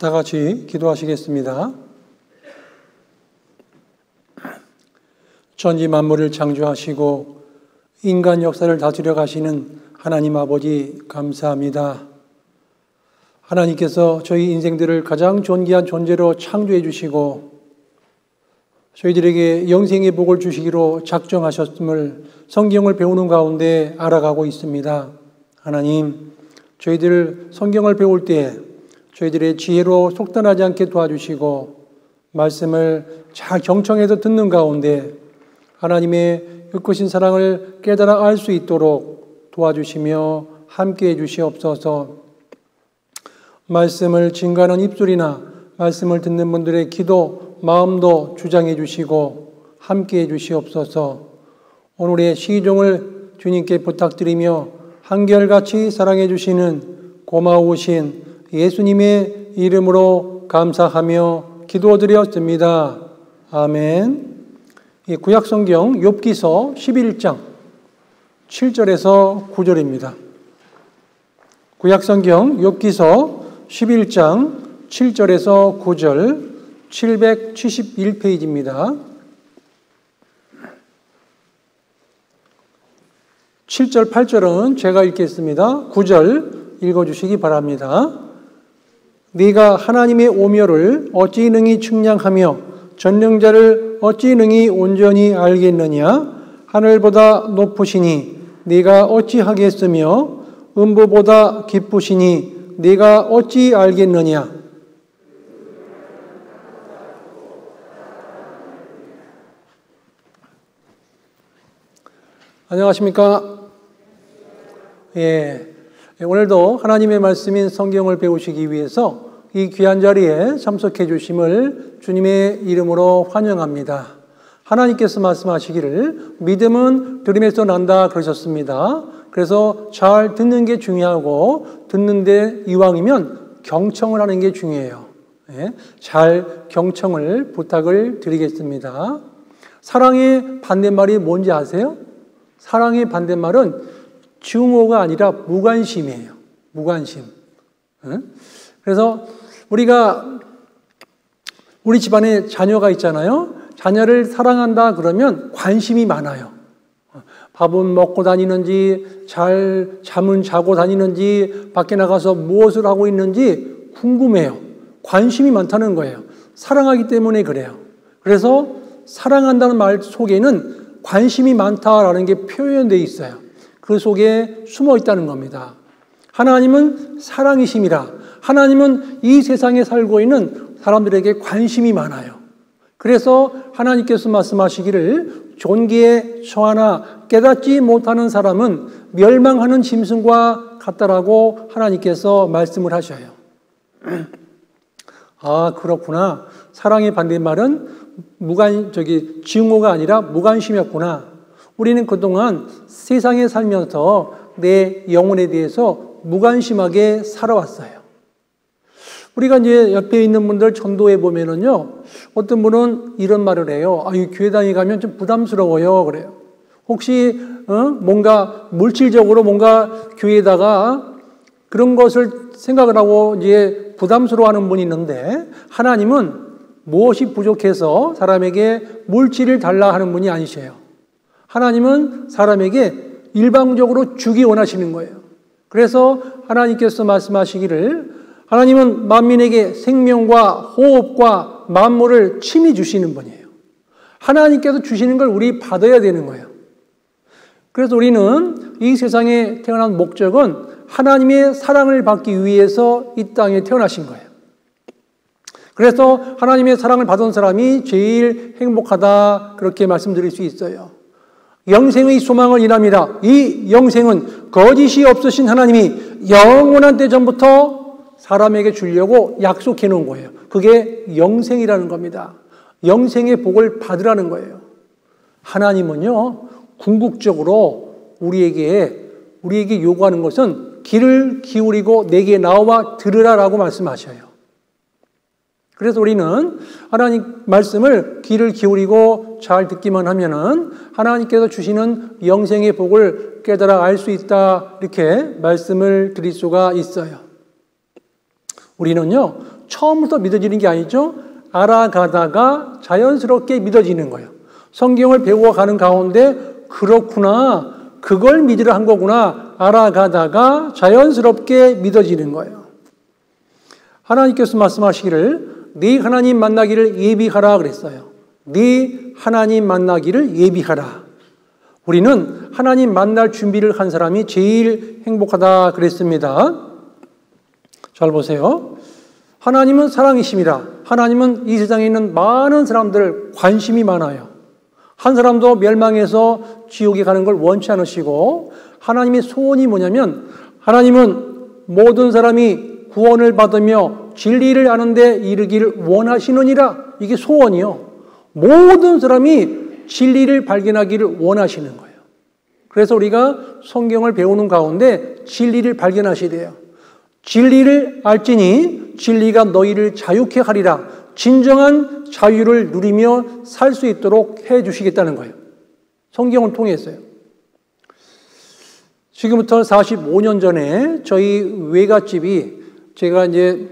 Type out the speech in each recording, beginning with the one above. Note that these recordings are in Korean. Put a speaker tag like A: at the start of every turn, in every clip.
A: 다 같이 기도하시겠습니다. 천지 만물을 창조하시고 인간 역사를 다스려 가시는 하나님 아버지 감사합니다. 하나님께서 저희 인생들을 가장 존귀한 존재로 창조해 주시고 저희들에게 영생의 복을 주시기로 작정하셨음을 성경을 배우는 가운데 알아가고 있습니다. 하나님, 저희들 성경을 배울 때 저희들의 지혜로 속단하지 않게 도와주시고 말씀을 잘 경청해서 듣는 가운데 하나님의 크신 사랑을 깨달아 알 수 있도록 도와주시며 함께해 주시옵소서. 말씀을 증거하는 입술이나 말씀을 듣는 분들의 기도, 마음도 주장해 주시고 함께해 주시옵소서. 오늘의 시종을 주님께 부탁드리며 한결같이 사랑해 주시는 고마우신 예수님의 이름으로 감사하며 기도드렸습니다. 아멘. 구약성경 욥기서 11장 7절에서 9절입니다. 구약성경 욥기서 11장 7절에서 9절 771페이지입니다. 7절, 8절은 제가 읽겠습니다. 9절 읽어주시기 바랍니다. 네가 하나님의 오묘를 어찌 능히 측량하며 전능자를 어찌 능히 온전히 알겠느냐? 하늘보다 높으시니 네가 어찌 하겠으며 음부보다 깊으시니 네가 어찌 알겠느냐? 안녕하십니까? 오늘도 하나님의 말씀인 성경을 배우시기 위해서 이 귀한 자리에 참석해 주심을 주님의 이름으로 환영합니다. 하나님께서 말씀하시기를 믿음은 들음에서 난다 그러셨습니다. 그래서 잘 듣는 게 중요하고 듣는데 이왕이면 경청을 하는 게 중요해요. 잘 경청을 부탁을 드리겠습니다. 사랑의 반대말이 뭔지 아세요? 사랑의 반대말은 증오가 아니라 무관심이에요. 무관심. 그래서 우리 집안에 자녀가 있잖아요. 자녀를 사랑한다 그러면 관심이 많아요. 밥은 먹고 다니는지, 잘 잠은 자고 다니는지, 밖에 나가서 무엇을 하고 있는지 궁금해요. 관심이 많다는 거예요. 사랑하기 때문에 그래요. 그래서 사랑한다는 말 속에는 관심이 많다라는 게 표현되어 있어요. 그 속에 숨어 있다는 겁니다. 하나님은 사랑이심이라. 하나님은 이 세상에 살고 있는 사람들에게 관심이 많아요. 그래서 하나님께서 말씀하시기를 존귀에 처하나 깨닫지 못하는 사람은 멸망하는 짐승과 같다라고 하나님께서 말씀을 하셔요. 아, 그렇구나. 사랑의 반대말은 증오가 아니라 무관심이었구나. 우리는 그동안 세상에 살면서 내 영혼에 대해서 무관심하게 살아왔어요. 우리가 이제 옆에 있는 분들 전도해 보면은요, 어떤 분은 이런 말을 해요. 이 교회당에 가면 좀 부담스러워요. 그래요. 혹시, 뭔가 물질적으로 뭔가 교회에다가 그런 것을 생각을 하고 이제 부담스러워 하는 분이 있는데, 하나님은 무엇이 부족해서 사람에게 물질을 달라 하는 분이 아니세요. 하나님은 사람에게 일방적으로 주기 원하시는 거예요. 그래서 하나님께서 말씀하시기를 하나님은 만민에게 생명과 호흡과 만물을 친히 주시는 분이에요. 하나님께서 주시는 걸 우리 받아야 되는 거예요. 그래서 우리는 이 세상에 태어난 목적은 하나님의 사랑을 받기 위해서 이 땅에 태어나신 거예요. 그래서 하나님의 사랑을 받은 사람이 제일 행복하다 그렇게 말씀드릴 수 있어요. 영생의 소망을 일함이라. 이 영생은 거짓이 없으신 하나님이 영원한 때 전부터 사람에게 주려고 약속해 놓은 거예요. 그게 영생이라는 겁니다. 영생의 복을 받으라는 거예요. 하나님은요, 궁극적으로 우리에게 요구하는 것은 귀를 기울이고 내게 나와 들으라라고 말씀하셔요. 그래서 우리는 하나님 말씀을 귀를 기울이고 잘 듣기만 하면은 하나님께서 주시는 영생의 복을 깨달아 알 수 있다, 이렇게 말씀을 드릴 수가 있어요. 우리는요, 처음부터 믿어지는 게 아니죠. 알아가다가 자연스럽게 믿어지는 거예요. 성경을 배워가는 가운데 그렇구나, 그걸 믿으려 한 거구나, 알아가다가 자연스럽게 믿어지는 거예요. 하나님께서 말씀하시기를 네 하나님 만나기를 예비하라 그랬어요. 네 하나님 만나기를 예비하라. 우리는 하나님 만날 준비를 한 사람이 제일 행복하다 그랬습니다. 잘 보세요. 하나님은 사랑이십니다. 하나님은 이 세상에 있는 많은 사람들 관심이 많아요. 한 사람도 멸망해서 지옥에 가는 걸 원치 않으시고, 하나님의 소원이 뭐냐면 하나님은 모든 사람이 구원을 받으며 진리를 아는 데 이르기를 원하시느니라. 이게 소원이요. 모든 사람이 진리를 발견하기를 원하시는 거예요. 그래서 우리가 성경을 배우는 가운데 진리를 발견하셔야 돼요. 진리를 알지니 진리가 너희를 자유케 하리라. 진정한 자유를 누리며 살 수 있도록 해 주시겠다는 거예요. 성경을 통해서요. 지금부터 45년 전에 저희 외갓집이, 제가 이제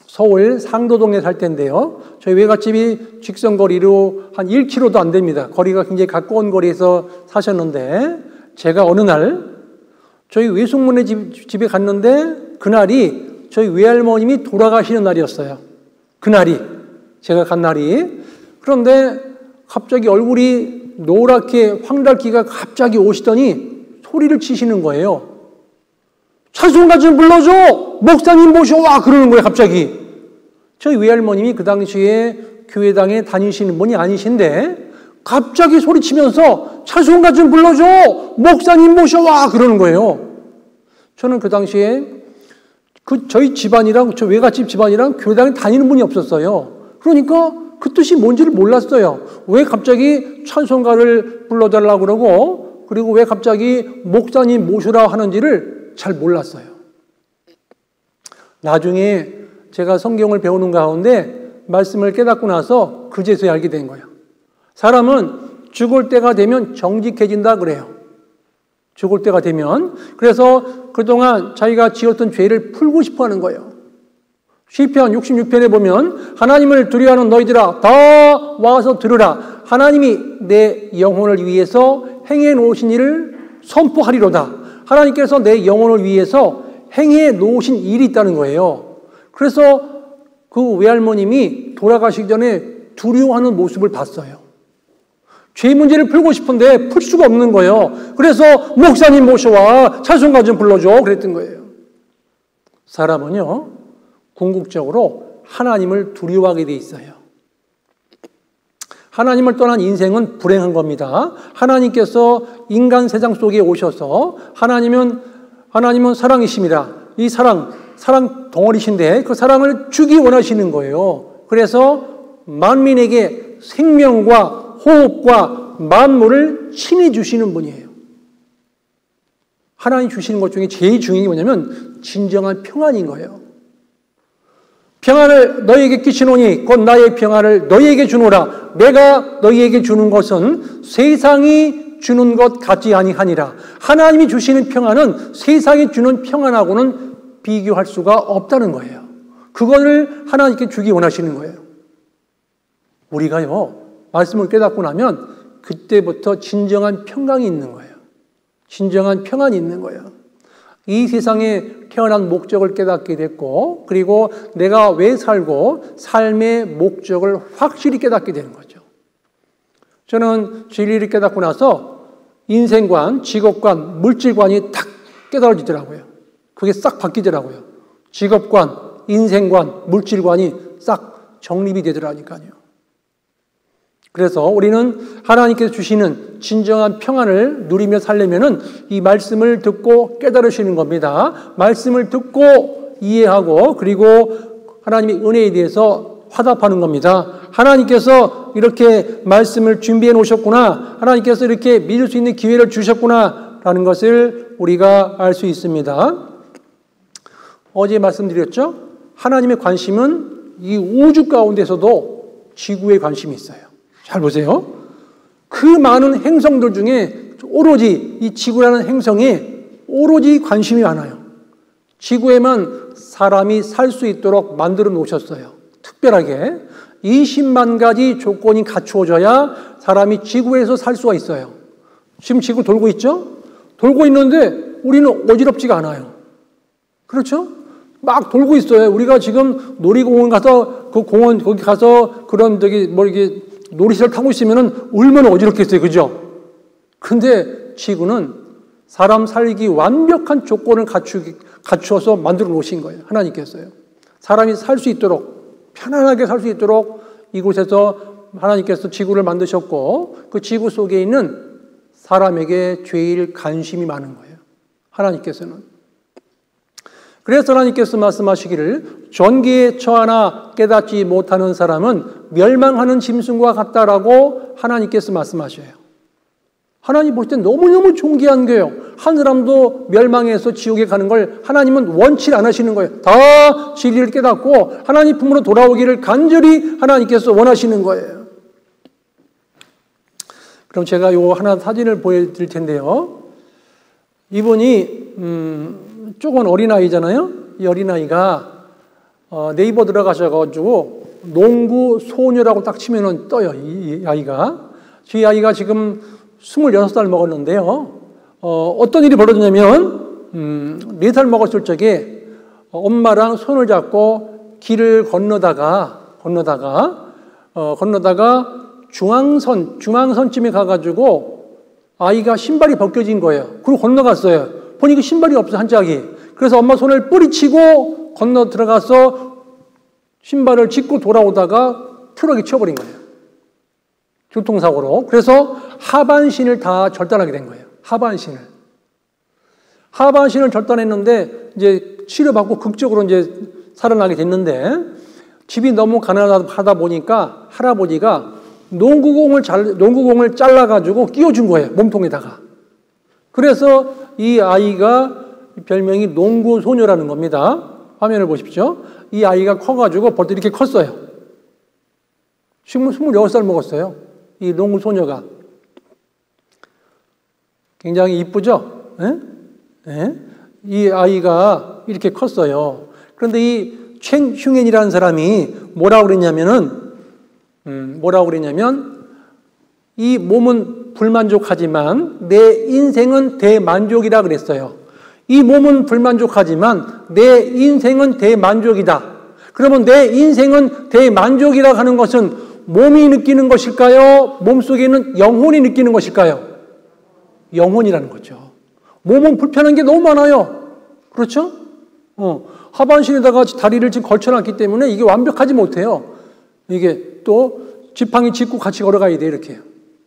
A: 서울 상도동에 살 때인데요. 저희 외갓집이 직선거리로 한 1km도 안 됩니다. 거리가 굉장히 가까운 거리에서 사셨는데, 제가 어느 날 저희 외숙모네 집에 갔는데 그날이 저희 외할머님이 돌아가시는 날이었어요. 그날이, 제가 간 날이. 그런데 갑자기 얼굴이 노랗게 황달기가 갑자기 오시더니 소리를 치시는 거예요. 찬송가 좀 불러줘! 목사님 모셔와! 그러는 거예요, 갑자기. 저희 외할머님이 그 당시에 교회당에 다니시는 분이 아니신데 갑자기 소리치면서 찬송가 좀 불러줘! 목사님 모셔와! 그러는 거예요. 저는 그 당시에 저희 집안이랑, 저 외갓집 집안이랑 교회당에 다니는 분이 없었어요. 그러니까 그 뜻이 뭔지를 몰랐어요. 왜 갑자기 찬송가를 불러달라고 그러고, 그리고 왜 갑자기 목사님 모시라 하는지를 잘 몰랐어요. 나중에 제가 성경을 배우는 가운데 말씀을 깨닫고 나서 그제서야 알게 된 거예요. 사람은 죽을 때가 되면 정직해진다 그래요. 죽을 때가 되면. 그래서 그동안 자기가 지었던 죄를 풀고 싶어 하는 거예요. 시편 66편에 보면 하나님을 두려워하는 너희들아 다 와서 들으라. 하나님이 내 영혼을 위해서 행해 놓으신 일을 선포하리로다. 하나님께서 내 영혼을 위해서 행해 놓으신 일이 있다는 거예요. 그래서 그 외할머님이 돌아가시기 전에 두려워하는 모습을 봤어요. 죄 문제를 풀고 싶은데 풀 수가 없는 거예요. 그래서 목사님 모셔와 찬송가 좀 불러줘 그랬던 거예요. 사람은요, 궁극적으로 하나님을 두려워하게 돼 있어요. 하나님을 떠난 인생은 불행한 겁니다. 하나님께서 인간 세상 속에 오셔서 하나님은 사랑이십니다. 이 사랑 덩어리신데 그 사랑을 주기 원하시는 거예요. 그래서 만민에게 생명과 호흡과 만물을 친히 주시는 분이에요. 하나님 주시는 것 중에 제일 중요한 게 뭐냐면 진정한 평안인 거예요. 평안을 너희에게 끼치노니 곧 나의 평안을 너희에게 주노라. 내가 너희에게 주는 것은 세상이 주는 것 같지 아니하니라. 하나님이 주시는 평안은 세상이 주는 평안하고는 비교할 수가 없다는 거예요. 그거를 하나님께 주기 원하시는 거예요. 우리가요, 말씀을 깨닫고 나면 그때부터 진정한 평강이 있는 거예요. 진정한 평안이 있는 거예요. 이 세상에 태어난 목적을 깨닫게 됐고, 그리고 내가 왜 살고 삶의 목적을 확실히 깨닫게 되는 거죠. 저는 진리를 깨닫고 나서 인생관, 직업관, 물질관이 딱 깨달아지더라고요. 그게 싹 바뀌더라고요. 직업관, 인생관, 물질관이 싹 정립이 되더라니까요. 그래서 우리는 하나님께서 주시는 진정한 평안을 누리며 살려면은 이 말씀을 듣고 깨달으시는 겁니다. 말씀을 듣고 이해하고 그리고 하나님의 은혜에 대해서 화답하는 겁니다. 하나님께서 이렇게 말씀을 준비해 놓으셨구나. 하나님께서 이렇게 믿을 수 있는 기회를 주셨구나. 라는 것을 우리가 알 수 있습니다. 어제 말씀드렸죠? 하나님의 관심은 이 우주 가운데서도 지구에 관심이 있어요. 잘 보세요. 그 많은 행성들 중에 오로지 이 지구라는 행성에 오로지 관심이 많아요. 지구에만 사람이 살 수 있도록 만들어 놓으셨어요. 특별하게 20만 가지 조건이 갖추어져야 사람이 지구에서 살 수가 있어요. 지금 지구 돌고 있죠? 돌고 있는데 우리는 어지럽지가 않아요. 그렇죠? 막 돌고 있어요. 우리가 지금 놀이공원 가서 그 공원 거기 가서 그런 이게 놀이시설 타고 있으면은 얼마나 어지럽겠어요. 그죠? 근데 지구는 사람 살기 완벽한 조건을 갖추어서 만들어 놓으신 거예요. 하나님께서요. 사람이 살 수 있도록, 편안하게 살 수 있도록 이곳에서 하나님께서 지구를 만드셨고, 그 지구 속에 있는 사람에게 제일 관심이 많은 거예요. 하나님께서는. 그래서 하나님께서 말씀하시기를 전기에 처하나 깨닫지 못하는 사람은 멸망하는 짐승과 같다라고 하나님께서 말씀하셔요. 하나님 볼 때 너무너무 존귀한 거예요. 한 사람도 멸망해서 지옥에 가는 걸 하나님은 원치 않으시는 거예요. 다 진리를 깨닫고 하나님 품으로 돌아오기를 간절히 하나님께서 원하시는 거예요. 그럼 제가 요 하나 사진을 보여드릴 텐데요. 이분이 조금 어린아이잖아요. 이 어린아이가 네이버 들어가셔가지고 농구 소녀라고 딱 치면은 떠요. 이 아이가. 이 아이가 지금 26살 먹었는데요. 어떤 일이 벌어졌냐면 4살 먹었을 적에 엄마랑 손을 잡고 길을 건너다가 중앙선쯤에 가가지고 아이가 신발이 벗겨진 거예요. 그리고 건너갔어요. 보니까 신발이 없어, 한 짝이. 그래서 엄마 손을 뿌리치고 건너 들어가서 신발을 짚고 돌아오다가 트럭이 치워버린 거예요. 교통사고로. 그래서 하반신을 다 절단하게 된 거예요. 하반신을 절단했는데 이제 치료받고 극적으로 이제 살아나게 됐는데 집이 너무 가난하다 보니까 할아버지가 농구공을 잘라가지고 끼워준 거예요. 몸통에다가. 그래서 이 아이가 별명이 농구소녀라는 겁니다. 화면을 보십시오. 이 아이가 커가지고 벌써 이렇게 컸어요. 지금 26살 먹었어요. 이 농구소녀가. 굉장히 이쁘죠? 예? 예? 이 아이가 이렇게 컸어요. 그런데 이 챈 흉엔이라는 사람이 뭐라고 그랬냐면 이 몸은 불만족하지만 내 인생은 대만족이라 그랬어요. 이 몸은 불만족하지만 내 인생은 대만족이다. 그러면 내 인생은 대만족이라 하는 것은 몸이 느끼는 것일까요? 몸속에 있는 영혼이 느끼는 것일까요? 영혼이라는 거죠. 몸은 불편한 게 너무 많아요. 그렇죠? 하반신에다가 다리를 지금 걸쳐놨기 때문에 이게 완벽하지 못해요. 이게 또 지팡이 짚고 같이 걸어가야 돼, 이렇게.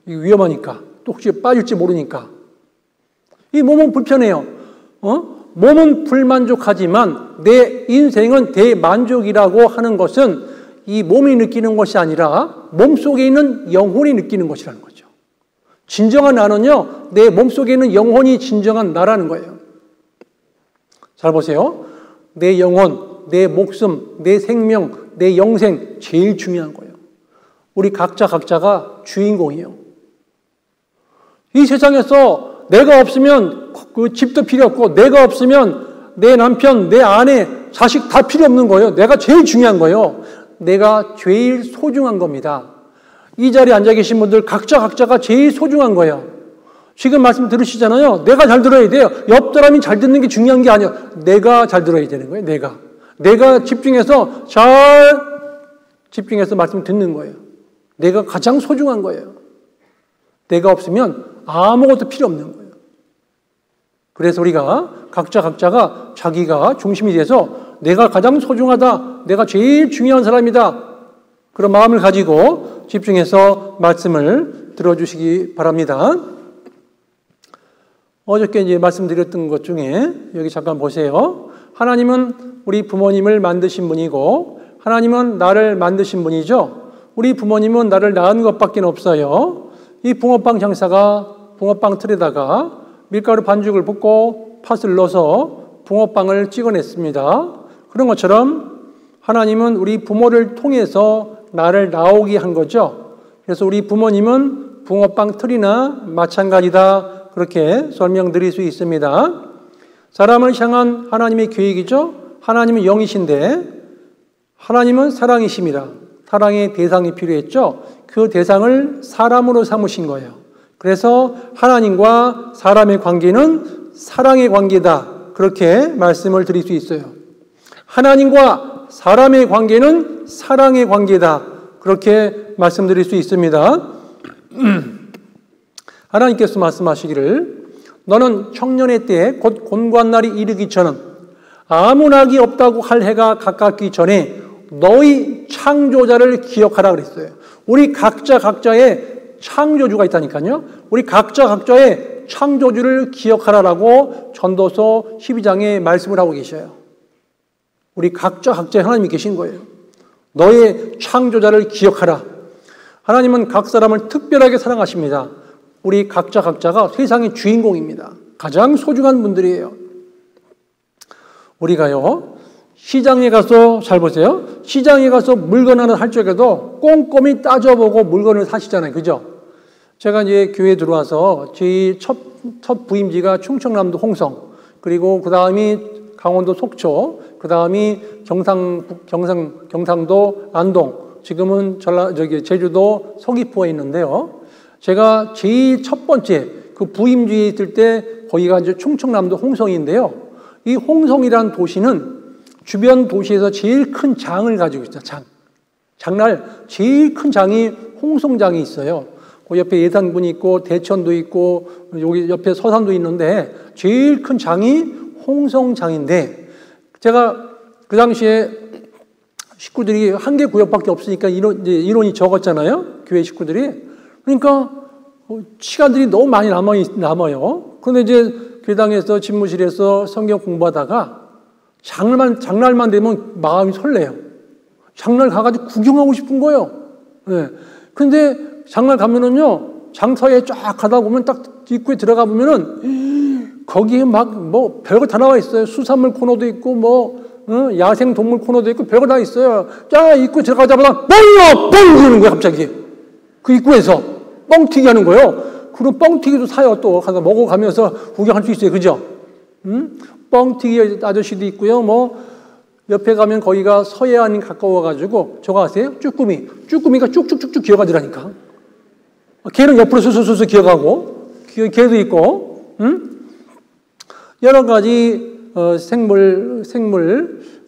A: 이게 위험하니까. 또 혹시 빠질지 모르니까. 이 몸은 불편해요. 몸은 불만족하지만 내 인생은 대만족이라고 하는 것은 이 몸이 느끼는 것이 아니라 몸속에 있는 영혼이 느끼는 것이라는 거죠. 진정한 나는요, 내 몸속에 있는 영혼이 진정한 나라는 거예요. 잘 보세요. 내 영혼, 내 목숨, 내 생명, 내 영생, 제일 중요한 거예요. 우리 각자가 주인공이에요. 이 세상에서 내가 없으면 그 집도 필요 없고, 내가 없으면 내 남편, 내 아내, 자식 다 필요 없는 거예요. 내가 제일 중요한 거예요. 내가 제일 소중한 겁니다. 이 자리에 앉아 계신 분들 각자가 제일 소중한 거예요. 지금 말씀 들으시잖아요. 내가 잘 들어야 돼요. 옆 사람이 잘 듣는 게 중요한 게 아니에요. 내가 잘 들어야 되는 거예요. 내가 집중해서 말씀 듣는 거예요. 내가 가장 소중한 거예요. 내가 없으면 아무것도 필요 없는 거예요. 그래서 우리가 각자가 자기가 중심이 돼서 내가 가장 소중하다. 내가 제일 중요한 사람이다. 그런 마음을 가지고 집중해서 말씀을 들어주시기 바랍니다. 어저께 이제 말씀드렸던 것 중에 여기 잠깐 보세요. 하나님은 우리 부모님을 만드신 분이고 하나님은 나를 만드신 분이죠. 우리 부모님은 나를 낳은 것밖에 없어요. 이 붕어빵 장사가 붕어빵 틀에다가 밀가루 반죽을 붓고 팥을 넣어서 붕어빵을 찍어냈습니다. 그런 것처럼 하나님은 우리 부모를 통해서 나를 나오게 한 거죠. 그래서 우리 부모님은 붕어빵 틀이나 마찬가지다. 그렇게 설명드릴 수 있습니다. 사람을 향한 하나님의 계획이죠. 하나님은 영이신데 하나님은 사랑이심이라 사랑의 대상이 필요했죠. 그 대상을 사람으로 삼으신 거예요. 그래서 하나님과 사람의 관계는 사랑의 관계다. 그렇게 말씀을 드릴 수 있어요. 하나님과 사람의 관계는 사랑의 관계다. 그렇게 말씀드릴 수 있습니다. 하나님께서 말씀하시기를 너는 청년의 때에 곧 곤고한 날이 이르기 전은 아무 낙이 없다고 할 해가 가깝기 전에 너희 창조자를 기억하라 그랬어요. 우리 각자의 창조주가 있다니까요. 우리 각자의 창조주를 기억하라라고 전도서 12장에 말씀을 하고 계셔요. 우리 각자의 하나님이 계신 거예요. 너의 창조자를 기억하라. 하나님은 각 사람을 특별하게 사랑하십니다. 우리 각자가 세상의 주인공입니다. 가장 소중한 분들이에요. 우리가요, 시장에 가서, 잘 보세요. 시장에 가서 물건 하나 살 적에도 꼼꼼히 따져보고 물건을 사시잖아요. 그죠? 제가 이제 교회에 들어와서 제 첫 부임지가 충청남도 홍성, 그리고 그 다음이 강원도 속초, 그 다음이 경상도 안동, 지금은 제주도 서귀포에 있는데요. 제가 제일 첫 번째 그 부임지에 있을 때 거기가 이제 충청남도 홍성인데요. 이 홍성이라는 도시는 주변 도시에서 제일 큰 장을 가지고 있어요. 장날 제일 큰 장이 홍성장이 있어요. 그 옆에 예산군이 있고 대천도 있고 여기 옆에 서산도 있는데 제일 큰 장이 홍성장인데 제가 그 당시에 식구들이 한 개 구역밖에 없으니까 인원이 적었잖아요. 교회 식구들이. 그러니까 시간들이 너무 많이 남아요. 그런데 이제 교당에서 집무실에서 성경 공부하다가 장날만 되면 마음이 설레요. 장날 가가지고 구경하고 싶은 거예요. 네. 근데 장날 가면은요, 장터에 쫙 가다 보면 딱 입구에 들어가 보면은 거기에 막 뭐 별거 다 나와 있어요. 수산물 코너도 있고 야생 동물 코너도 있고 별거 다 있어요. 쫙 입구에 들어가자마자 뻥! 그러는 거예요, 갑자기. 그 입구에서 뻥튀기 하는 거예요. 그럼 뻥튀기도 사요. 또 가서 먹어가면서 구경할 수 있어요. 그죠? 뻥튀기 아저씨도 있고요. 옆에 가면 거기가 서해안이 가까워가지고 저거 아세요? 쭈꾸미가 쭉쭉쭉쭉 기어가더라니까. 개는 옆으로 수수수수 기어가고 개도 있고 여러 가지 생물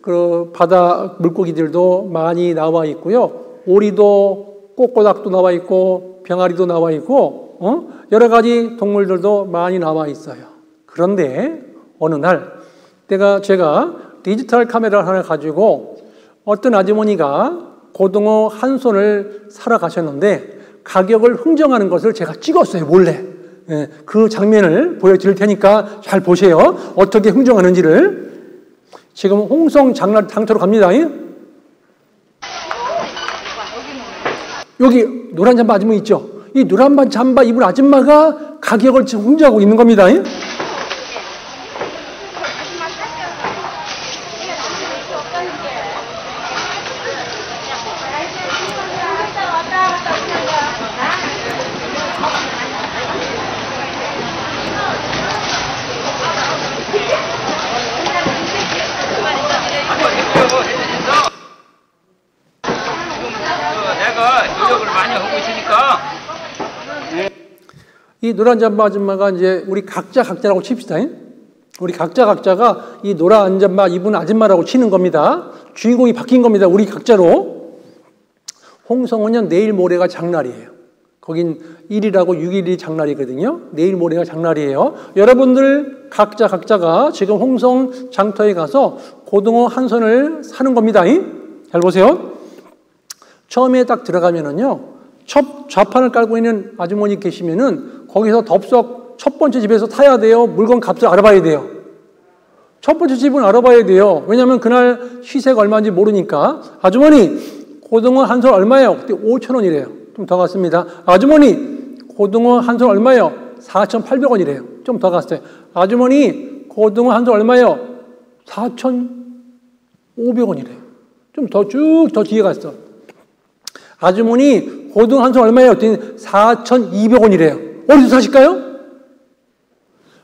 A: 그 바다 물고기들도 많이 나와 있고요. 오리도 꼬꼬닥도 나와 있고 병아리도 나와 있고 여러 가지 동물들도 많이 나와 있어요. 그런데 어느 날 제가 디지털 카메라를 하나 가지고 어떤 아주머니가 고등어 한 손을 사러 가셨는데 가격을 흥정하는 것을 제가 찍었어요, 몰래. 그 장면을 보여드릴 테니까 잘 보세요. 어떻게 흥정하는지를. 지금 홍성 장터로 갑니다. 여기 노란 잠바 아주머니 있죠? 이 노란 잠바 입은 아줌마가 가격을 지금 흥정하고 있는 겁니다. 이 노란 잠바 아줌마가 이제 우리 각자라고 칩시다. 우리 각자가 이 노란 잠바 입은 아줌마라고 치는 겁니다. 주인공이 바뀐 겁니다. 우리 각자로. 홍성은요, 내일 모레가 장날이에요. 거긴 1일하고 6일이 장날이거든요. 내일 모레가 장날이에요. 여러분들 각자가 지금 홍성 장터에 가서 고등어 한 손을 사는 겁니다. 잘 보세요. 처음에 딱 들어가면은요, 좌판을 깔고 있는 아주머니 계시면은 거기서 덥석 첫 번째 집에서 타야 돼요. 물건 값을 알아봐야 돼요. 첫 번째 집은 알아봐야 돼요. 왜냐하면 그날 시세가 얼마인지 모르니까. 아주머니, 고등어 한 손 얼마예요? 그때 5,000원이래요. 좀 더 갔습니다. 아주머니, 고등어 한 손 얼마예요? 4,800원이래요. 좀 더 갔어요. 아주머니, 고등어 한 손 얼마예요? 4,500원이래요. 좀 더 쭉 더 뒤에 갔어. 아주머니, 고등어 한 손 얼마예요? 4,200원이래요. 어디서 사실까요?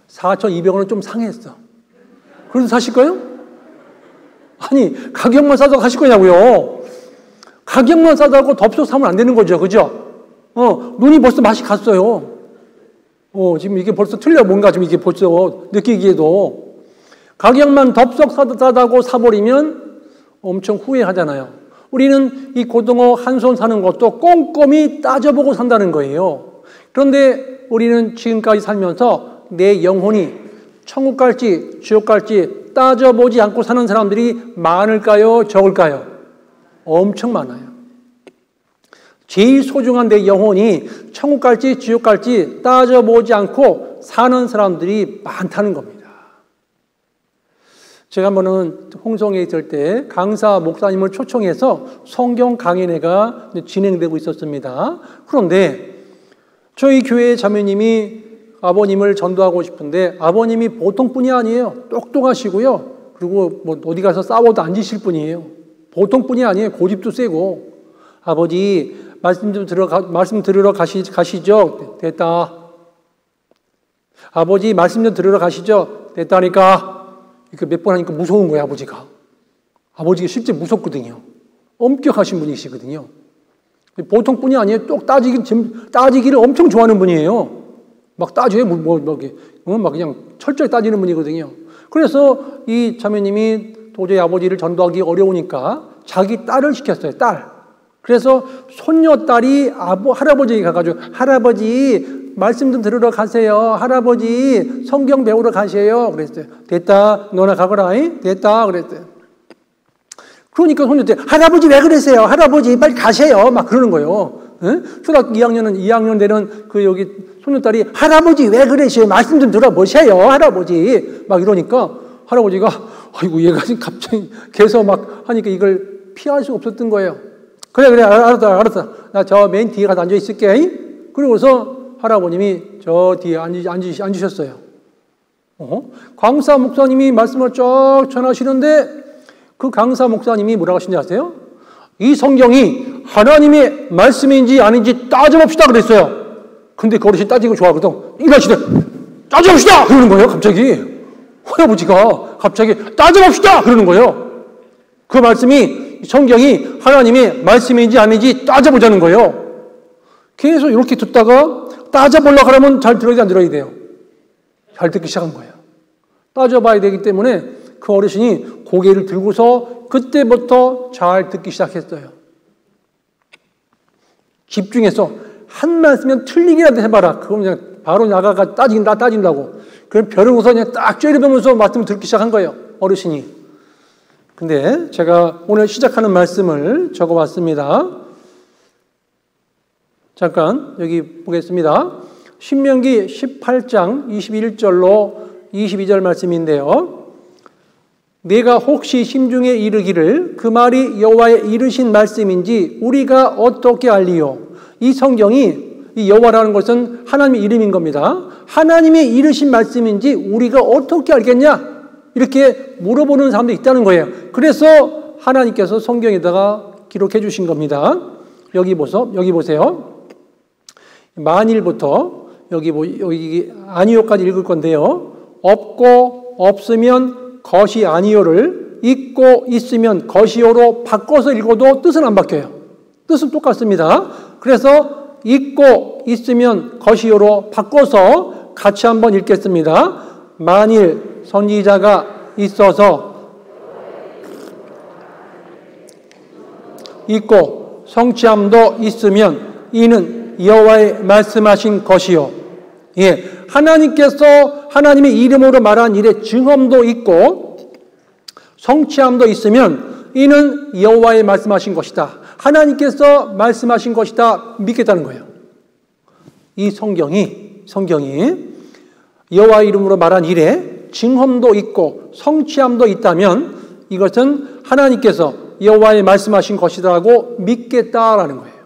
A: 4,200원은 좀 상했어. 그래도 사실 거예요? 아니, 가격만 싸다고 하실 거냐고요. 가격만 싸다고 덥석 사면 안 되는 거죠. 그죠? 눈이 벌써 맛이 갔어요. 지금 이게 벌써 틀려. 뭔가 좀 이게 벌써 느끼기에도. 가격만 덥석 싸다고 사버리면 엄청 후회하잖아요. 우리는 이 고등어 한 손 사는 것도 꼼꼼히 따져보고 산다는 거예요. 그런데 우리는 지금까지 살면서 내 영혼이 천국 갈지 지옥 갈지 따져보지 않고 사는 사람들이 많을까요? 적을까요? 엄청 많아요. 제일 소중한 내 영혼이 천국 갈지 지옥 갈지 따져보지 않고 사는 사람들이 많다는 겁니다. 제가 한번은 홍성에 있을 때 강사 목사님을 초청해서 성경 강연회가 진행되고 있었습니다. 그런데 저희 교회 자매님이 아버님을 전도하고 싶은데 아버님이 보통 분이 아니에요. 똑똑하시고요. 그리고 뭐 어디 가서 싸워도 안 지실 분이에요. 보통 분이 아니에요. 고집도 세고. 아버지 말씀 들으러 가시죠. 됐다. 아버지 말씀 좀 들으러 가시죠. 됐다니까. 이렇게 몇 번 하니까 무서운 거예요, 아버지가. 아버지가 실제 무섭거든요. 엄격하신 분이시거든요. 보통 분이 아니에요. 똑 따지기를 엄청 좋아하는 분이에요. 막 따져요. 막 그냥 철저히 따지는 분이거든요. 그래서 이 자매님이 도저히 아버지를 전도하기 어려우니까 자기 딸을 시켰어요. 딸. 그래서 손녀딸이 할아버지에게 가가지고 할아버지 말씀 좀 들으러 가세요. 할아버지 성경 배우러 가세요. 그랬어요. 됐다. 너나 가거라. 됐다. 그랬어요. 그러니까 손녀딸이 할아버지 왜 그러세요? 할아버지 빨리 가세요. 막 그러는 거예요. 초등학교 2학년 되는 그 여기 손녀딸이 할아버지 왜 그러세요? 말씀 좀 들어보세요. 할아버지. 막 이러니까 할아버지가 아이고 얘가 지금 갑자기 계속 막 하니까 이걸 피할 수가 없었던 거예요. 그래 알았어. 나 저 맨 뒤에 가서 앉아 있을게. 그러고서 할아버님이 저 뒤에 앉으셨어요. 강사 목사님이 말씀을 쭉 전하시는데 그 강사 목사님이 뭐라고 하신지 아세요? 이 성경이 하나님의 말씀인지 아닌지 따져봅시다 그랬어요. 근데 그 어르신 따지고 좋아하거든. 이러시대 따져봅시다 그러는 거예요. 갑자기 할아버지가 갑자기 따져봅시다 그러는 거예요. 그 말씀이 성경이 하나님의 말씀인지 아닌지 따져보자는 거예요. 계속 이렇게 듣다가 따져보려고 하면 잘 들어야 안 들어야 돼요. 잘 듣기 시작한 거예요. 따져봐야 되기 때문에 그 어르신이 고개를 들고서 그때부터 잘 듣기 시작했어요. 집중해서 한 말씀면 틀리기라도 해봐라. 그럼 그냥 바로 나가가 따진다고. 그럼 벼르고서 그냥 딱 째려보면서 말씀을 듣기 시작한 거예요. 어르신이. 근데 제가 오늘 시작하는 말씀을 적어봤습니다. 잠깐 여기 보겠습니다. 신명기 18장 21절로 22절 말씀인데요. 내가 혹시 심중에 이르기를 그 말이 여호와의 이르신 말씀인지 우리가 어떻게 알리요? 이 성경이 이 여호와라는 것은 하나님의 이름인 겁니다. 하나님의 이르신 말씀인지 우리가 어떻게 알겠냐? 이렇게 물어보는 사람도 있다는 거예요. 그래서 하나님께서 성경에다가 기록해 주신 겁니다. 여기 보세요. 만일부터 여기 아니요까지 읽을 건데요. 없고 없으면 것이 아니요를 있고 있으면 것이요로 바꿔서 읽어도 뜻은 안 바뀌어요. 뜻은 똑같습니다. 그래서 있고 있으면 것이요로 바꿔서 같이 한번 읽겠습니다. 만일 선지자가 있어서 있고 성취함도 있으면 이는 여호와의 말씀하신 것이요. 예, 하나님께서 하나님의 이름으로 말한 일에 증언도 있고 성취함도 있으면 이는 여호와의 말씀하신 것이다. 하나님께서 말씀하신 것이다. 믿겠다는 거예요. 이 성경이 여호와의 이름으로 말한 일에 증언도 있고 성취함도 있다면 이것은 하나님께서 여호와의 말씀하신 것이라고 믿겠다라는 거예요.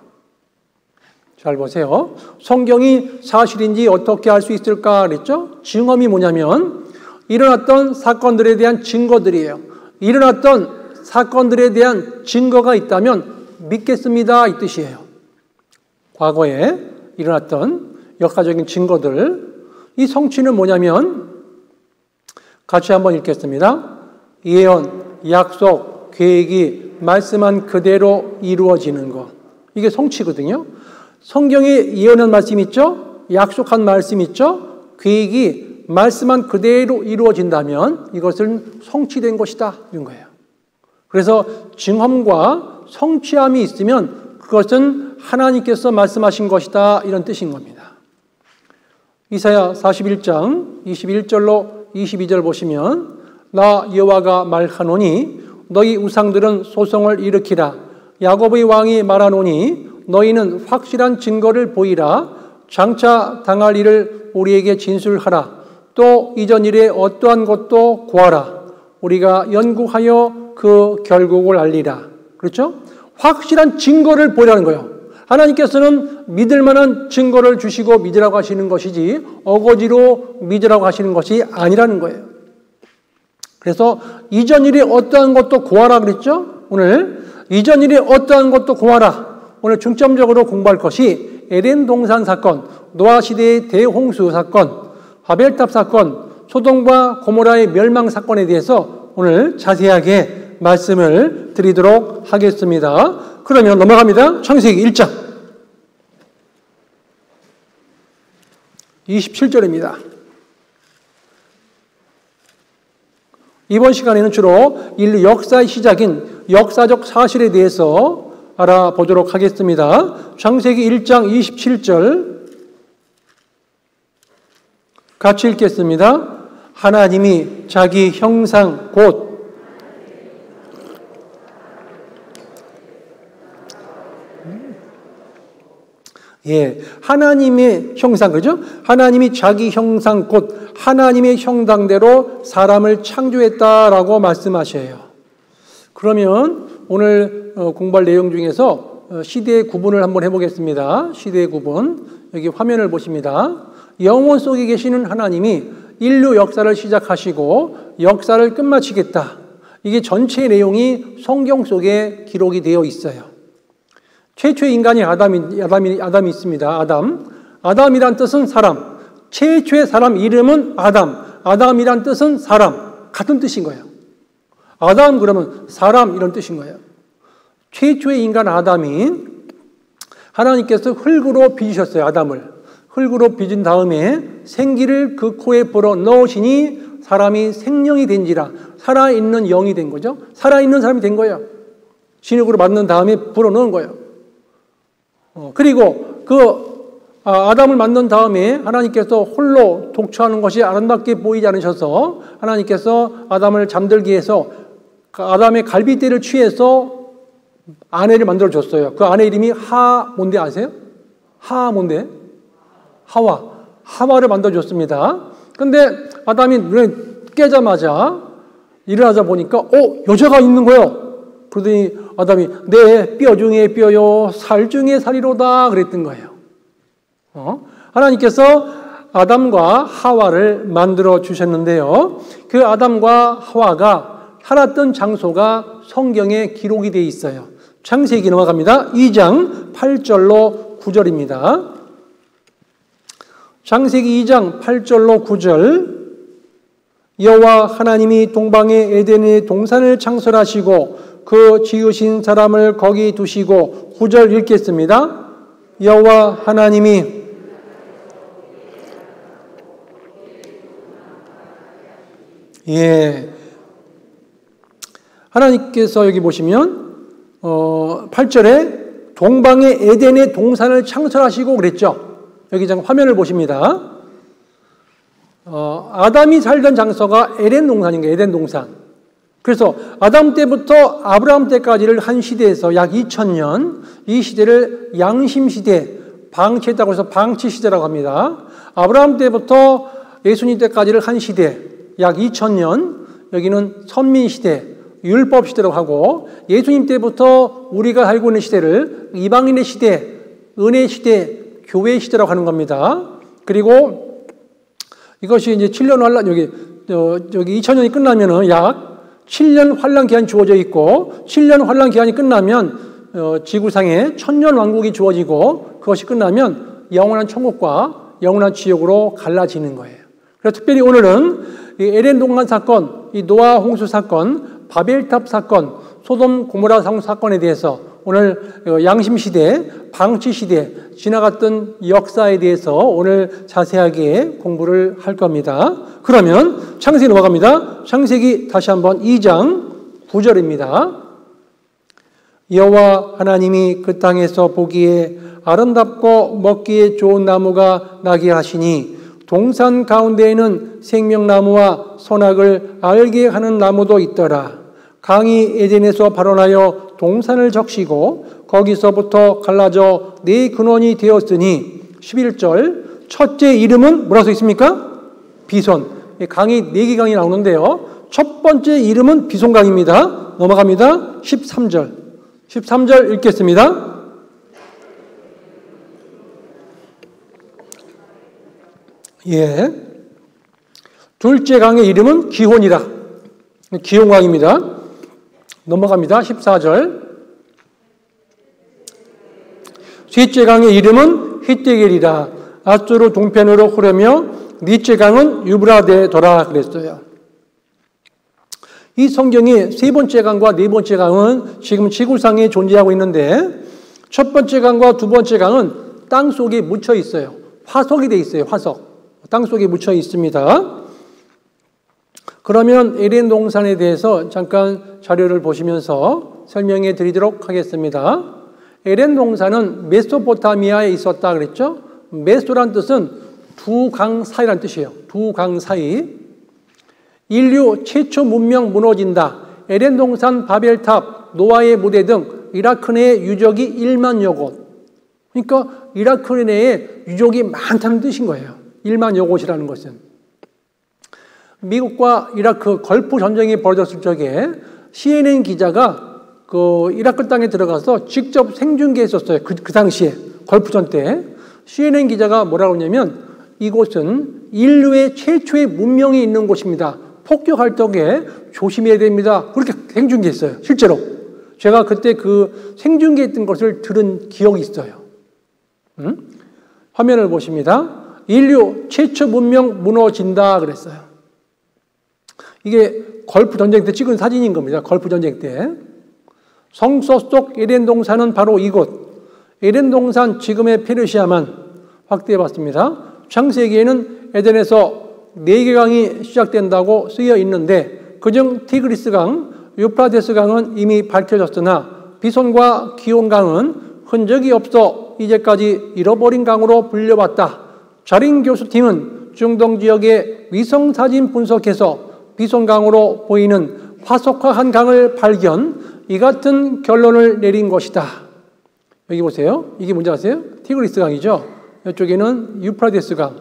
A: 잘 보세요. 성경이 사실인지 어떻게 알 수 있을까 그랬죠? 증언이 뭐냐면 일어났던 사건들에 대한 증거들이에요. 일어났던 사건들에 대한 증거가 있다면 믿겠습니다 이 뜻이에요. 과거에 일어났던 역사적인 증거들. 이 성취는 뭐냐면 같이 한번 읽겠습니다. 예언, 약속, 계획이 말씀한 그대로 이루어지는 것. 이게 성취거든요. 성경에 예언한 말씀 있죠? 약속한 말씀 있죠? 계획이 말씀한 그대로 이루어진다면 이것은 성취된 것이다. 이런 거예요. 그래서 증험과 성취함이 있으면 그것은 하나님께서 말씀하신 것이다. 이런 뜻인 겁니다. 이사야 41장 21절로 22절 보시면 나 여호와가 말하노니 너희 우상들은 소송을 일으키라. 야곱의 왕이 말하노니 너희는 확실한 증거를 보이라. 장차 당할 일을 우리에게 진술하라. 또 이전 일에 어떠한 것도 고하라. 우리가 연구하여 그 결국을 알리라. 그렇죠? 확실한 증거를 보이라는 거예요. 하나님께서는 믿을 만한 증거를 주시고 믿으라고 하시는 것이지 어거지로 믿으라고 하시는 것이 아니라는 거예요. 그래서 이전 일에 어떠한 것도 고하라 그랬죠? 오늘 이전 일에 어떠한 것도 고하라. 오늘 중점적으로 공부할 것이 에덴 동산 사건, 노아 시대의 대홍수 사건, 바벨탑 사건, 소돔과 고모라의 멸망 사건에 대해서 오늘 자세하게 말씀을 드리도록 하겠습니다. 그러면 넘어갑니다. 창세기 1장 27절입니다. 이번 시간에는 주로 인류 역사의 시작인 역사적 사실에 대해서 알아보도록 하겠습니다. 창세기 1장 27절 같이 읽겠습니다. 하나님이 자기 형상 곧 하나님의 형상, 그죠? 하나님이 자기 형상 곧 하나님의 형상대로 사람을 창조했다라고 말씀하셔요. 그러면 오늘 공부할 내용 중에서 시대의 구분을 한번 해보겠습니다. 시대의 구분. 여기 화면을 보십니다. 영원 속에 계시는 하나님이 인류 역사를 시작하시고 역사를 끝마치겠다. 이게 전체 내용이 성경 속에 기록이 되어 있어요. 최초의 인간이 아담이 있습니다. 아담이란 뜻은 사람. 최초의 사람 이름은 아담이란 뜻은 사람. 같은 뜻인 거예요. 아담 그러면 사람 이런 뜻인 거예요. 최초의 인간 아담이 하나님께서 흙으로 빚으셨어요. 아담을. 흙으로 빚은 다음에 생기를 그 코에 불어 넣으시니 사람이 생명이 된지라. 살아있는 영이 된 거죠. 살아있는 사람이 된 거예요. 진흙으로 만든 다음에 불어 넣은 거예요. 그리고 아담을 만든 다음에 하나님께서 홀로 독처하는 것이 아름답게 보이지 않으셔서 하나님께서 아담을 잠들게 해서 아담의 갈빗대를 취해서 아내를 만들어줬어요. 그 아내 이름이 뭔데 아세요? 뭔데? 하와를 만들어줬습니다. 근데 아담이 눈에 깨자마자 일어나자 보니까 여자가 있는 거예요. 그러더니 아담이 내 뼈 중에 뼈요 살 중에 살이로다 그랬던 거예요. 하나님께서 아담과 하와를 만들어 주셨는데요. 그 아담과 하와가 살았던 장소가 성경에 기록이 되어 있어요. 창세기 넘어갑니다. 2장 8절로 9절입니다. 창세기 2장 8절로 9절 여호와 하나님이 동방의 에덴의 동산을 창설하시고 그 지으신 사람을 거기 두시고 9절 읽겠습니다. 여호와 하나님이 하나님께서 여기 보시면 8절에 동방의 에덴의 동산을 창설하시고 그랬죠. 여기 화면을 보십니다. 아담이 살던 장소가 에덴 동산인 거예요. 에덴 동산. 그래서 아담 때부터 아브라함 때까지를 한 시대에서 약 2000년, 이 시대를 양심시대, 방치했다고 해서 방치시대라고 합니다. 아브라함 때부터 예수님 때까지를 한 시대, 약 2000년, 여기는 선민시대, 율법시대라고 하고 예수님 때부터 우리가 살고 있는 시대를 이방인의 시대, 은혜시대, 교회시대라고 하는 겁니다. 그리고 이것이 이제 7년 환란, 여기 2000년이 끝나면은 약 7년 환란 기한이 주어져 있고 7년 환란 기한이 끝나면 지구상에 천년 왕국이 주어지고 그것이 끝나면 영원한 천국과 영원한 지옥으로 갈라지는 거예요. 그래서 특별히 오늘은 이 에덴 동산 사건, 이 노아 홍수 사건, 바벨탑 사건, 소돔 고모라 사건에 대해서 오늘 양심시대, 방치시대, 지나갔던 역사에 대해서 오늘 자세하게 공부를 할 겁니다. 그러면 창세기 넘어갑니다. 창세기 다시 한번 2장 9절입니다. 여호와 하나님이 그 땅에서 보기에 아름답고 먹기에 좋은 나무가 나게 하시니 동산 가운데에는 생명나무와 선악을 알게 하는 나무도 있더라. 강이 에덴에서 발원하여 동산을 적시고 거기서부터 갈라져 네 근원이 되었으니 11절 첫째 이름은 뭐라고 써 있습니까? 비손. 강이 네 개 강이 나오는데요. 첫 번째 이름은 비손강입니다. 넘어갑니다. 13절 읽겠습니다. 예. 둘째 강의 이름은 기혼이라. 기혼강입니다. 넘어갑니다. 14절. 셋째 강의 이름은 히데겔이라. 아수르 동편으로 흐르며 넷째 강은 유브라데더라 그랬어요. 이 성경이 세 번째 강과 네 번째 강은 지금 지구상에 존재하고 있는데 첫 번째 강과 두 번째 강은 땅 속에 묻혀 있어요. 화석이 돼 있어요. 화석. 땅 속에 묻혀 있습니다. 그러면 에덴 동산에 대해서 잠깐 자료를 보시면서 설명해 드리도록 하겠습니다. 에덴 동산은 메소포타미아에 있었다 그랬죠? 메소란 뜻은 두 강 사이란 뜻이에요. 두 강 사이. 인류 최초 문명 무너진다. 에덴 동산, 바벨탑, 노아의 무대 등 이라크 내 유적이 1만여 곳. 그러니까 이라크 내에 유적이 많다는 뜻인 거예요. 1만여 곳이라는 것은. 미국과 이라크 걸프 전쟁이 벌어졌을 적에 CNN 기자가 그 이라크 땅에 들어가서 직접 생중계했었어요. 그 당시에 걸프전 때 CNN 기자가 뭐라고 했냐면 이곳은 인류의 최초의 문명이 있는 곳입니다. 폭격할 적에 조심해야 됩니다. 그렇게 생중계했어요. 실제로 제가 그때 그 생중계했던 것을 들은 기억이 있어요. 화면을 보십니다. 인류 최초 문명 무너진다 그랬어요. 이게 걸프 전쟁 때 찍은 사진인 겁니다. 걸프 전쟁 때. 성서 속 에덴 동산은 바로 이곳. 에덴 동산 지금의 페르시아만 확대해 봤습니다. 창세기에는 에덴에서 4개 강이 시작된다고 쓰여 있는데 그중 티그리스 강, 유프라데스 강은 이미 밝혀졌으나 비손과 기온 강은 흔적이 없어 이제까지 잃어버린 강으로 불려왔다. 자린 교수팀은 중동 지역의 위성사진 분석해서 비손강으로 보이는 화석화한 강을 발견, 이 같은 결론을 내린 것이다. 여기 보세요. 이게 뭔지 아세요? 티그리스 강이죠. 이쪽에는 유프라데스 강.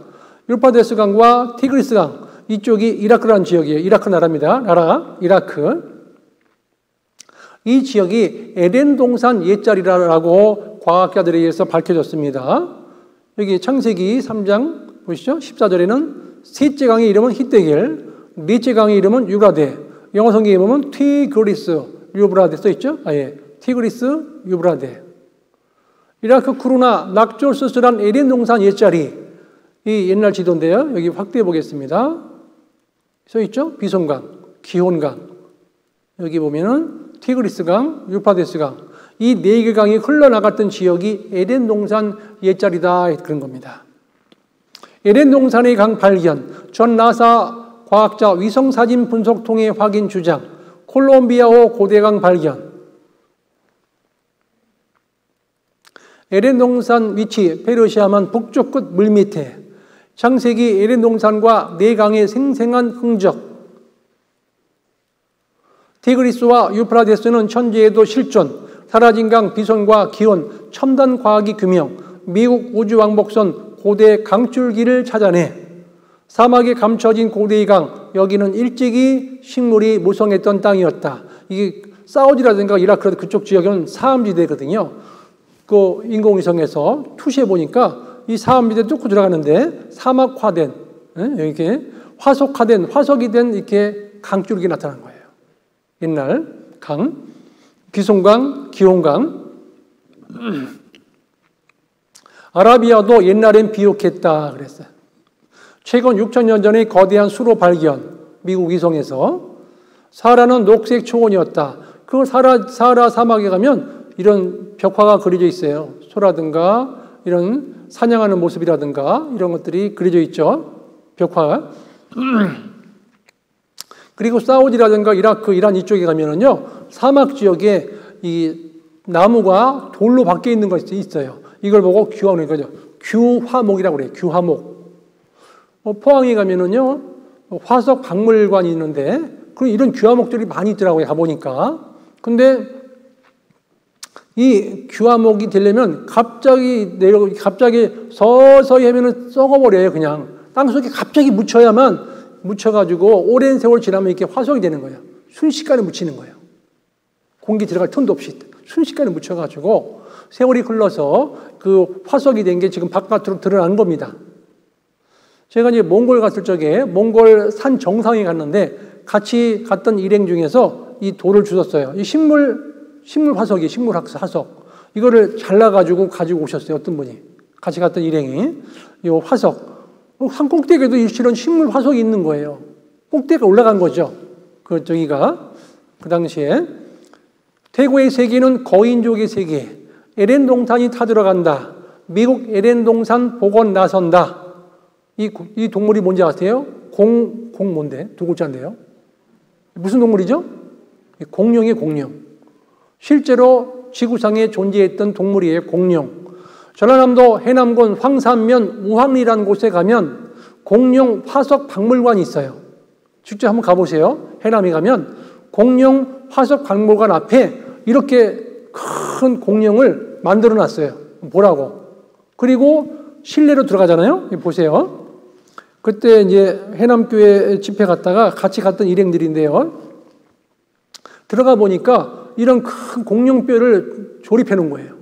A: 유프라데스 강과 티그리스 강. 이쪽이 이라크라는 지역이에요. 이라크 나라입니다. 나라, 이라크. 이 지역이 에덴 동산 옛자리라고 과학자들에 의해서 밝혀졌습니다. 여기 창세기 3장 보시죠. 14절에는 셋째 강의 이름은 히데겔, 넷째 강의 이름은 유브라데. 영어 성경에 보면 티그리스, 유브라데 써있죠. 티그리스, 유브라데. 이라크 쿠르나 낙졸스스란 에덴 동산 옛자리. 이 옛날 지도인데요. 여기 확대해 보겠습니다. 써있죠. 비손강, 기혼강. 여기 보면은 티그리스강, 유프라데스강. 이 4개 강이 흘러나갔던 지역이 에덴 동산 옛자리다. 그런 겁니다. 에덴 동산의 강 발견, 전 나사 과학자 위성사진 분석 통해 확인 주장, 콜롬비아호 고대강 발견. 에덴 동산 위치, 페르시아만 북쪽 끝 물밑에. 창세기 에덴 동산과 4강의 생생한 흔적. 티그리스와 유프라데스는 천지에도 실존, 사라진 강 비손과 기온, 첨단 과학이 규명, 미국 우주왕복선 고대 강줄기를 찾아내. 사막에 감춰진 고대의 강, 여기는 일찍이 식물이 무성했던 땅이었다. 이게 사우디라든가 이라크 그쪽 지역은 사암지대거든요. 그 인공위성에서 투시해 보니까 이 사암지대 뚫고 들어가는데 사막화된, 이렇게 화석화된, 화석이 된 이렇게 강줄기 나타난 거예요. 옛날 강, 비손강, 기온강. 아라비아도 옛날엔 비옥했다 그랬어요. 최근 6,000년 전의 거대한 수로 발견, 미국 위성에서. 사하라는 녹색 초원이었다. 그 사하라 사막에 가면 이런 벽화가 그려져 있어요. 소라든가 이런 사냥하는 모습이라든가 이런 것들이 그려져 있죠. 벽화. 그리고 사우디라든가 이라크, 이란 이쪽에 가면은요, 사막 지역에 이 나무가 돌로 바뀌어 있는 것이 있어요. 이걸 보고 규화목, 거죠. 규화목이라고 그래요. 규화목. 포항에 가면은요, 화석 박물관이 있는데, 이런 규화목들이 많이 있더라고요. 가보니까. 근데 이 규화목이 되려면 갑자기 서서히 하면은 썩어버려요. 그냥. 땅속에 갑자기 묻혀가지고 오랜 세월 지나면 이렇게 화석이 되는 거예요. 순식간에 묻히는 거예요. 공기 들어갈 틈도 없이 순식간에 묻혀가지고 세월이 흘러서 그 화석이 된 게 지금 바깥으로 드러난 겁니다. 제가 이제 몽골 갔을 적에 몽골 산 정상에 갔는데 같이 갔던 일행 중에서 이 돌을 주셨어요. 이 식물 화석이에요. 식물 화석. 이거를 잘라가지고 가지고 오셨어요. 어떤 분이. 같이 갔던 일행이. 이 화석. 산 꼭대기에도 실은 식물 화석이 있는 거예요. 꼭대기가 올라간 거죠. 그 당시에. 태고의 세계는 거인족의 세계. 에렌 동산이 타들어간다. 미국 에렌 동산 복원 나선다. 이 동물이 뭔지 아세요? 공 뭔데? 두 글자인데요. 무슨 동물이죠? 공룡이에요, 공룡. 실제로 지구상에 존재했던 동물이에요, 공룡. 전라남도 해남군 황산면 우항리라는 곳에 가면 공룡 화석 박물관이 있어요. 직접 한번 가보세요. 해남에 가면 공룡 화석 박물관 앞에 이렇게 큰 공룡을 만들어 놨어요. 보라고. 그리고 실내로 들어가잖아요. 보세요. 그때 이제 해남교회 집회 갔다가 같이 갔던 일행들인데요. 들어가 보니까 이런 큰 공룡뼈를 조립해 놓은 거예요.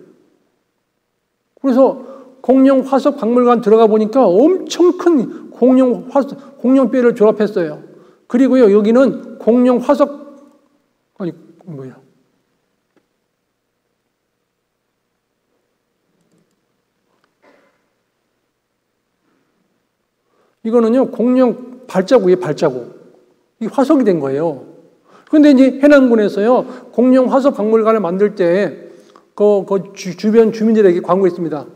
A: 그래서 공룡 화석 박물관 들어가 보니까 엄청 큰 공룡뼈를 조합했어요. 그리고요, 여기는 공룡 화석, 이거는요, 공룡 발자국이에요, 발자국. 이 화석이 된 거예요. 그런데 이제 해남군에서요, 공룡 화석 박물관을 만들 때 주변 주민들에게 광고했습니다.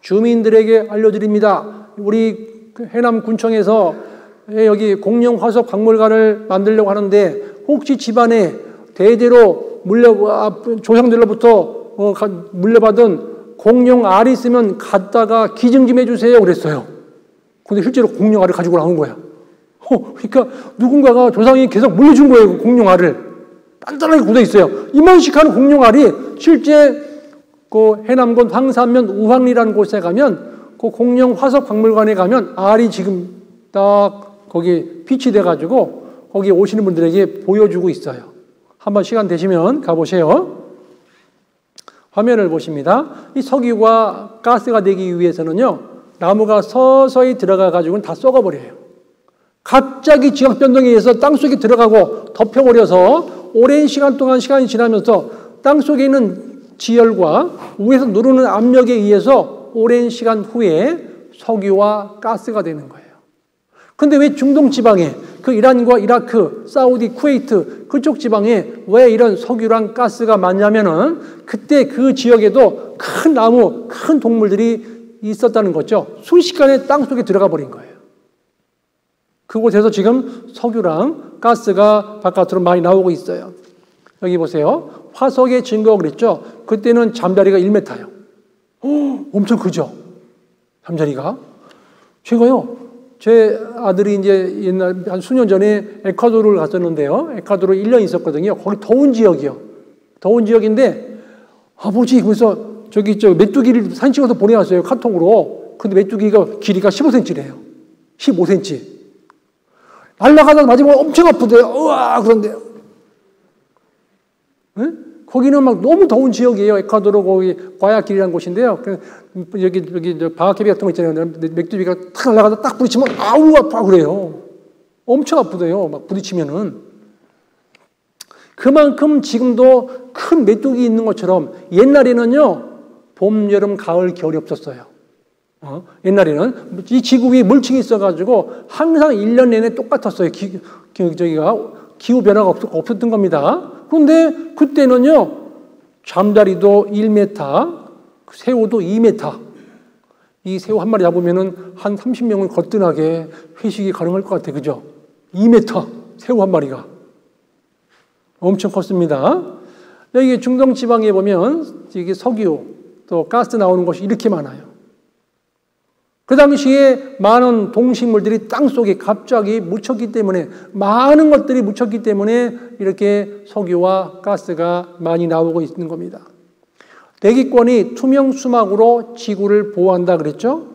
A: 주민들에게 알려드립니다. 우리 해남군청에서 여기 공룡 화석 박물관을 만들려고 하는데 혹시 집안에 대대로 조상들로부터 물려받은 공룡 알이 있으면 갖다가 기증 좀 해주세요. 그랬어요. 근데 실제로 공룡 알을 가지고 나온 거야. 그러니까 누군가가 조상이 계속 물려준 거예요. 공룡 알을. 단단하게 굳어 있어요. 이만씩 하는 공룡 알이 실제 그 해남군 황산면 우항리라는 곳에 가면 그 공룡 화석 박물관에 가면 알이 지금 딱 거기 빛이 돼가지고 거기 오시는 분들에게 보여주고 있어요. 한번 시간 되시면 가보세요. 화면을 보십니다. 이 석유가 가스가 되기 위해서는요, 나무가 서서히 들어가가지고는 다 썩어버려요. 갑자기 지각 변동에 의해서 땅속에 들어가고 덮여버려서 오랜 시간 동안 시간이 지나면서 땅속에 있는 지열과 위에서 누르는 압력에 의해서 오랜 시간 후에 석유와 가스가 되는 거예요. 근데 왜 중동 지방에, 그 이란과 이라크, 사우디, 쿠웨이트 그쪽 지방에 왜 이런 석유랑 가스가 많냐면은 그때 그 지역에도 큰 나무, 큰 동물들이 있었다는 거죠. 순식간에 땅속에 들어가 버린 거예요. 그곳에서 지금 석유랑 가스가 바깥으로 많이 나오고 있어요. 여기 보세요. 화석의 증거 그랬죠? 그때는 잠자리가 1m예요. 엄청 크죠? 잠자리가. 제가요, 제 아들이 이제 옛날 한 수년 전에 에콰도르를 갔었는데요. 에콰도르 1년 있었거든요. 거기 더운 지역이요. 더운 지역인데, 아버지, 그래서 메뚜기를 사진 찍어서 보내왔어요. 카톡으로. 근데 메뚜기가 길이가 15cm래요. 15cm. 날아가다가 마지막에 엄청 아프대요. 우와, 그런데요. 네? 거기는 막 너무 더운 지역이에요. 에콰도르 거기 과야길이라는 곳인데요. 여기 방아깨비 같은 거 있잖아요. 메뚜기가 탁 날아가다 딱 부딪히면 아우 아파 그래요. 엄청 아프대요. 막 부딪히면은. 그만큼 지금도 큰 메뚜기 있는 것처럼 옛날에는요, 봄, 여름, 가을, 겨울이 없었어요. 옛날에는 이 지구 위에 물층이 있어가지고 항상 1년 내내 똑같았어요. 기후 변화가 없었던 겁니다. 그런데 그때는요, 잠자리도 1m, 새우도 2m. 이 새우 한 마리 잡으면은 한 30명은 거뜬하게 회식이 가능할 것 같아요. 그죠? 2m, 새우 한 마리가. 엄청 컸습니다. 여기 중동 지방에 보면 이게 석유, 또 가스 나오는 곳이 이렇게 많아요. 그 당시에 많은 동식물들이 땅 속에 갑자기 묻혔기 때문에, 많은 것들이 묻혔기 때문에 이렇게 석유와 가스가 많이 나오고 있는 겁니다. 대기권이 투명 수막으로 지구를 보호한다 그랬죠?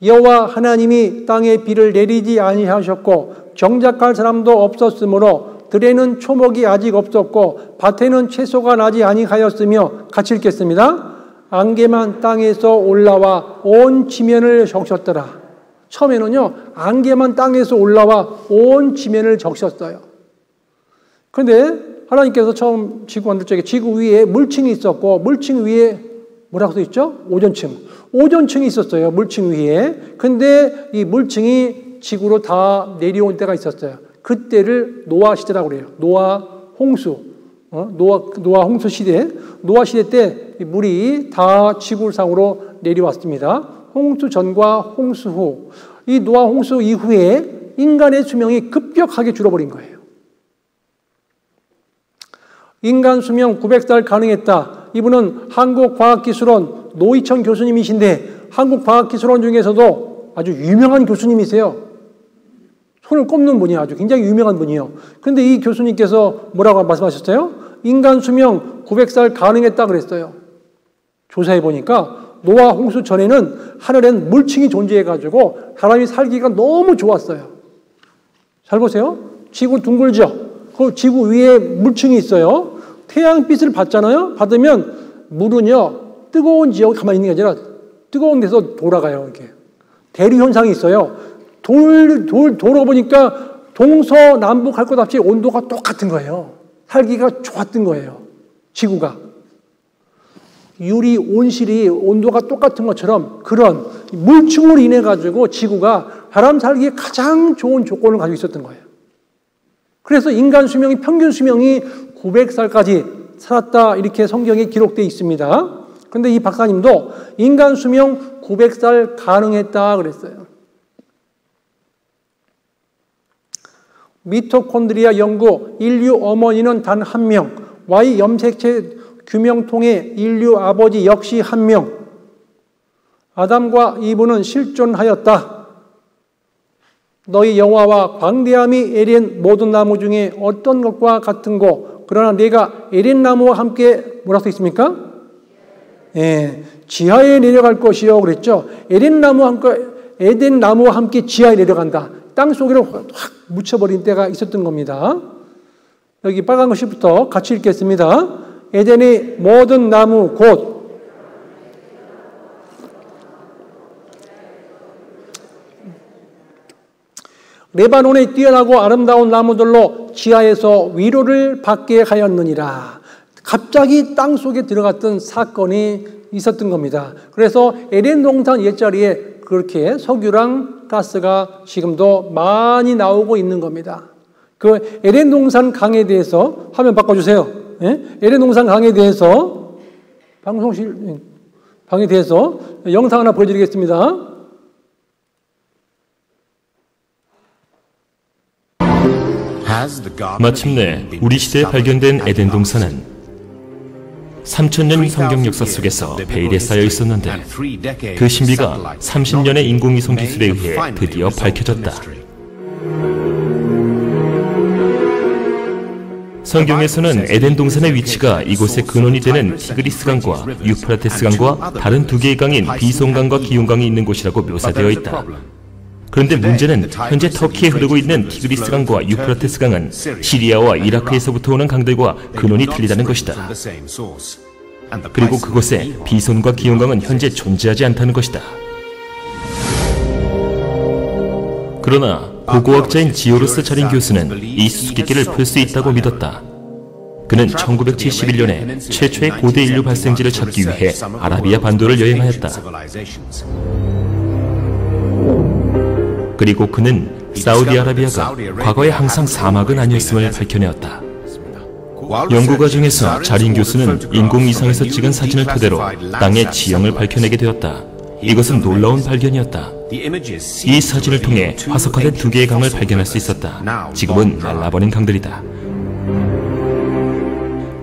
A: 여호와 하나님이 땅에 비를 내리지 아니하셨고 정작할 사람도 없었으므로 들에는 초목이 아직 없었고 밭에는 채소가 나지 아니하였으며, 같이 읽겠습니다. 안개만 땅에서 올라와 온 지면을 적셨더라. 처음에는요, 안개만 땅에서 올라와 온 지면을 적셨어요. 그런데 하나님께서 처음 지구 만들 적에 지구 위에 물층이 있었고, 물층 위에 뭐라고 써 있죠? 오존층이 있었어요. 물층 위에. 근데 이 물층이 지구로 다 내려온 때가 있었어요. 그때를 노아 시대라고 그래요. 노아 홍수. 노아 홍수 시대. 노아 시대 때 물이 다 지구상으로 내려왔습니다. 홍수 전과 홍수 후. 이 노아 홍수 이후에 인간의 수명이 급격하게 줄어버린 거예요. 인간 수명 900살 가능했다. 이분은 한국과학기술원 노희천 교수님이신데, 한국과학기술원 중에서도 아주 유명한 교수님이세요. 손을 꼽는 분이 아주 굉장히 유명한 분이에요. 그런데 이 교수님께서 뭐라고 말씀하셨어요? 인간 수명 900살 가능했다 그랬어요. 조사해 보니까 노아 홍수 전에는 하늘엔 물층이 존재해가지고 사람이 살기가 너무 좋았어요. 잘 보세요. 지구 둥글죠? 그 지구 위에 물층이 있어요. 태양빛을 받잖아요. 받으면 물은요, 뜨거운 지역에 가만히 있는 게 아니라 뜨거운 데서 돌아가요. 이렇게 대류 현상이 있어요. 돌아 보니까 동서남북 할 것 없이 온도가 똑같은 거예요. 살기가 좋았던 거예요. 지구가. 유리 온실이 온도가 똑같은 것처럼 그런 물층으로 인해 가지고 지구가 사람 살기에 가장 좋은 조건을 가지고 있었던 거예요. 그래서 인간 수명이, 평균 수명이 900살까지 살았다, 이렇게 성경에 기록되어 있습니다. 그런데 이 박사님도 인간 수명 900살 가능했다 그랬어요. 미토콘드리아 연구, 인류 어머니는 단 한 명, Y 염색체 규명통의 인류 아버지 역시 한 명, 아담과 이브는 실존하였다. 너희 영화와 광대함이 에덴 모든 나무 중에 어떤 것과 같은고, 그러나 내가 에덴 나무와 함께 뭐라고 써 있습니까? 지하에 내려갈 것이요 그랬죠. 에덴 나무와 함께 지하에 내려간다. 땅 속으로 확 묻혀버린 때가 있었던 겁니다. 여기 빨간 글씨부터 같이 읽겠습니다. 에덴의 모든 나무 곧 레바논의 뛰어나고 아름다운 나무들로 지하에서 위로를 받게 하였느니라. 갑자기 땅 속에 들어갔던 사건이 있었던 겁니다. 그래서 에덴 동산 옛자리에 그렇게 석유랑 가스가 지금도 많이 나오고 있는 겁니다. 그 에덴 동산 강에 대해서 화면 바꿔주세요. 에덴 동산 강에 대해서 방송실 방에 대해서 영상 하나 보여드리겠습니다.
B: 마침내 우리 시대에 발견된 에덴 동산은 3000년 성경 역사 속에서 베일에 쌓여 있었는데, 그 신비가 30년의 인공위성 기술에 의해 드디어 밝혀졌다. 성경에서는 에덴 동산의 위치가 이곳의 근원이 되는 티그리스 강과 유프라테스 강과 다른 두 개의 강인 비손강과 기욤강이 있는 곳이라고 묘사되어 있다. 그런데 문제는 현재 터키에 흐르고 있는 티그리스 강과 유프라테스 강은 시리아와 이라크에서부터 오는 강들과 근원이 틀리다는 것이다. 그리고 그곳에 비손과 기욤강은 현재 존재하지 않다는 것이다. 그러나 고고학자인 지오르스 차린 교수는 이 수수께끼를 풀 수 있다고 믿었다. 그는 1971년에 최초의 고대 인류 발생지를 찾기 위해 아라비아 반도를 여행하였다. 그리고 그는 사우디아라비아가 과거에 항상 사막은 아니었음을 밝혀내었다. 연구 과정에서 자린 교수는 인공위성에서 찍은 사진을 토대로 땅의 지형을 밝혀내게 되었다. 이것은 놀라운 발견이었다. 이 사진을 통해 화석화된 2개의 강을 발견할 수 있었다. 지금은 말라버린 강들이다.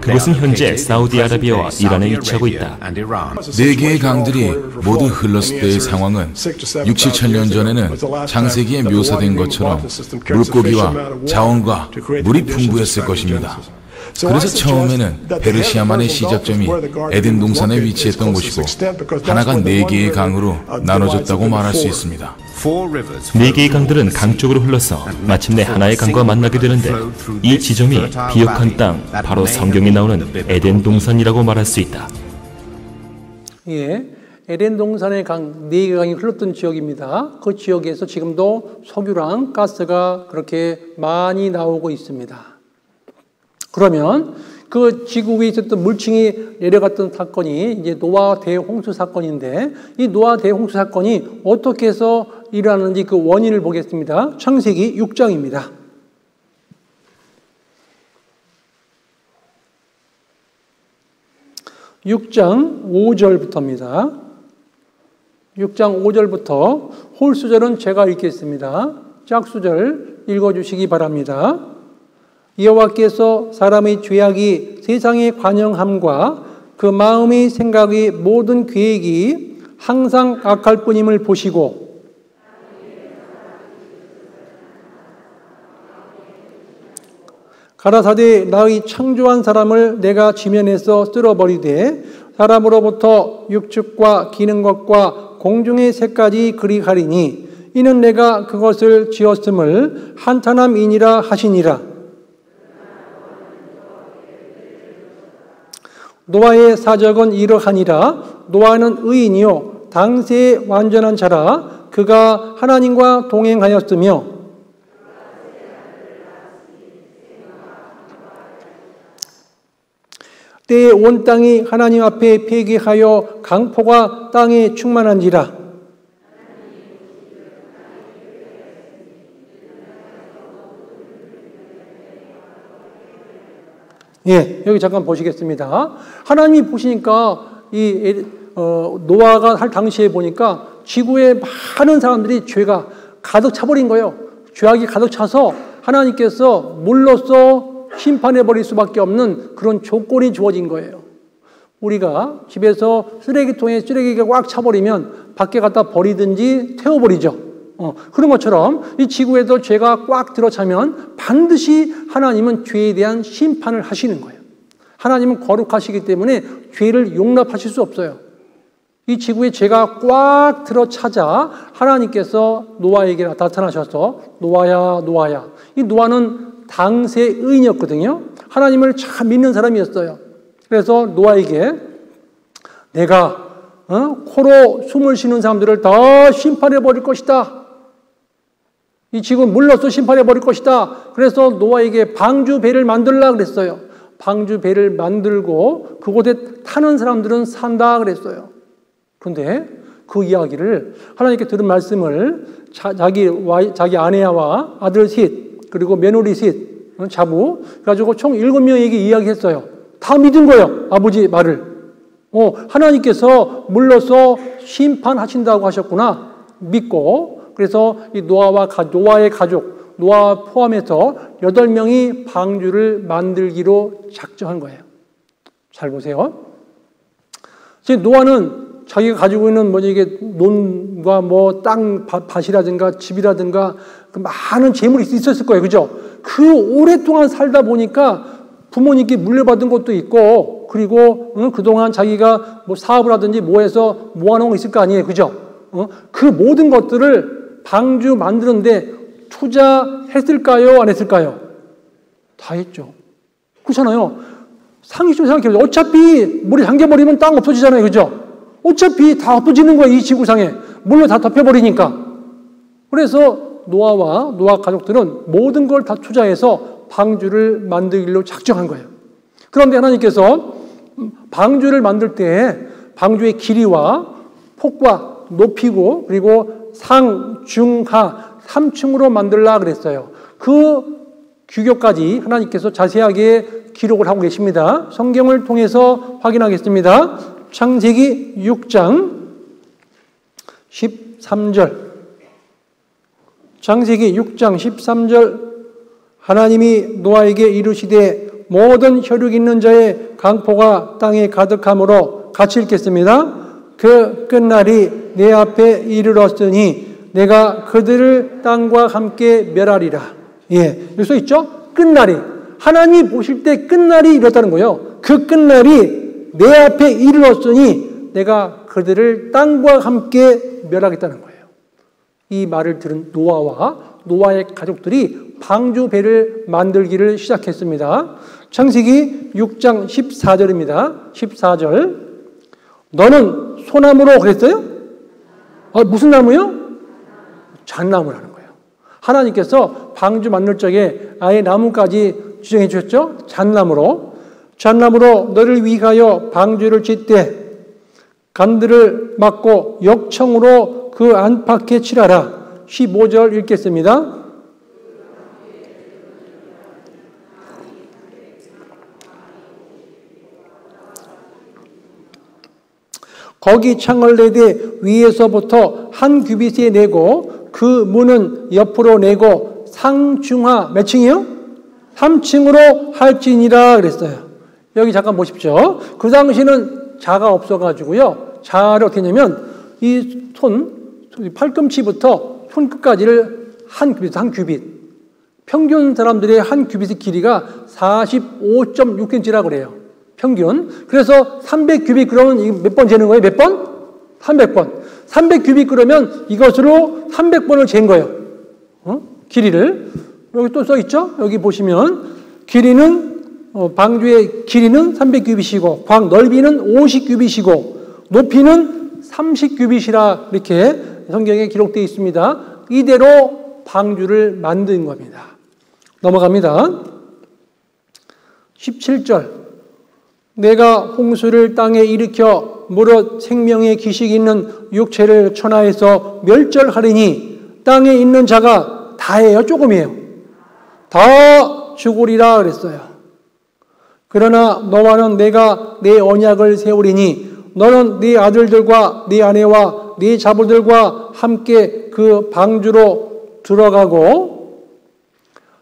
B: 그곳은 현재 사우디아라비아와 이란에 위치하고 있다.
C: 4개의 강들이 모두 흘렀을 때의 상황은 6, 7천 전에는 창세기에 묘사된 것처럼 물고기와 자원과 물이 풍부했을 것입니다. 그래서 처음에는 페르시아만의 시작점이 에덴 동산에 위치했던 곳이고 하나가 4개의 강으로 나눠졌다고 말할 수 있습니다.
B: 4개의 강들은 강 쪽으로 흘러서 마침내 하나의 강과 만나게 되는데 이 지점이 비옥한 땅, 바로 성경에 나오는 에덴 동산이라고 말할 수 있다.
A: 예, 에덴 동산의 강, 4개의 강이 흘렀던 지역입니다. 그 지역에서 지금도 석유랑 가스가 그렇게 많이 나오고 있습니다. 그러면 그 지구 위에 있었던 물층이 내려갔던 사건이 이제 노아 대홍수 사건인데, 이 노아 대홍수 사건이 어떻게 해서 일어나는지 그 원인을 보겠습니다. 창세기 6장입니다. 6장 5절부터입니다. 6장 5절부터 홀수절은 제가 읽겠습니다. 짝수절 읽어주시기 바랍니다. 여호와께서 사람의 죄악이 세상에 관영함과 그 마음의 생각이 모든 계획이 항상 악할 뿐임을 보시고 가라사대 나의 창조한 사람을 내가 지면에서 쓸어버리되 사람으로부터 육축과 기는 것과 공중의 새까지 그리 가리니 이는 내가 그것을 지었음을 한탄함이니라 하시니라. 노아의 사적은 이러하니라. 노아는 의인이요 당세의 완전한 자라. 그가 하나님과 동행하였으며 때에 온 땅이 하나님 앞에 회개하여 강포가 땅에 충만한지라. 예, 여기 잠깐 보시겠습니다. 하나님이 보시니까 노아가 할 당시에 보니까 지구에 많은 사람들이 죄가 가득 차버린 거예요. 죄악이 가득 차서 하나님께서 물로써 심판해버릴 수밖에 없는 그런 조건이 주어진 거예요. 우리가 집에서 쓰레기통에 쓰레기가 꽉 차버리면 밖에 갖다 버리든지 태워버리죠. 그런 것처럼 이 지구에도 죄가 꽉 들어차면 반드시 하나님은 죄에 대한 심판을 하시는 거예요. 하나님은 거룩하시기 때문에 죄를 용납하실 수 없어요. 이 지구에 죄가 꽉 들어차자 하나님께서 노아에게 나타나셔서 노아야 노아야. 이 노아는 당세 의인이었거든요. 하나님을 참 믿는 사람이었어요. 그래서 노아에게 내가 코로 숨을 쉬는 사람들을 다 심판해 버릴 것이다. 이 지구 물로써 심판해 버릴 것이다. 그래서 노아에게 방주 배를 만들라 그랬어요. 방주 배를 만들고 그곳에 타는 사람들은 산다 그랬어요. 그런데 그 이야기를 하나님께 들은 말씀을 자기 아내와 아들 셋 그리고 며느리 셋 자부 그래가지고 총 7명에게 이야기했어요. 다 믿은 거예요. 아버지 말을. 하나님께서 물로써 심판하신다고 하셨구나 믿고 그래서 이 노아의 가족 노아 포함해서 8명이 방주를 만들기로 작정한 거예요. 잘 보세요. 지금 노아는 자기가 가지고 있는 이게 논과 땅 밭이라든가 집이라든가 그 많은 재물이 있었을 거예요. 그죠? 그 오랫동안 살다 보니까 부모님께 물려받은 것도 있고 그리고 그동안 자기가 사업을 하든지 해서 모아놓은 거 있을 거 아니에요. 그죠? 그 모든 것들을 방주 만드는데 투자했을까요? 안 했을까요? 다 했죠. 그렇잖아요. 상식적으로 생각해보세요. 어차피 물이 잠겨버리면 땅 없어지잖아요. 그죠? 어차피 다 없어지는 거예요. 이 지구상에. 물로 다 덮여버리니까. 그래서 노아 가족들은 모든 걸 다 투자해서 방주를 만들기로 작정한 거예요. 그런데 하나님께서 방주를 만들 때 방주의 길이와 폭과 높이고 그리고 상, 중, 하 3층으로 만들라 그랬어요. 그 규격까지 하나님께서 자세하게 기록을 하고 계십니다. 성경을 통해서 확인하겠습니다. 창세기 6장 13절. 창세기 6장 13절. 하나님이 노아에게 이르시되 모든 혈육 있는 자의 강포가 땅에 가득함으로 같이 읽겠습니다. 그 끝날이 내 앞에 이르렀으니 내가 그들을 땅과 함께 멸하리라. 예, 여기 써 있죠? 끝날이. 하나님 보실 때 끝날이 이렇다는 거예요. 그 끝날이 내 앞에 이르렀으니 내가 그들을 땅과 함께 멸하겠다는 거예요. 이 말을 들은 노아와 노아의 가족들이 방주 배를 만들기를 시작했습니다. 창세기 6장 14절입니다. 14절. 너는 소나무로 그랬어요? 무슨 나무요? 잣나무라는 거예요. 하나님께서 방주 만들 적에 아예 나무까지 지정해 주셨죠? 잣나무로. 잣나무로 너를 위하여 방주를 짓되 간들을 막고 역청으로 그 안팎에 칠하라. 15절 읽겠습니다. 거기 창을 내되 위에서부터 한 규빗에 내고 그 문은 옆으로 내고 상중하 몇 층이요? 3층으로 할지니라 그랬어요. 여기 잠깐 보십시오. 그 당시는 자가 없어가지고요. 자를 어떻게 했냐면 이 팔꿈치부터 손끝까지를 한 규빗. 평균 사람들의 한 규빗의 길이가 45.6cm라고 그래요. 평균. 그래서 300규빗 그러면 몇 번 재는 거예요? 몇 번? 300번. 300규빗 그러면 이것으로 300번을 잰 거예요. 길이를. 여기 또 써 있죠? 여기 보시면 길이는 방주의 길이는 300규빗이고 광 넓이는 50규빗이고 높이는 30규빗이라 이렇게 성경에 기록되어 있습니다. 이대로 방주를 만든 겁니다. 넘어갑니다. 17절. 내가 홍수를 땅에 일으켜 무릇 생명의 기식이 있는 육체를 천하에서 멸절하리니 땅에 있는 자가 다예요? 조금이에요? 다 죽으리라 그랬어요. 그러나 너와는 내가 내 언약을 세우리니 너는 네 아들들과 네 아내와 네 자부들과 함께 그 방주로 들어가고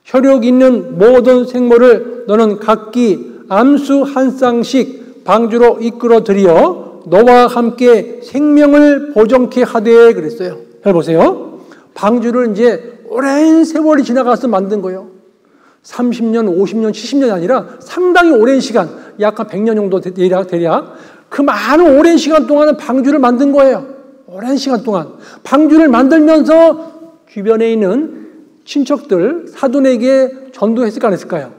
A: 혈육 있는 모든 생물을 너는 각기 암수 한 쌍씩 방주로 이끌어 들여 너와 함께 생명을 보존케 하되 그랬어요. 잘 보세요. 방주를 이제 오랜 세월이 지나가서 만든 거예요. 30년, 50년, 70년이 아니라 상당히 오랜 시간, 약 한 100년 정도 대략 그 많은 오랜 시간 동안은 방주를 만든 거예요. 오랜 시간 동안. 방주를 만들면서 주변에 있는 친척들, 사돈에게 전도했을까 안 했을까요?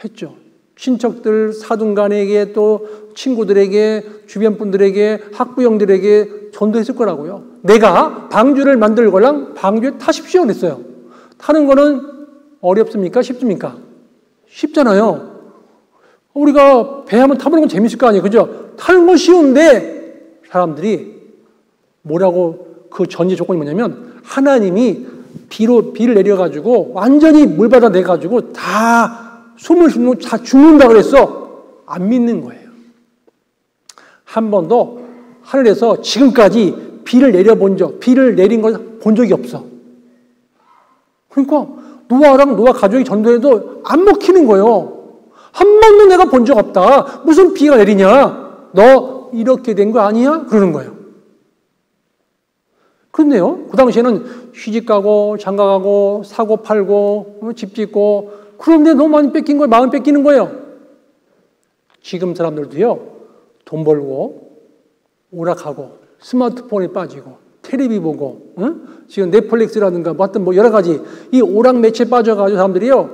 A: 했죠. 친척들, 사돈 간에게 또 친구들에게, 주변 분들에게, 학부형들에게 전도했을 거라고요. 내가 방주를 만들걸랑 방주에 타십시오 그랬어요. 타는 거는 어렵습니까? 쉽습니까? 쉽잖아요. 우리가 배 한번 타보는 건 재밌을 거 아니에요. 그죠? 타는 건 쉬운데 사람들이 뭐라고 그 전제 조건이 뭐냐면 하나님이 비를 내려가지고 완전히 물바다 내가지고 다 숨을 쉬면 다 죽는다 그랬어. 안 믿는 거예요. 한 번도 하늘에서 지금까지 비를 내린 걸 본 적이 없어. 그러니까 노아랑 노아 가족이 전도해도 안 먹히는 거예요. 한 번도 내가 본 적 없다. 무슨 비가 내리냐? 너 이렇게 된 거 아니야? 그러는 거예요. 그런데요, 그 당시에는 시집 가고 장가 가고 사고 팔고 집 짓고 그런데 너무 많이 뺏긴 거예요. 마음 뺏기는 거예요. 지금 사람들도요, 돈 벌고 오락하고 스마트폰에 빠지고 텔레비 보고 지금 넷플릭스라든가 뭐 여러 가지 이 오락 매체에 빠져가지고 사람들이요,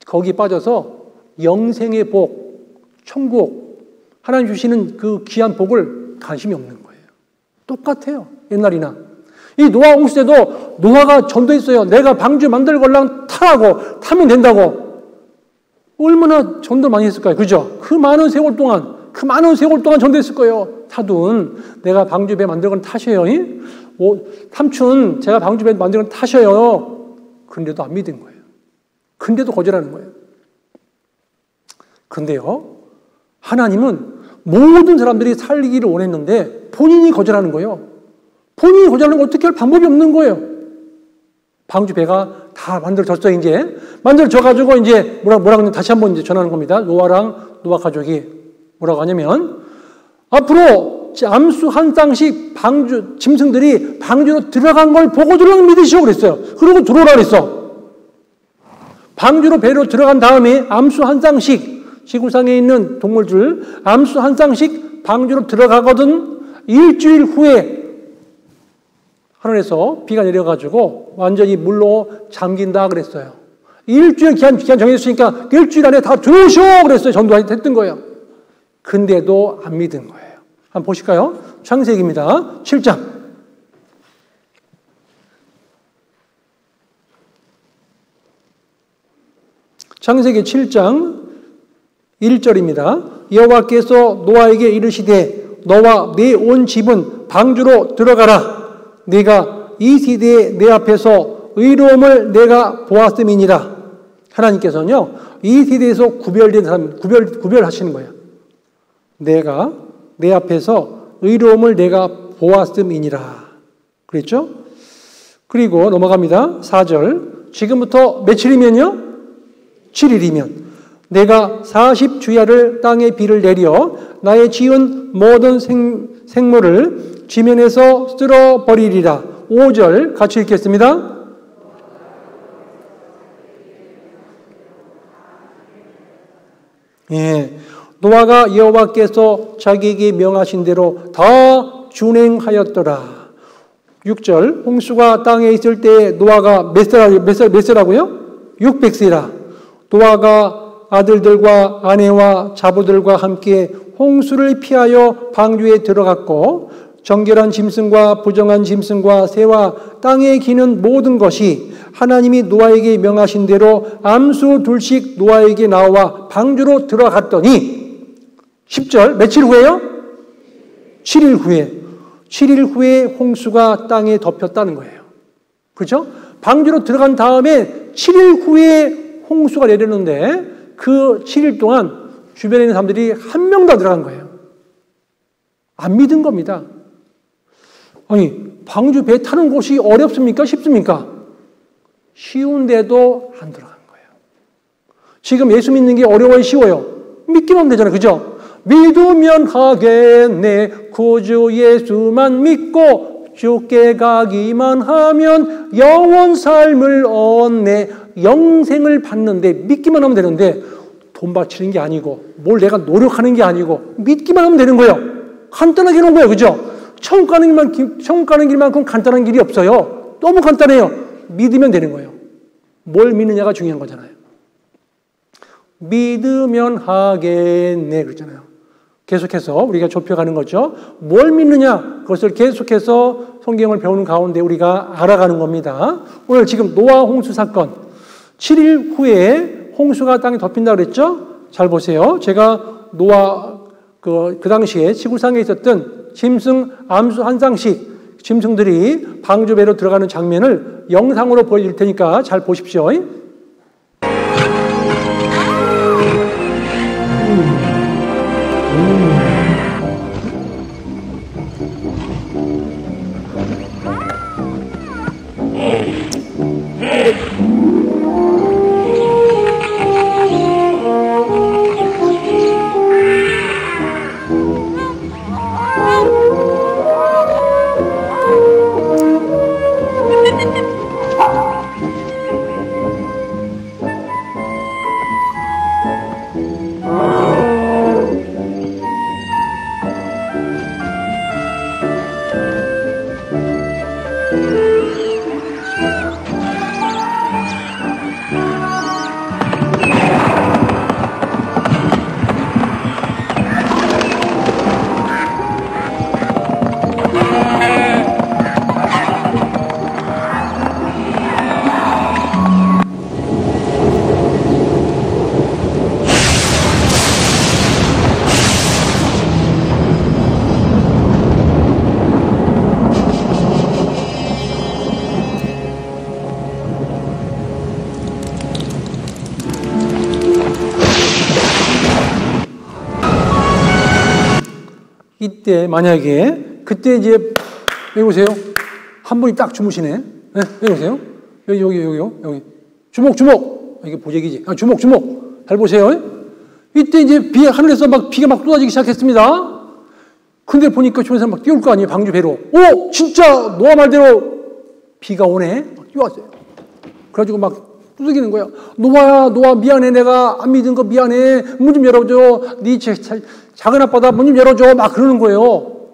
A: 거기 빠져서 영생의 복, 천국, 하나님 주시는 그 귀한 복을 관심이 없는 거예요. 똑같아요. 옛날이나. 이 노아 홍수 때도 노아가 전도했어요. 내가 방주 만들걸랑 타라고, 타면 된다고. 얼마나 전도 많이 했을까요? 그죠? 그 많은 세월 동안 전도했을 거예요. 사돈, 내가 방주배 만든 건 타셔요. 삼촌, 제가 방주배 만든 건 타셔요. 근데도 안 믿은 거예요. 근데도 거절하는 거예요. 근데요, 하나님은 모든 사람들이 살기를 원했는데 본인이 거절하는 거예요. 본인이 거절하는 거 어떻게 할 방법이 없는 거예요. 방주배가 다 만들어졌어요, 이제. 만들어져가지고, 이제, 뭐라고 다시 한번 이제 전하는 겁니다. 노아랑 노아 가족이 뭐라고 하냐면, 앞으로 암수 한 쌍씩 짐승들이 방주로 들어간 걸 보고 들어가는 믿으시오 그랬어요. 그러고 들어오라 그랬어. 방주로 배로 들어간 다음에 암수 한 쌍씩, 지구상에 있는 동물들, 암수 한 쌍씩 방주로 들어가거든. 일주일 후에 하늘에서 비가 내려가지고 완전히 물로 잠긴다 그랬어요. 일주일 기한 정해졌으니까 일주일 안에 다 들어오셔 그랬어요. 전도했던 거예요. 근데도 안 믿은 거예요. 한번 보실까요? 창세기입니다. 7장. 창세기 7장 1절입니다. 여호와께서 노아에게 이르시되 너와 네 온 집은 방주로 들어가라. 네가 이 시대에 내 앞에서 의로움을 내가 보았음이니라. 하나님께서는요, 이 시대에서 구별된 사람, 구별하시는 거예요. 내가 내 앞에서 의로움을 내가 보았음이니라. 그랬죠? 그리고 넘어갑니다. 4절. 지금부터 며칠이면요? 7일이면 내가 40주야를 땅에 비를 내려 나의 지은 모든 생물을 지면에서 쓸어버리리라. 5절 같이 읽겠습니다. 예, 노아가 여호와께서 자기에게 명하신 대로 다 준행하였더라. 6절 홍수가 땅에 있을 때 노아가 몇 세라고요? 600세라. 노아가 아들들과 아내와 자부들과 함께 홍수를 피하여 방주에 들어갔고 정결한 짐승과 부정한 짐승과 새와 땅에 기는 모든 것이 하나님이 노아에게 명하신 대로 암수 둘씩 노아에게 나와 방주로 들어갔더니 10절 며칠 후에요? 7일 후에 7일 후에 홍수가 땅에 덮였다는 거예요. 그렇죠? 방주로 들어간 다음에 7일 후에 홍수가 내렸는데 그 7일 동안 주변에 있는 사람들이 한 명도 안 들어간 거예요. 안 믿은 겁니다. 아니, 방주 배 타는 곳이 어렵습니까? 쉽습니까? 쉬운데도 안 들어간 거예요. 지금 예수 믿는 게 어려워요? 쉬워요? 믿기만 하면 되잖아요. 그죠? 믿으면 하겠네. 구주 예수만 믿고 주께 가기만 하면 영원 삶을 얻네. 영생을 받는데 믿기만 하면 되는데 돈 바치는 게 아니고 뭘 내가 노력하는 게 아니고 믿기만 하면 되는 거예요. 간단하게 해놓은 거예요. 그죠? 천국 가는 길만큼 간단한 길이 없어요. 너무 간단해요. 믿으면 되는 거예요. 뭘 믿느냐가 중요한 거잖아요. 믿으면 하겠네 그러잖아요. 계속해서 우리가 좁혀가는 거죠. 뭘 믿느냐 그것을 계속해서 성경을 배우는 가운데 우리가 알아가는 겁니다. 오늘 지금 노아 홍수 사건 7일 후에 홍수가 땅에 덮인다 그랬죠. 잘 보세요. 제가 노아 그 당시에 지구상에 있었던 짐승 암수 한 쌍씩 짐승들이 방주배로 들어가는 장면을 영상으로 보여줄 테니까 잘 보십시오. 이때 만약에 그때 이제 여기 보세요. 한 분이 딱 주무시네. 네, 여기 보세요. 여기 주목. 이게 보재기지. 주목. 잘 보세요. 이때 이제 하늘에서 막 비가 막 쏟아지기 시작했습니다. 근데 보니까 주변에서 막 뛰어올 거 아니에요. 방주 배로. 오, 진짜 노아 말대로 비가 오네. 막 뛰어왔어요. 그래가지고 막 두들기는 거야. 노아 미안해. 내가 안 믿은 거 미안해. 문 좀 열어줘. 네 작은 아빠다. 문 좀 열어줘. 막 그러는 거예요.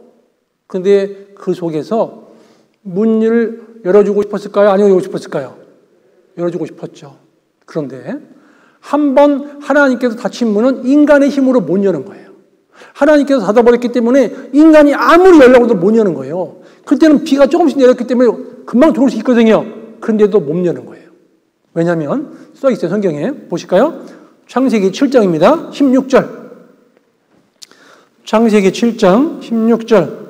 A: 근데 그 속에서 문을 열어주고 싶었을까요? 아니면 열어주고 싶었을까요? 열어주고 싶었죠. 그런데 한번 하나님께서 닫힌 문은 인간의 힘으로 못 여는 거예요. 하나님께서 닫아버렸기 때문에 인간이 아무리 열려고 해도 못 여는 거예요. 그때는 비가 조금씩 내렸기 때문에 금방 들어올 수 있거든요. 그런데도 못 여는 거예요. 왜냐하면 써 있어요. 성경에 보실까요? 창세기 7장입니다. 16절. 창세기 7장 16절.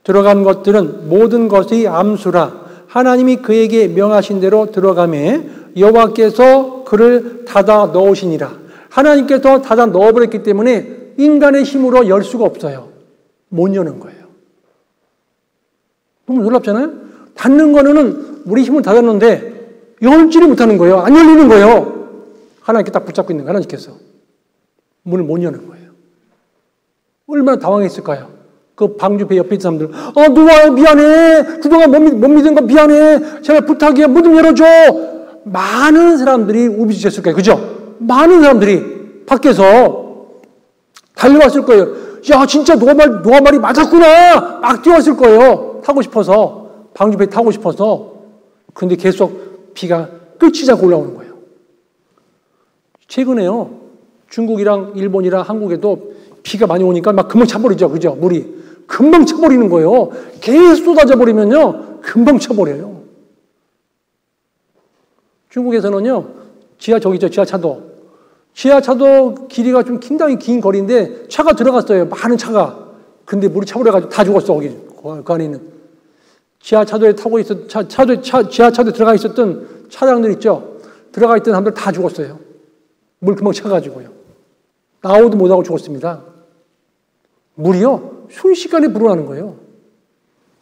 A: 들어간 것들은 모든 것의 암수라 하나님이 그에게 명하신 대로 들어가매 여호와께서 그를 닫아 넣으시니라. 하나님께서 닫아 넣어버렸기 때문에 인간의 힘으로 열 수가 없어요. 못 여는 거예요. 너무 놀랍잖아요? 닫는 거는 우리 힘을 닫았는데 열지를 못하는 거예요. 안 열리는 거예요. 하나님께 딱 붙잡고 있는 거예요. 하나님께서. 문을 못 여는 거예요. 얼마나 당황했을까요? 그 방주 배 옆에 있는 사람들, 노아야 미안해. 그동안 못 믿은 거 미안해. 제발 부탁이야. 문 좀 열어줘. 많은 사람들이 우비지셨을 거예요. 그죠? 많은 사람들이 밖에서 달려왔을 거예요. 야, 진짜 노아 말이 맞았구나. 막 뛰어왔을 거예요. 타고 싶어서. 방주 배 타고 싶어서. 근데 계속 비가 끝이 자고 올라오는 거예요. 최근에요. 중국이랑 일본이랑 한국에도 비가 많이 오니까 막 금방 차버리죠. 그죠? 물이. 금방 차버리는 거예요. 계속 쏟아져 버리면요. 금방 차버려요. 중국에서는요. 지하차도. 지하차도 길이가 좀 굉장히 긴 거리인데 차가 들어갔어요. 많은 차가. 근데 물이 차버려가지고 다 죽었어. 거기. 그 안에 있는. 지하차도에 타고 지하차도에 들어가 있었던 차량들 있죠. 들어가 있던 사람들 다 죽었어요. 물 금방 차가지고요. 나오도 못하고 죽었습니다. 물이요. 순식간에 불어나는 거예요.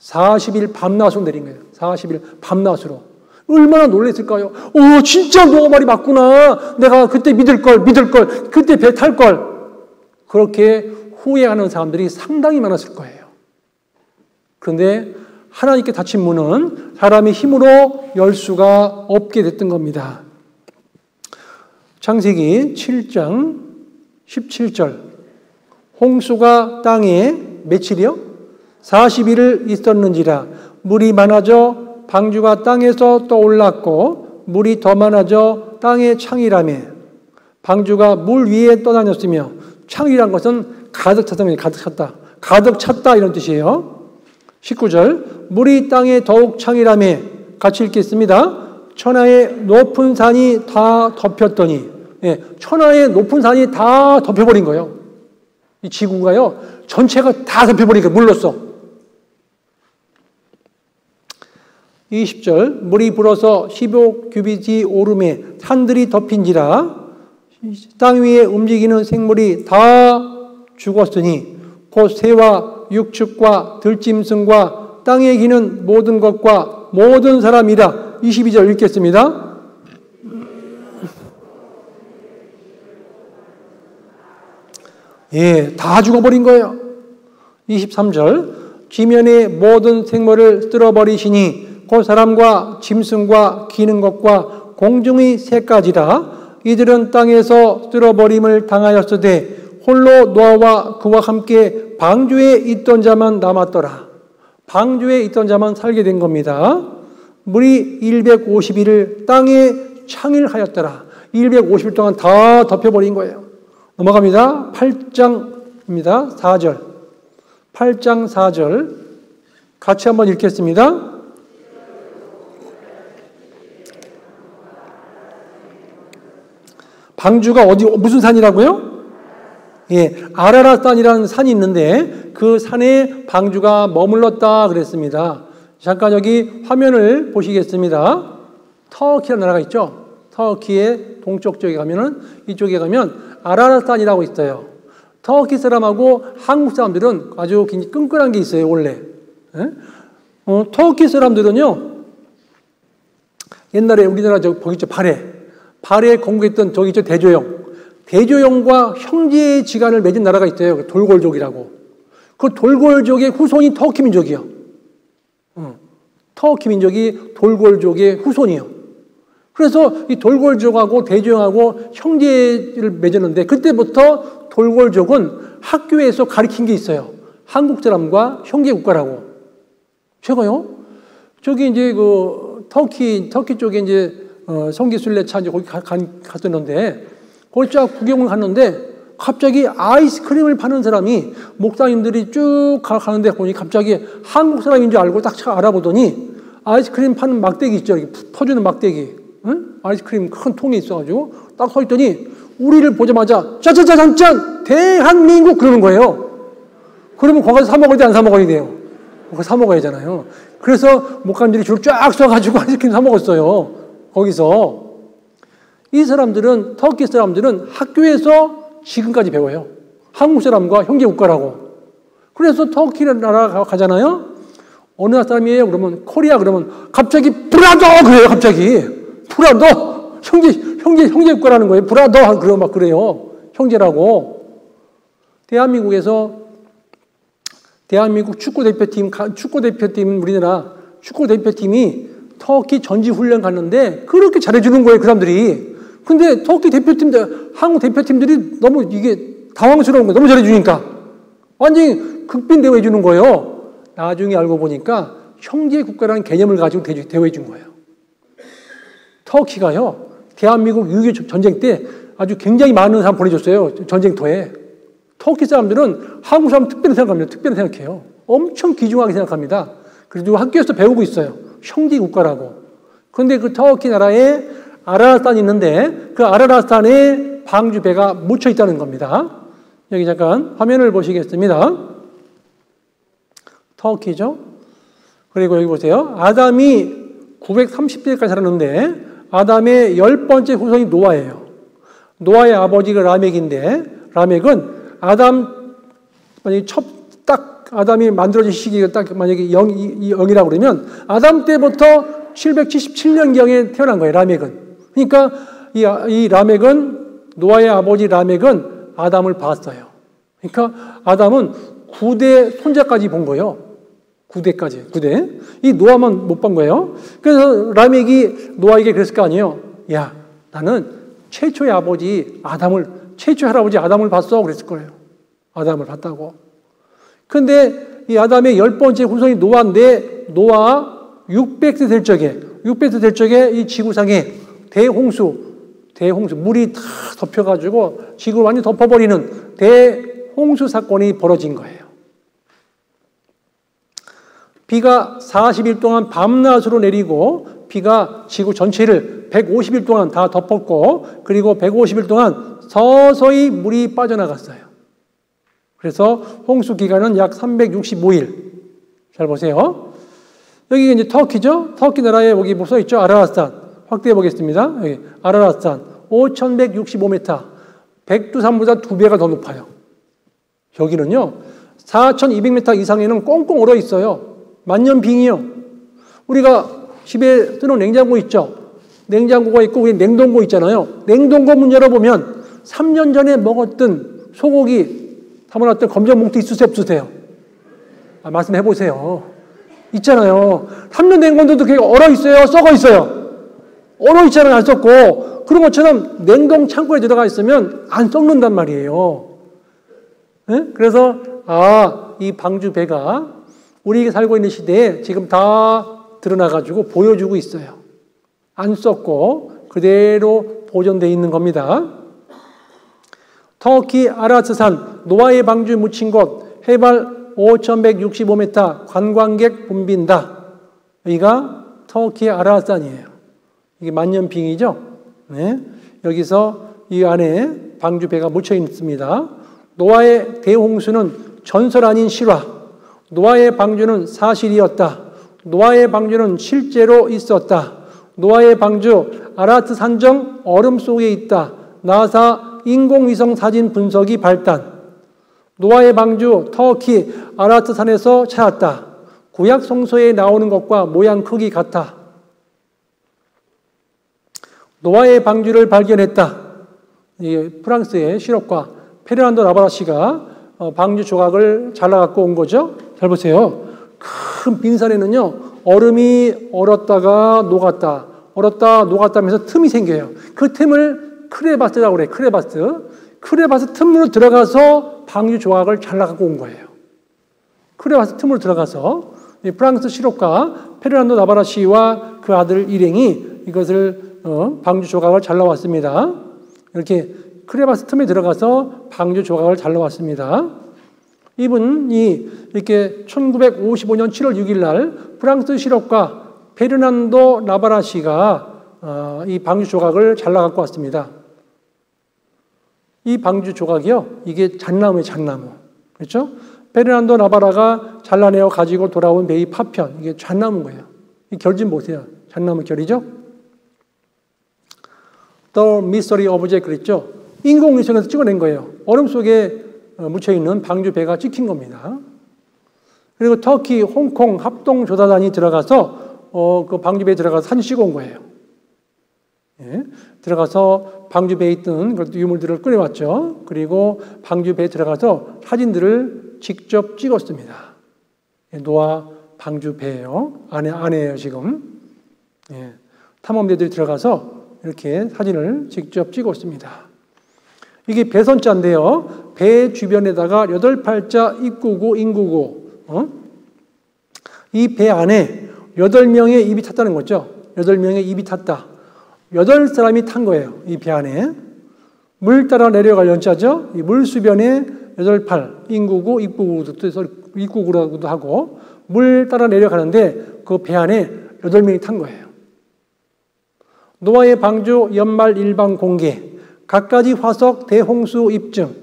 A: 40일 밤낮으로 내린 거예요. 40일 밤낮으로. 얼마나 놀랐을까요? 오, 진짜 노아 말이 맞구나. 내가 그때 믿을 걸. 그때 배 탈 걸. 그렇게 후회하는 사람들이 상당히 많았을 거예요. 그런데 하나님께 닫힌 문은 사람의 힘으로 열 수가 없게 됐던 겁니다. 창세기 7장 17절. 홍수가 땅에 며칠이요? 40일을 있었는지라 물이 많아져 방주가 땅에서 떠올랐고 물이 더 많아져 땅의 창이라며 방주가 물 위에 떠다녔으며 창이란 것은 가득 찼다면 가득 찼다. 가득 찼다 이런 뜻이에요. 19절 물이 땅에 더욱 창이라며 같이 읽겠습니다. 천하의 높은 산이 다 덮였더니 천하의 높은 산이 다 덮여버린 거예요. 이 지구가요, 전체가 다 덮여버리니까 물로써. 20절, 물이 불어서 15규빗이 오름에 산들이 덮인지라 땅 위에 움직이는 생물이 다 죽었으니 곧 새와 육축과 들짐승과 땅에 기는 모든 것과 모든 사람이라. 22절 읽겠습니다. 다 죽어버린 거예요. 23절 지면의 모든 생물을 쓸어버리시니 곧 사람과 짐승과 기는 것과 공중의 새까지라. 이들은 땅에서 쓸어버림을 당하였으되 홀로 노아와 그와 함께 방주에 있던 자만 남았더라. 방주에 있던 자만 살게 된 겁니다. 물이 150일을 땅에 창일하였더라. 150일 동안 다 덮여버린 거예요. 넘어갑니다. 8장입니다. 4절. 8장 4절. 같이 한번 읽겠습니다. 방주가 무슨 산이라고요? 아라랏산이라는 산이 있는데 그 산에 방주가 머물렀다 그랬습니다. 잠깐 여기 화면을 보시겠습니다. 터키라는 나라가 있죠. 터키의 동쪽 쪽에 가면은 이쪽에 가면 아라랏산이라고 있어요. 터키 사람하고 한국 사람들은 아주 굉장히 끈끈한 게 있어요, 원래. 예? 터키 사람들은요, 옛날에 우리나라 거기 있죠, 발해 건국했던 저기 있죠, 대조영과 형제의 지간을 맺은 나라가 있어요. 돌골족이라고. 그 돌골족의 후손이 터키 민족이요. 터키 민족이 돌골족의 후손이요. 그래서 이 돌골족하고 대조영하고 형제를 맺었는데, 그때부터 돌골족은 학교에서 가르친 게 있어요. 한국 사람과 형제 국가라고. 제가요, 저기 이제 터키 쪽에 이제 성기순례차 이제 거기 갔었는데, 거기 쫙 구경을 갔는데, 갑자기 아이스크림을 파는 사람이, 목사님들이 쭉 가는데 보니 갑자기 한국 사람인 줄 알고 딱 알아보더니 아이스크림 파는 막대기 있죠, 이렇게 퍼주는 막대기. 응? 아이스크림 큰 통에 있어가지고 딱 서 있더니 우리를 보자마자 짜자자잔짠 대한민국 그러는 거예요. 그러면 거기서 사 먹어야 돼, 안 사 먹어야 돼요? 거기 사 먹어야 하잖아요. 그래서 목사님들이 줄 쫙 서가지고 아이스크림 사 먹었어요. 거기서. 이 사람들은, 터키 사람들은 학교에서 지금까지 배워요. 한국 사람과 형제 국가라고. 그래서 터키 나라 가잖아요. 어느 나라 사람이에요? 그러면 코리아 그러면 갑자기 브라더 그래요. 갑자기 브라더 형제 국가라는 거예요. 브라더 그러고 막 그래요. 형제라고. 대한민국 축구대표팀 우리나라 축구대표팀이 터키 전지훈련 갔는데 그렇게 잘해주는 거예요, 그 사람들이. 근데 터키 대표팀들, 한국 대표팀들이 너무 이게 당황스러운 거예요. 너무 잘해주니까. 완전히 극빈 대우해주는 거예요. 나중에 알고 보니까 형제 국가라는 개념을 가지고 대우해준 거예요. 터키가요, 대한민국 6.25 전쟁 때 아주 굉장히 많은 사람 보내줬어요. 전쟁터에. 터키 사람들은 한국 사람 특별히 생각합니다. 특별히 생각해요. 엄청 귀중하게 생각합니다. 그리고 학교에서 배우고 있어요. 형제 국가라고. 그런데 그 터키 나라에 아라라스탄이 있는데 그 아라라스탄에 방주배가 묻혀 있다는 겁니다. 여기 잠깐 화면을 보시겠습니다. 터키죠. 그리고 여기 보세요. 아담이 930세까지 살았는데 아담의 10번째 후손이 노아예요. 노아의 아버지가 라멕인데 라멕은 만약에 아담이 만들어진 시기가 딱 만약에 0이라고 그러면 아담 때부터 777년경에 태어난 거예요, 라멕은. 그러니까 이 라멕은, 노아의 아버지 라멕은 아담을 봤어요. 그러니까 아담은 9대 손자까지 본 거예요. 9대. 이 노아만 못 본 거예요. 그래서 라멕이 노아에게 그랬을 거 아니에요. 야, 나는 최초의 할아버지 아담을 봤어. 그랬을 거예요. 아담을 봤다고. 근데 이 아담의 10번째 후손이 노아인데, 노아 600세 될 적에 이 지구상에 대홍수, 물이 다 덮여가지고 지구를 완전히 덮어버리는 대홍수 사건이 벌어진 거예요. 비가 40일 동안 밤낮으로 내리고, 비가 지구 전체를 150일 동안 다 덮었고, 그리고 150일 동안 서서히 물이 빠져나갔어요. 그래서 홍수 기간은 약 365일. 잘 보세요. 여기 이제 터키죠? 터키 나라에 여기 뭐 써 있죠? 아라라스탄. 확대해 보겠습니다. 여기 아라라스탄 5,165m. 백두산보다 2배가 더 높아요. 여기는요, 4,200m 이상에는 꽁꽁 얼어 있어요. 만년빙이요. 우리가 집에 쓰는 냉장고 있죠? 냉장고가 있고 우리 냉동고 있잖아요. 냉동고 문 열어보면 3년 전에 먹었던 소고기 담아놨던 검정 봉투 있으세요? 없으세요? 말씀해 보세요. 있잖아요. 3년 된 건데도 그게 얼어 있어요? 썩어 있어요? 얼어 있잖아요. 안 썩고. 그런 것처럼 냉동 창고에 들어가 있으면 안 썩는단 말이에요. 네? 그래서 이 방주배가 우리가 살고 있는 시대에 지금 다 드러나가지고 보여주고 있어요. 안 썩고 그대로 보존되어 있는 겁니다. 터키 아라스산 노아의 방주 묻힌 곳 해발 5,165m 관광객 붐빈다. 여기가 터키 아라스산이에요. 이게 만년빙이죠. 네. 여기서 이 안에 방주배가 묻혀 있습니다. 노아의 대홍수는 전설 아닌 실화. 노아의 방주는 사실이었다. 노아의 방주는 실제로 있었다. 노아의 방주 아라트 산정 얼음 속에 있다. 나사 인공위성 사진 분석이 발단. 노아의 방주 터키 아라트 산에서 찾았다. 구약 성서에 나오는 것과 모양 크기 같아. 노아의 방주를 발견했다. 프랑스의 실업가 페르난도 나바라시가 방주 조각을 잘라갖고 온 거죠. 잘 보세요. 큰 빙산에는요, 얼음이 얼었다가 녹았다, 얼었다 녹았다 하면서 틈이 생겨요. 그 틈을 크레바스라고 그래. 크레바스 틈으로 들어가서 방주 조각을 잘라갖고 온 거예요. 크레바스 틈으로 들어가서 프랑스 실업가 페르난도 나바라시와 그 아들 일행이 이것을 방주 조각을 잘라왔습니다. 이렇게 크레바스 틈에 들어가서 방주 조각을 잘라왔습니다. 이분이 이렇게 1955년 7월 6일 날 프랑스 실업가 페르난도 나바라시가 이 방주 조각을 잘라 갖고 왔습니다. 이 방주 조각이요, 이게 잣나무예요, 잣나무. 그렇죠? 페르난도 나바라가 잘라내어 가지고 돌아온 베이 파편, 이게 잣나무인 거예요. 이 결 좀 보세요. 잣나무 결이죠? The Mystery Object 그랬죠? 인공위성에서 찍어낸 거예요. 얼음 속에 묻혀있는 방주 배가 찍힌 겁니다. 그리고 터키, 홍콩 합동조사단이 들어가서 그 방주배에 들어가서 사진 찍어 온 거예요. 예, 들어가서 방주배에 있던 유물들을 꺼내왔죠. 그리고 방주배에 들어가서 사진들을 직접 찍었습니다. 예, 노아 방주배예요. 안에예요 지금. 예, 탐험대들이 들어가서 이렇게 사진을 직접 찍었습니다. 이게 배선자인데요. 배 주변에다가 8팔자 입구고 인구고, 이 배 안에 8명의 입이 탔다는 거죠. 8명의 입이 탔다. 8사람이 탄 거예요. 이 배 안에. 물 따라 내려갈 연자죠. 이 물 수변에 8팔, 인구고, 입구구라고도 하고, 물 따라 내려가는데 그 배 안에 8명이 탄 거예요. 노아의 방주 연말 일방 공개, 갖가지 화석 대홍수 입증,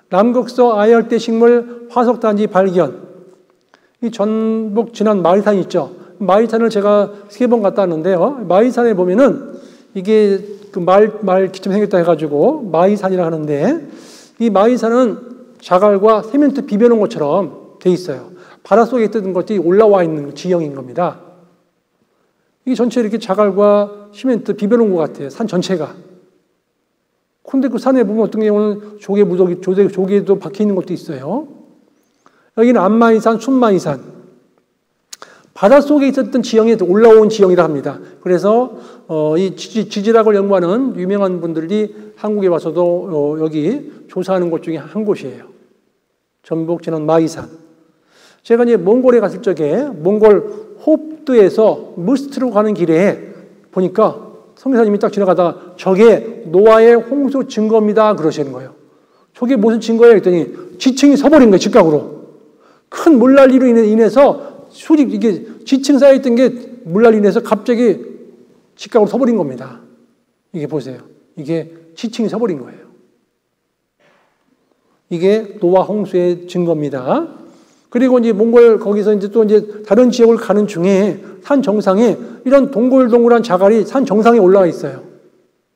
A: 남극서 아열대 식물 화석단지 발견. 이 전북 진안 마이산 있죠. 마이산을 제가 3번 갔다 왔는데요. 마이산에 보면은 이게 그 말 기점 생겼다 해가지고 마이산이라 하는데, 이 마이산은 자갈과 세면트 비벼놓은 것처럼 돼 있어요. 바닷속에 있던 것들이 올라와 있는 지형인 겁니다. 이게 전체 이렇게 자갈과 시멘트 비벼놓은 것 같아요. 산 전체가. 근데 그 산에 보면 어떤 경우는 조개 무더기, 조개도 박혀 있는 것도 있어요. 여기는 안마이산, 순마이산. 바닷속에 있었던 지형에 올라온 지형이라 합니다. 그래서 이 지질학을 연구하는 유명한 분들이 한국에 와서도 여기 조사하는 곳 중에 한 곳이에요. 전북 진안 마이산. 제가 이제 몽골에 갔을 적에 몽골 호프트에서 무스트로 가는 길에 보니까 선교사님이 딱 지나가다가 저게 노아의 홍수 증거입니다 그러시는 거예요. 저게 무슨 증거예요? 그랬더니 지층이 서버린 거예요. 직각으로. 큰 물난리로 인해서 이게 지층 쌓여 있던 게 물난리로 인해서 갑자기 직각으로 서버린 겁니다. 이게 보세요. 이게 지층이 서버린 거예요. 이게 노아 홍수의 증거입니다. 그리고 이제 몽골 거기서 이제 또 이제 다른 지역을 가는 중에 산 정상에 이런 동글동글한 자갈이 산 정상에 올라와 있어요.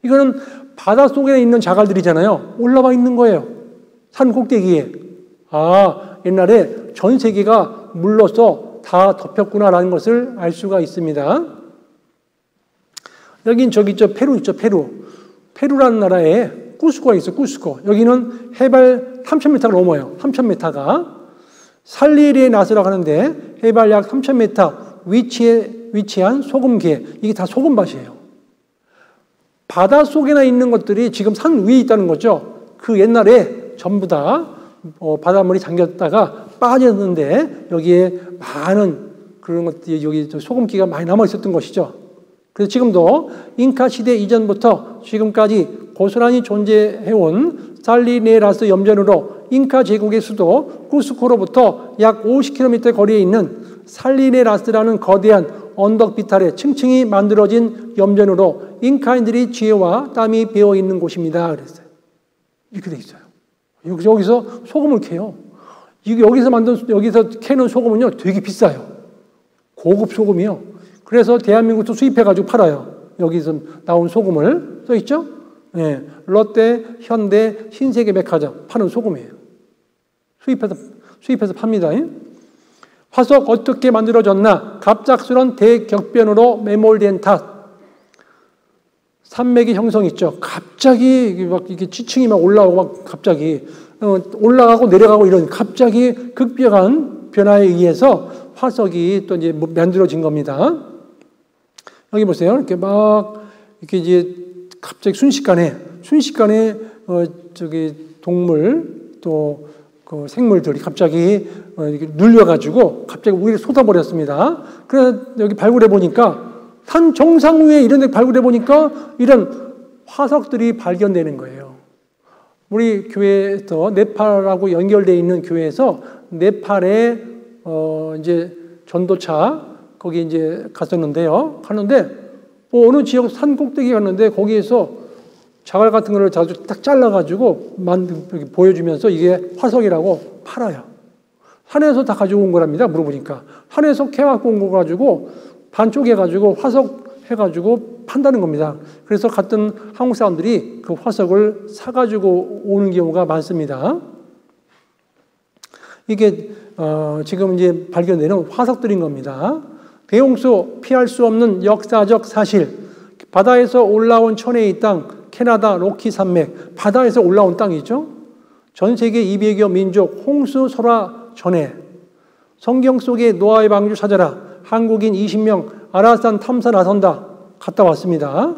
A: 이거는 바닷속에 있는 자갈들이잖아요. 올라와 있는 거예요. 산 꼭대기에. 아, 옛날에 전 세계가 물로써 다 덮였구나라는 것을 알 수가 있습니다. 여긴 저기 있죠. 페루 있죠. 페루라는 나라에 쿠스코가 있어요. 쿠스코. 여기는 해발 3,000m가 넘어요. 3,000m가. 살리리에 나스라고 하는데 해발 약 3,000m 위치에 위치한 소금계. 이게 다 소금밭이에요. 바닷속에나 있는 것들이 지금 산 위에 있다는 거죠. 그 옛날에 전부 다 바닷물이 잠겼다가 빠졌는데 여기에 많은 그런 것들이 여기 소금기가 많이 남아 있었던 것이죠. 그래서 지금도 잉카 시대 이전부터 지금까지 고스란히 존재해온 살리네라스 염전으로 잉카 제국의 수도 쿠스코로부터 약 50km 거리에 있는 살리네라스라는 거대한 언덕 비탈에 층층이 만들어진 염전으로 잉카인들이 지혜와 땀이 배어 있는 곳입니다. 그랬어요. 이렇게 돼 있어요. 여기서 소금을 캐요. 여기서 캐는 소금은요, 되게 비싸요. 고급 소금이요. 그래서 대한민국도 수입해가지고 팔아요. 여기서 나온 소금을 써있죠? 예, 롯데, 현대, 신세계 백화점 파는 소금이에요. 수입해서 팝니다. 화석 어떻게 만들어졌나? 갑작스런 대격변으로 매몰된 탓. 산맥의 형성 있죠. 갑자기 막 이게 지층이 막 올라오고 막 갑자기 올라가고 내려가고 이런 갑자기 급격한 변화에 의해서 화석이 또 이제 만들어진 겁니다. 여기 보세요. 이렇게 막 이렇게 이제 갑자기 순식간에 저기 동물 또 그 생물들이 갑자기 이렇게 눌려가지고 갑자기 위로 쏟아버렸습니다. 그래서 여기 발굴해 보니까 산 정상 위에 이런 데 발굴해 보니까 이런 화석들이 발견되는 거예요. 우리 교회에서 네팔하고 연결되어 있는 교회에서 네팔에 이제 전도차 거기 이제 갔었는데요. 갔는데 어느 지역 산 꼭대기 갔는데 거기에서 자갈 같은 거를 자주 딱 잘라가지고 보여주면서 이게 화석이라고 팔아요. 산에서 다 가지고 온 거랍니다. 물어보니까 산에서 캐갖고 온 거 가지고 반쪽해가지고 화석 해가지고 판다는 겁니다. 그래서 갔던 한국 사람들이 그 화석을 사가지고 오는 경우가 많습니다. 이게 지금 이제 발견되는 화석들인 겁니다. 대홍수 피할 수 없는 역사적 사실. 바다에서 올라온 천혜의 땅, 캐나다 로키 산맥, 바다에서 올라온 땅이죠. 전 세계 200여 민족 홍수 설화 전해. 성경 속의 노아의 방주 찾아라. 한국인 20명 아라산 탐사 나선다. 갔다 왔습니다.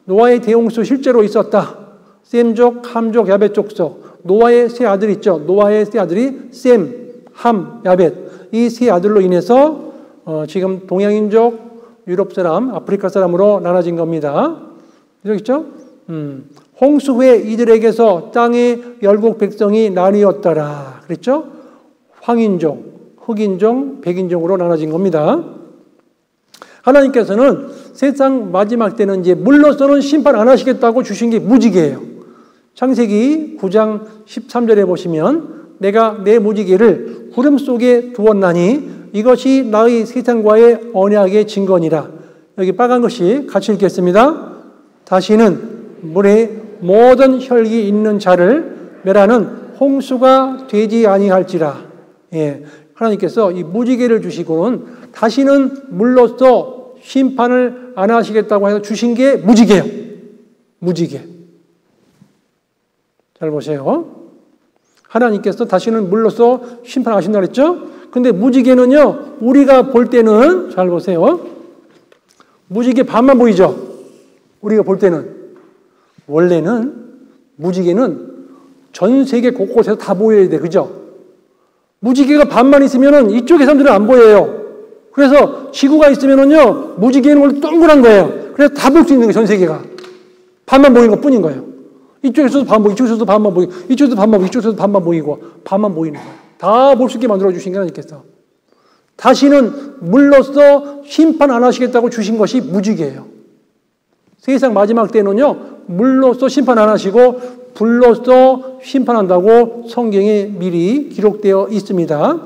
A: 노아의 대홍수 실제로 있었다. 셈족, 함족, 야벳 족속. 노아의 세 아들 있죠. 노아의 세 아들이 셈, 함, 야벳. 이 세 아들로 인해서 지금 동양인족, 유럽 사람, 아프리카 사람으로 나눠진 겁니다. 그렇죠? 홍수 후에 이들에게서 땅의 열국 백성이 나뉘었더라. 그랬죠? 황인종, 흑인종, 백인종으로 나눠진 겁니다. 하나님께서는 세상 마지막 때는 이제 물로서는 심판 안 하시겠다고 주신 게 무지개예요. 창세기 9장 13절에 보시면 내가 내 무지개를 구름 속에 두었나니 이것이 나의 세상과의 언약의 증거니라. 여기 빨간 것이 같이 읽겠습니다. 다시는 물에 모든 혈기 있는 자를 멸하는 홍수가 되지 아니할지라. 예, 하나님께서 이 무지개를 주시고는 다시는 물로서 심판을 안 하시겠다고 해서 주신 게 무지개예요. 무지개. 잘 보세요. 하나님께서 다시는 물로서 심판하신다 그랬죠? 근데 무지개는요, 우리가 볼 때는, 잘 보세요. 무지개 반만 보이죠? 우리가 볼 때는. 원래는 무지개는 전 세계 곳곳에서 다 보여야 돼. 그죠? 무지개가 반만 있으면은 이쪽의 사람들은 안 보여요. 그래서 지구가 있으면은요, 무지개는 원래 동그란 거예요. 그래서 다 볼 수 있는 거예요, 전 세계가. 반만 보이는 것 뿐인 거예요. 이쪽에서도 반만 보이고, 이쪽에서도 반만 보이고, 이쪽에서도 반만 보이고, 이쪽에서도 반만 보이고, 반만 보이는 거예요. 다 볼 수 있게 만들어주신 게 하나님께서. 다시는 물로서 심판 안 하시겠다고 주신 것이 무지개예요. 세상 마지막 때는요, 물로서 심판 안 하시고 불로서 심판한다고 성경에 미리 기록되어 있습니다.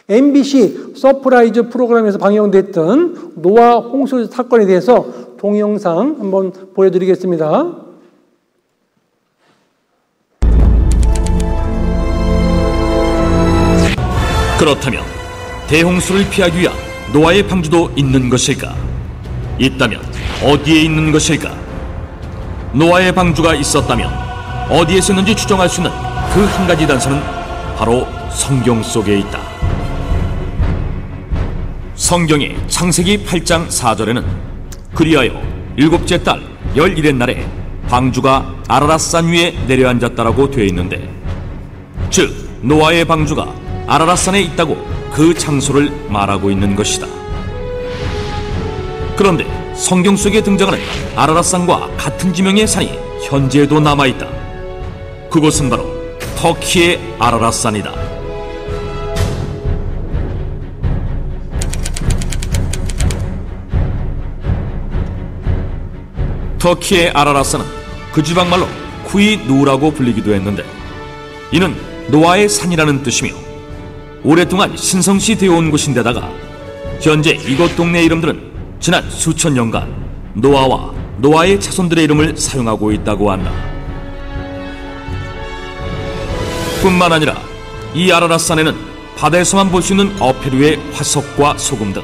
A: MBC 서프라이즈 프로그램에서 방영됐던 노아 홍수 사건에 대해서 동영상 한번 보여드리겠습니다.
D: 그렇다면 대홍수를 피하기 위한 노아의 방주도 있는 것일까? 있다면 어디에 있는 것일까? 노아의 방주가 있었다면 어디에 있었는지 추정할 수 있는 그 한 가지 단서는 바로 성경 속에 있다. 성경의 창세기 8장 4절에는 그리하여 일곱째 달 11의 날에 방주가 아라랏산 위에 내려앉았다라고 되어 있는데, 즉 노아의 방주가 아라랏산에 있다고 그 장소를 말하고 있는 것이다. 그런데 성경 속에 등장하는 아라랏산과 같은 지명의 산이 현재도 남아있다. 그곳은 바로 터키의 아라랏산이다. 터키의 아라랏산은 그 지방말로 쿠이누라고 불리기도 했는데, 이는 노아의 산이라는 뜻이며 오랫동안 신성시 되어 온 곳인데다가 현재 이곳 동네 이름들은 지난 수천 년간 노아와 노아의 자손들의 이름을 사용하고 있다고 한다. 뿐만 아니라 이 아라라산에는 바다에서만 볼 수 있는 어패류의 화석과 소금 등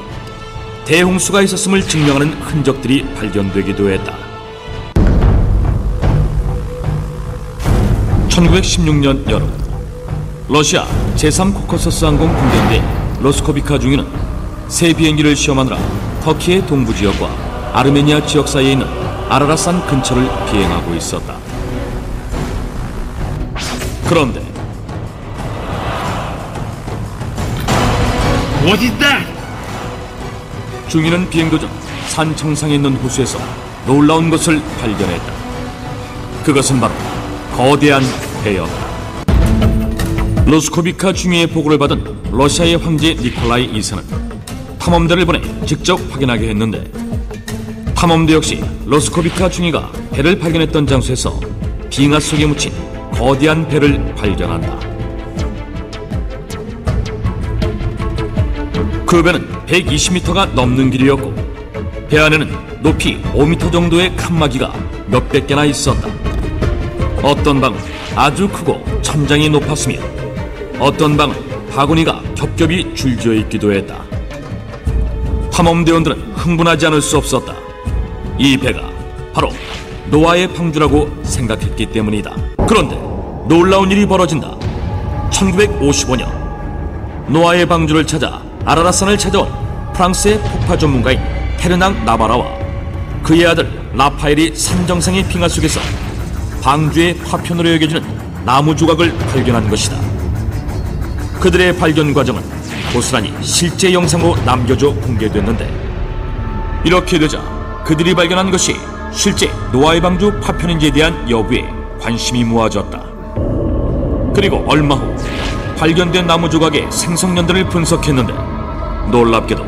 D: 대홍수가 있었음을 증명하는 흔적들이 발견되기도 했다. 1916년 여름, 러시아 제3코커서스 항공 군舰대 로스코비카 중위는 새 비행기를 시험하느라 터키의 동부 지역과 아르메니아 지역 사이에 있는 아라라산 근처를 비행하고 있었다. 그런데
E: What is that?
D: 중위는 비행 도중 산 정상에 있는 호수에서 놀라운 것을 발견했다. 그것은 바로 거대한 배였다. 로스코비카 중위의 보고를 받은 러시아의 황제 니콜라이 2세는 탐험대를 보내 직접 확인하게 했는데, 탐험대 역시 로스코비카 중위가 배를 발견했던 장소에서 빙하 속에 묻힌 거대한 배를 발견한다. 그 배는 120m가 넘는 길이었고, 배 안에는 높이 5m 정도의 칸막이가 몇백 개나 있었다. 어떤 방은 아주 크고 천장이 높았으며, 어떤 방은 바구니가 겹겹이 줄지어 있기도 했다. 탐험대원들은 흥분하지 않을 수 없었다. 이 배가 바로 노아의 방주라고 생각했기 때문이다. 그런데 놀라운 일이 벌어진다. 1955년 노아의 방주를 찾아 아라라산을 찾아온 프랑스의 폭파 전문가인 테르낭 나바라와 그의 아들 라파엘이 산 정상의 빙하 속에서 방주의 파편으로 여겨지는 나무 조각을 발견한 것이다. 그들의 발견 과정은 고스란히 실제 영상으로 남겨져 공개됐는데, 이렇게 되자 그들이 발견한 것이 실제 노아의 방주 파편인지에 대한 여부에 관심이 모아졌다. 그리고 얼마 후 발견된 나무 조각의 생성 연도를 분석했는데, 놀랍게도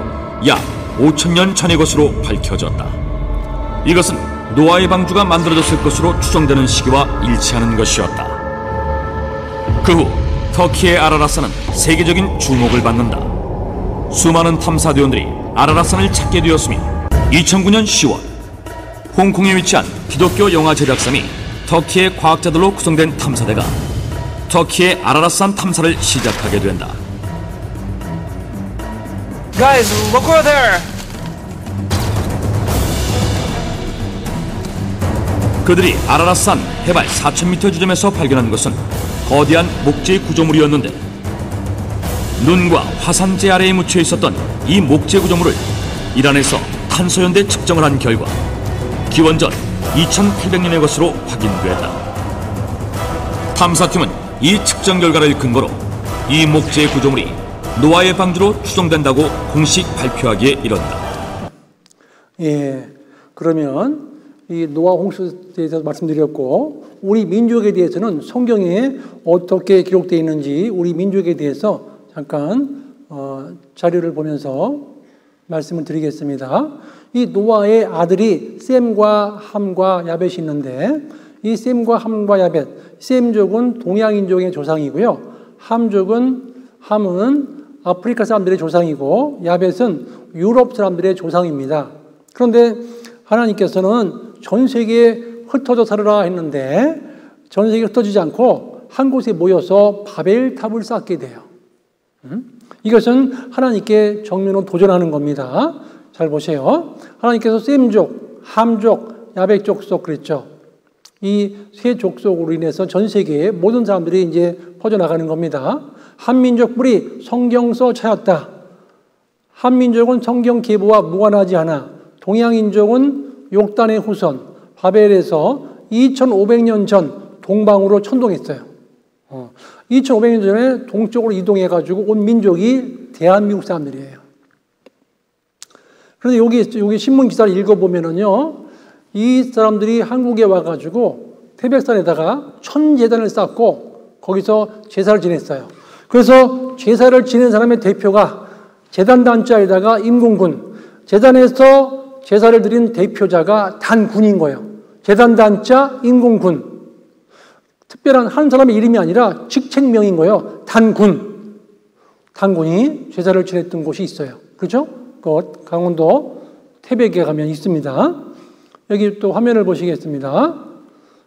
D: 약 5,000년 전의 것으로 밝혀졌다. 이것은 노아의 방주가 만들어졌을 것으로 추정되는 시기와 일치하는 것이었다. 그 후 터키의 아라라산은 세계적인 주목을 받는다. 수많은 탐사대원들이 아라라산을 찾게 되었으며, 2009년 10월 홍콩에 위치한 기독교 영화 제작사인 터키의 과학자들로 구성된 탐사대가 터키의 아라라산 탐사를 시작하게 된다.
F: Guys, look over there.
D: 그들이 아라라산 해발 4,000m 지점에서 발견한 것은 거대한 목재 구조물이었는데, 눈과 화산재 아래에 묻혀 있었던 이 목재 구조물을 이란에서 탄소연대 측정을 한 결과 기원전 2800년의 것으로 확인됐다. 탐사팀은 이 측정 결과를 근거로 이 목재 구조물이 노아의 방주로 추정된다고 공식 발표하기에 이른다.
A: 예, 그러면 이 노아 홍수에 대해서 말씀드렸고, 우리 민족에 대해서는 성경에 어떻게 기록되어 있는지 우리 민족에 대해서 잠깐 자료를 보면서 말씀을 드리겠습니다. 이 노아의 아들이 셈과 함과 야벳이 있는데, 이 셈과 함과 야벳, 셈족은 동양인종의 조상이고요, 함은 아프리카 사람들의 조상이고, 야벳은 유럽 사람들의 조상입니다. 그런데 하나님께서는 전 세계에 흩어져 살아라 했는데, 전 세계에 흩어지지 않고 한 곳에 모여서 바벨탑을 쌓게 돼요. 이것은 하나님께 정면으로 도전하는 겁니다. 잘 보세요. 하나님께서 셈족, 함족, 야벳 족속 그랬죠. 이 세 족속으로 인해서 전 세계에 모든 사람들이 이제 퍼져나가는 겁니다. 한민족 뿌리 성경서 차였다. 한민족은 성경 계보와 무관하지 않아 동양인족은 욕단의 후손 바벨에서 2500년 전 동방으로 천동했어요. 2500년 전에 동쪽으로 이동해가지고 온 민족이 대한민국 사람들이에요. 그런데 여기 신문 기사를 읽어보면은요, 이 사람들이 한국에 와가지고 태백산에다가 천제단을 쌓고 거기서 제사를 지냈어요. 그래서 제사를 지낸 사람의 대표가 제단단자에다가 임공군, 제단에서 제사를 드린 대표자가 단군인 거예요. 제단단자, 임공군. 특별한 한 사람의 이름이 아니라 직책명인 거예요. 단군. 단군이 제사를 지냈던 곳이 있어요. 그렇죠? 그 강원도 태백에 가면 있습니다. 여기 또 화면을 보시겠습니다.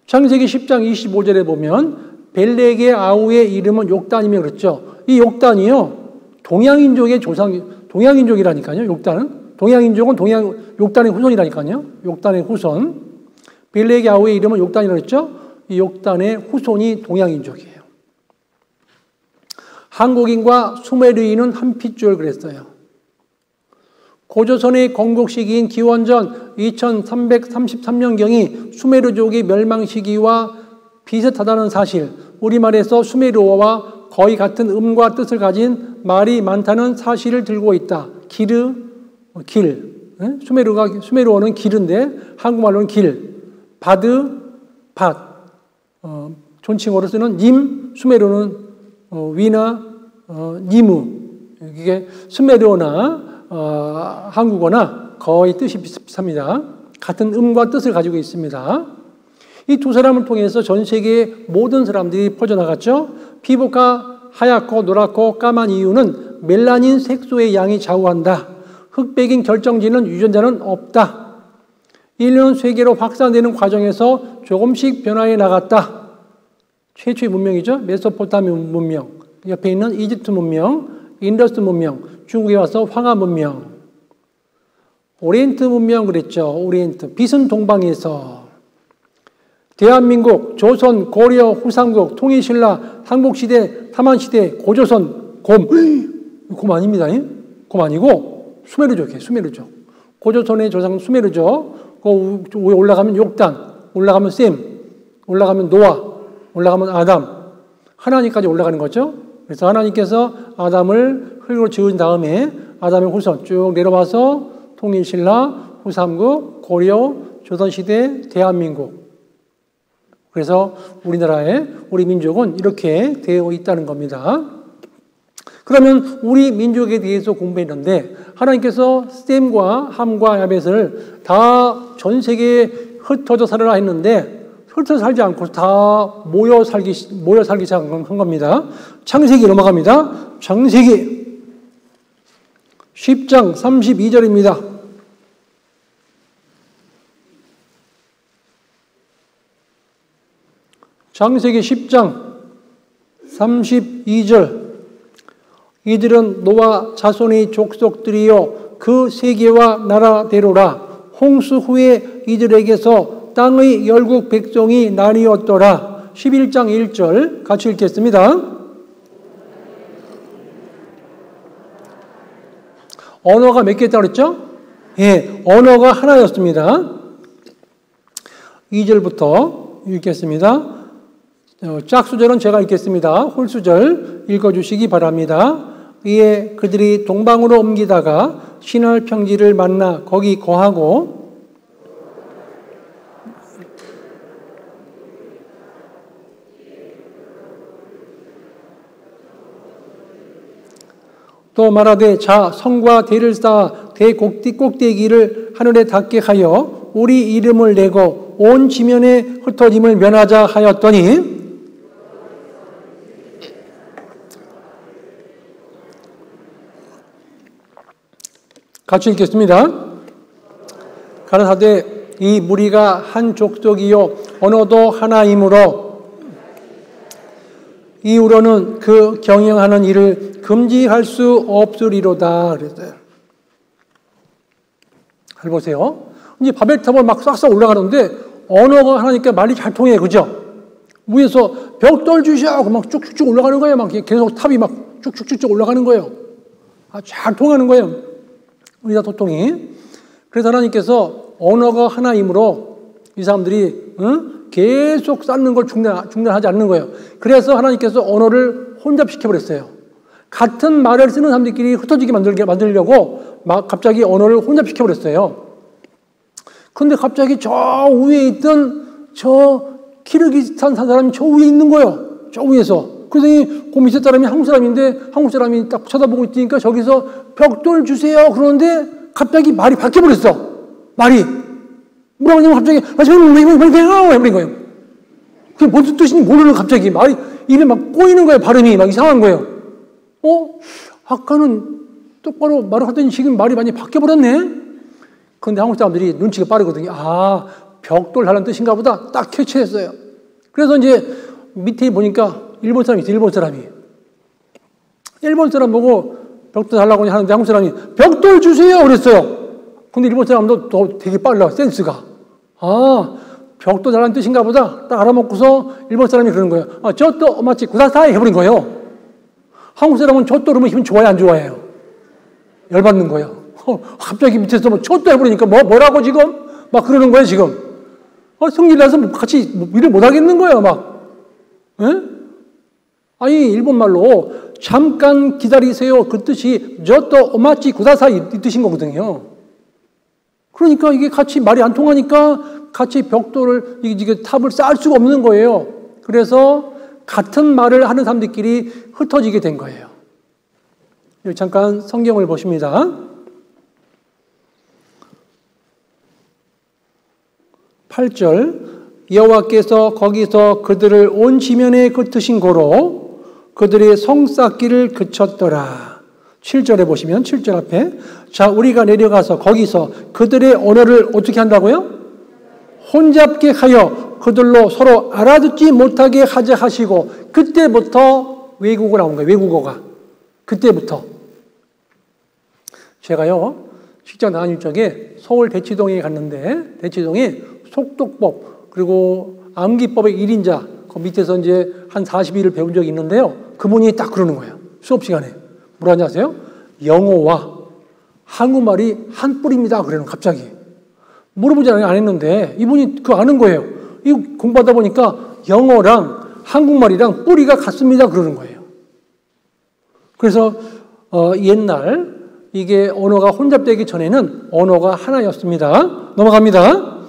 A: 창세기 10장 25절에 보면 벨렉의 아우의 이름은 욕단이며 그랬죠. 이 욕단이요, 동양인족의 동양인족이라니까요. 욕단은 동양인족은 욕단의 후손이라니까요. 욕단의 후손. 벨렉의 아우의 이름은 욕단이라고 했죠. 이 욕단의 후손이 동양인족이에요. 한국인과 수메르인은 한 핏줄 그랬어요. 고조선의 건국 시기인 기원전 2333년경이 수메르족의 멸망 시기와 비슷하다는 사실, 우리말에서 수메르어와 거의 같은 음과 뜻을 가진 말이 많다는 사실을 들고 있다. 길. 수메르어는 길인데 한국말로는 길. 바드, 밭. 존칭어로 쓰는 님, 수메르어는 위나 니무. 이게 수메르어나 한국어나 거의 뜻이 비슷합니다. 같은 음과 뜻을 가지고 있습니다. 이 두 사람을 통해서 전 세계의 모든 사람들이 퍼져나갔죠. 피부가 하얗고 노랗고 까만 이유는 멜라닌 색소의 양이 좌우한다. 흑백인 결정지는 유전자는 없다. 인류는 세계로 확산되는 과정에서 조금씩 변화해 나갔다. 최초의 문명이죠. 메소포타미아 문명, 옆에 있는 이집트 문명, 인더스 문명, 중국에 와서 황하 문명, 오리엔트 문명 그랬죠. 오리엔트, 빛은 동방에서. 대한민국, 조선, 고려, 후삼국, 통일신라, 한국시대, 삼한시대, 고조선, 곰 아닙니다. 곰 아니고 수메르족이에요. 수메르족. 고조선의 조상 수메르족. 그 위에 올라가면 욕단, 올라가면 셈, 올라가면 노아, 올라가면 아담, 하나님까지 올라가는 거죠. 그래서 하나님께서 아담을 흙으로 지은 다음에 아담의 후손 쭉 내려와서 통일신라, 후삼국, 고려, 조선시대, 대한민국. 그래서 우리 민족은 이렇게 되어 있다는 겁니다. 그러면 우리 민족에 대해서 공부했는데 하나님께서 셈과 함과 야벳을 다 전 세계에 흩어져 살아라 했는데 흩어져 살지 않고 다 모여 살기 시작한 겁니다. 창세기 넘어갑니다. 창세기 10장 32절입니다. 창세기 10장 32절. 이들은 노아 자손의 족속들이요 그 세계와 나라대로라. 홍수 후에 이들에게서 땅의 열국 백성이 나뉘었더라. 11장 1절 같이 읽겠습니다. 언어가 몇 개 있다고 그랬죠? 예, 언어가 하나였습니다. 2절부터 읽겠습니다. 짝수절은 제가 읽겠습니다. 홀수절 읽어주시기 바랍니다. 이에 그들이 동방으로 옮기다가 신할 평지를 만나 거기 거하고 또 말하되 자 성과 대를 쌓아 대 꼭대기를 하늘에 닿게 하여 우리 이름을 내고 온 지면에 흩어짐을 면하자 하였더니 같이 읽겠습니다. 가라사대 이 무리가 한 족속이요 언어도 하나이므로 이후로는 그 경영하는 일을 금지할 수 없으리로다 그랬어요. 잘 보세요. 이제 바벨탑을 막 싹싹 올라가는데 언어가 하나니까 말이 잘 통해, 그죠? 위에서 벽돌 주시하고 막 쭉쭉쭉 올라가는 거예요. 막 계속 탑이 막 쭉쭉쭉 올라가는 거예요. 잘 통하는 거예요. 의사 소통이. 그래서 하나님께서 언어가 하나이므로 이 사람들이 계속 쌓는 걸 중단하지 않는 거예요. 그래서 하나님께서 언어를 혼잡시켜버렸어요. 같은 말을 쓰는 사람들끼리 흩어지게 만들려고 막 갑자기 언어를 혼잡시켜버렸어요. 근데 갑자기 저 위에 있던 저 키르기스탄 사람이 저 위에 있는 거예요. 저 위에서. 그래서 그 밑에 사람이 한국 사람인데 한국 사람이 딱 쳐다보고 있으니까 저기서 벽돌 주세요. 그러는데 갑자기 말이 바뀌어버렸어. 말이. 뭐라고 하냐면 갑자기 해버린 거예요. 그게 무슨 뜻인지 모르는 갑자기 말이 입에 막 꼬이는 거예요. 발음이 막 이상한 거예요. 아까는 똑바로 말을 하더니 지금 말이 많이 바뀌어버렸네. 그런데 한국 사람들이 눈치가 빠르거든요. 벽돌 하는 뜻인가 보다 딱 캐치했어요. 그래서 이제 밑에 보니까 일본 사람이 있어요. 일본 사람이. 일본 사람 보고 벽돌 달라고 하는데 한국 사람이 벽돌 주세요 그랬어요. 근데 일본 사람도 또 되게 빨라, 센스가. 아, 벽돌 달라는 뜻인가 보다. 딱 알아먹고서 일본 사람이 그러는 거예요. 아, 저또 마치 구사사이 해버린 거예요. 한국 사람은 저또 그러면 기분 좋아요, 안 좋아해요? 열받는 거예요. 갑자기 밑에서 뭐 저또 해버리니까 뭐라고 지금? 막 그러는 거예요, 지금. 성질 나서 같이 일을 못 하겠는 거예요, 막. 에? 아니, 일본 말로 잠깐 기다리세요. 그 뜻이 저또 오마치 구다사이 이 뜻인 거거든요. 그러니까 이게 같이 말이 안 통하니까 같이 벽돌을, 이게 탑을 쌓을 수가 없는 거예요. 그래서 같은 말을 하는 사람들끼리 흩어지게 된 거예요. 여기 잠깐 성경을 보십니다. 8절 여호와께서 거기서 그들을 온 지면에 흩으신 고로 그들의 성 쌓기를 그쳤더라. 7절에 보시면 7절 앞에 자 우리가 내려가서 거기서 그들의 언어를 어떻게 한다고요? 혼잡게 하여 그들로 서로 알아듣지 못하게 하자 하시고 그때부터 외국어 나온 거예요. 외국어가. 그때부터. 제가요 직장 다닐 적에 서울 대치동에 갔는데 대치동에 속독법 그리고 암기법의 1인자 그 밑에서 이제 한 40일을 배운 적이 있는데요. 그분이 딱 그러는 거예요. 수업 시간에. 뭐라는지 아세요? 영어와 한국말이 한 뿔입니다. 그래요. 갑자기. 물어보지 안 했는데 이분이 그거 아는 거예요. 이거 공부하다 보니까 영어랑 한국말이랑 뿌리가 같습니다. 그러는 거예요. 그래서 옛날 이게 언어가 혼잡되기 전에는 언어가 하나였습니다. 넘어갑니다.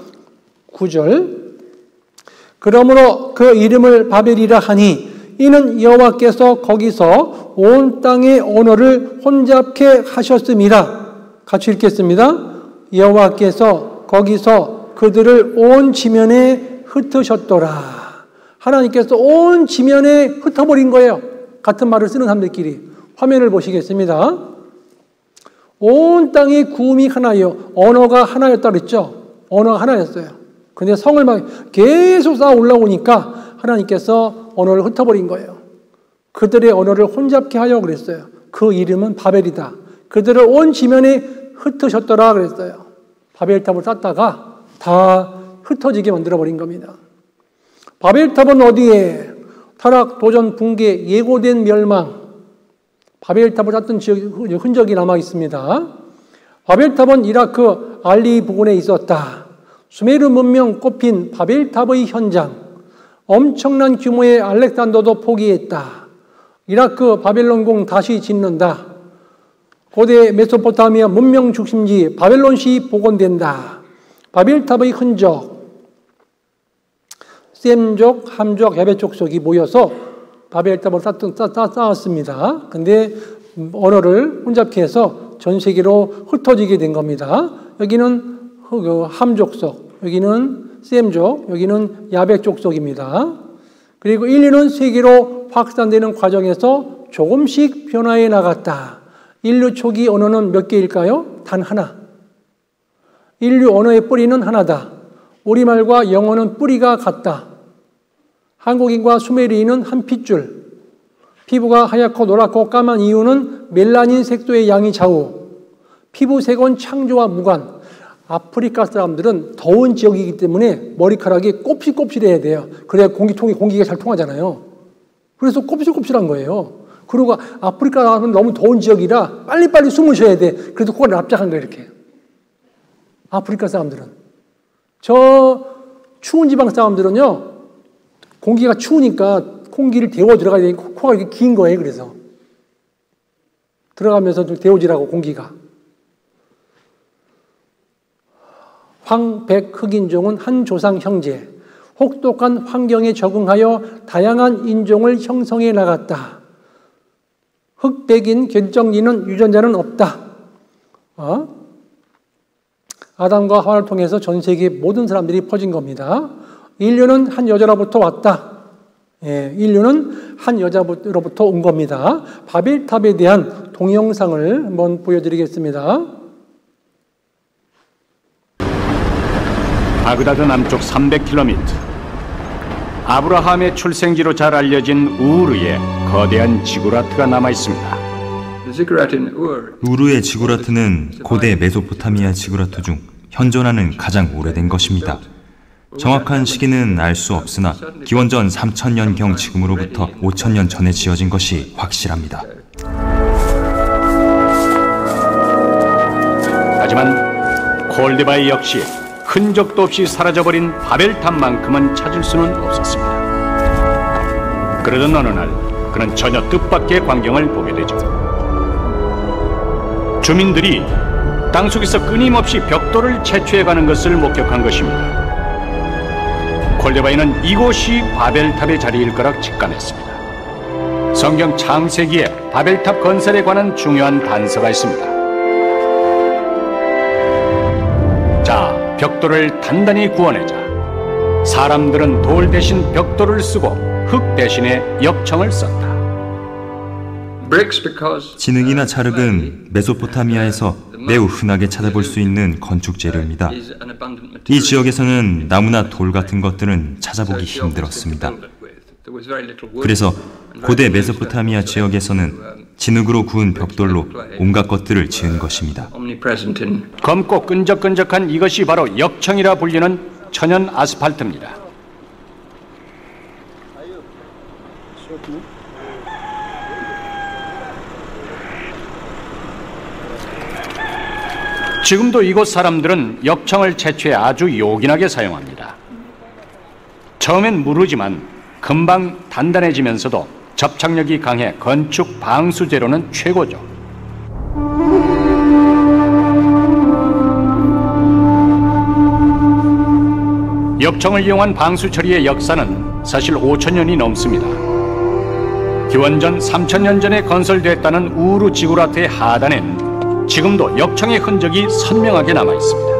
A: 9절 그러므로 그 이름을 바벨이라 하니 이는 여호와께서 거기서 온 땅의 언어를 혼잡케 하셨음이라. 같이 읽겠습니다. 여호와께서 거기서 그들을 온 지면에 흩으셨더라. 하나님께서 온 지면에 흩어버린 거예요. 같은 말을 쓰는 사람들끼리. 화면을 보시겠습니다. 온 땅의 구음이 하나요. 언어가 하나였다 그랬죠. 언어가 하나였어요. 근데 성을 막 계속 쌓아 올라오니까 하나님께서 언어를 흩어버린 거예요. 그들의 언어를 혼잡케 하려고 그랬어요. 그 이름은 바벨이다. 그들을 온 지면에 흩으셨더라 그랬어요. 바벨탑을 쌓다가 다 흩어지게 만들어버린 겁니다. 바벨탑은 어디에? 타락, 도전, 붕괴, 예고된 멸망. 바벨탑을 쌓던 흔적이 남아 있습니다. 바벨탑은 이라크 알리 부근에 있었다. 수메르 문명 꼽힌 바벨탑의 현장. 엄청난 규모의 알렉산더도 포기했다. 이라크 바벨론궁 다시 짓는다. 고대 메소포타미아 문명 중심지 바벨론시 복원된다. 바벨탑의 흔적. 셈족, 함족, 야벳 족속이 모여서 바벨탑을 쌓았습니다. 근데 언어를 혼잡케 해서 전 세계로 흩어지게 된 겁니다. 여기는 함족속, 여기는 셈족, 여기는 야벳 족속입니다. 그리고 인류는 세계로 확산되는 과정에서 조금씩 변화해 나갔다. 인류 초기 언어는 몇 개일까요? 단 하나. 인류 언어의 뿌리는 하나다. 우리말과 영어는 뿌리가 같다. 한국인과 수메리인은 한 핏줄. 피부가 하얗고 노랗고 까만 이유는 멜라닌 색소의 양이 좌우. 피부색은 창조와 무관. 아프리카 사람들은 더운 지역이기 때문에 머리카락이 곱실곱실해야 돼요. 그래야 공기가 잘 통하잖아요. 그래서 곱실곱실한 거예요. 그리고 아프리카 사람은 너무 더운 지역이라 빨리빨리 숨을 쉬어야 돼. 그래서 코가 납작한 거예요, 이렇게. 아프리카 사람들은. 저 추운 지방 사람들은요, 공기가 추우니까 공기를 데워 들어가야 되니까 코가 이렇게 긴 거예요, 그래서. 들어가면서 좀 데워지라고, 공기가. 황, 백, 흑인종은 한 조상 형제. 혹독한 환경에 적응하여 다양한 인종을 형성해 나갔다. 흑, 백인 결정지는 유전자는 없다. 아담과 하와를 통해서 전 세계 모든 사람들이 퍼진 겁니다. 인류는 한 여자로부터 왔다. 인류는 한 여자로부터 온 겁니다. 바벨탑에 대한 동영상을 한번 보여드리겠습니다.
E: 바그다드 남쪽 300km, 아브라함의 출생지로 잘 알려진 우르에 거대한 지구라트가 남아 있습니다.
G: 우르의 지구라트는 고대 메소포타미아 지구라트 중 현존하는 가장 오래된 것입니다. 정확한 시기는 알 수 없으나 기원전 3000년경 지금으로부터 5000년 전에 지어진 것이 확실합니다.
E: 하지만 콜데바이 역시 흔적도 없이 사라져버린 바벨탑만큼은 찾을 수는 없었습니다. 그러던 어느 날 그는 전혀 뜻밖의 광경을 보게 되죠. 주민들이 땅속에서 끊임없이 벽돌을 채취해가는 것을 목격한 것입니다. 콜데바이는 이곳이 바벨탑의 자리일 거라 직감했습니다. 성경 창세기에 바벨탑 건설에 관한 중요한 단서가 있습니다. 자, 벽돌을 단단히 구워내자. 사람들은 돌 대신 벽돌을 쓰고 흙 대신에 역청을 썼다.
G: 진흙이나 찰흙은 메소포타미아에서 매우 흔하게 찾아볼 수 있는 건축 재료입니다. 이 지역에서는 나무나 돌 같은 것들은 찾아보기 힘들었습니다. 그래서 고대 메소포타미아 지역에서는 진흙으로 구운 벽돌로 온갖 것들을 지은 것입니다.
E: 검고 끈적끈적한 이것이 바로 역청이라 불리는 천연 아스팔트입니다. 지금도 이곳 사람들은 역청을 채취해 아주 요긴하게 사용합니다. 처음엔 무르지만 금방 단단해지면서도 접착력이 강해 건축 방수 재료는 최고죠. 역청을 이용한 방수 처리의 역사는 사실 5000년이 넘습니다. 기원전 3000년 전에 건설됐다는 우르 지구라트의 하단엔 지금도 역청의 흔적이 선명하게 남아 있습니다.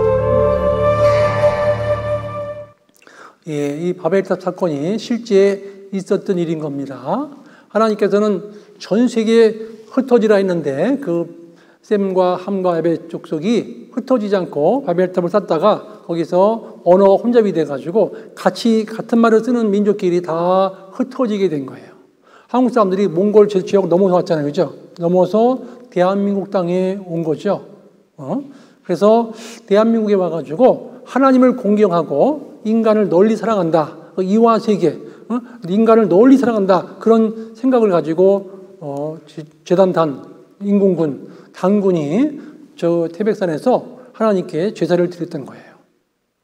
A: 예, 이 바벨탑 사건이 실제 있었던 일인 겁니다. 하나님께서는 전 세계에 흩어지라 했는데 그 셈과 함과 야벳 족속이 흩어지지 않고 바벨탑을 쌓다가 거기서 언어가 혼잡이 돼가지고 같이 같은 말을 쓰는 민족끼리 다 흩어지게 된 거예요. 한국 사람들이 몽골 지역 넘어서 왔잖아요, 그죠? 넘어서 대한민국 땅에 온 거죠. 그래서 대한민국에 와가지고 하나님을 공경하고 인간을 널리 사랑한다. 이화 세계, 인간을 널리 사랑한다. 그런 생각을 가지고 제단단, 인공군, 단군이 저 태백산에서 하나님께 제사를 드렸던 거예요.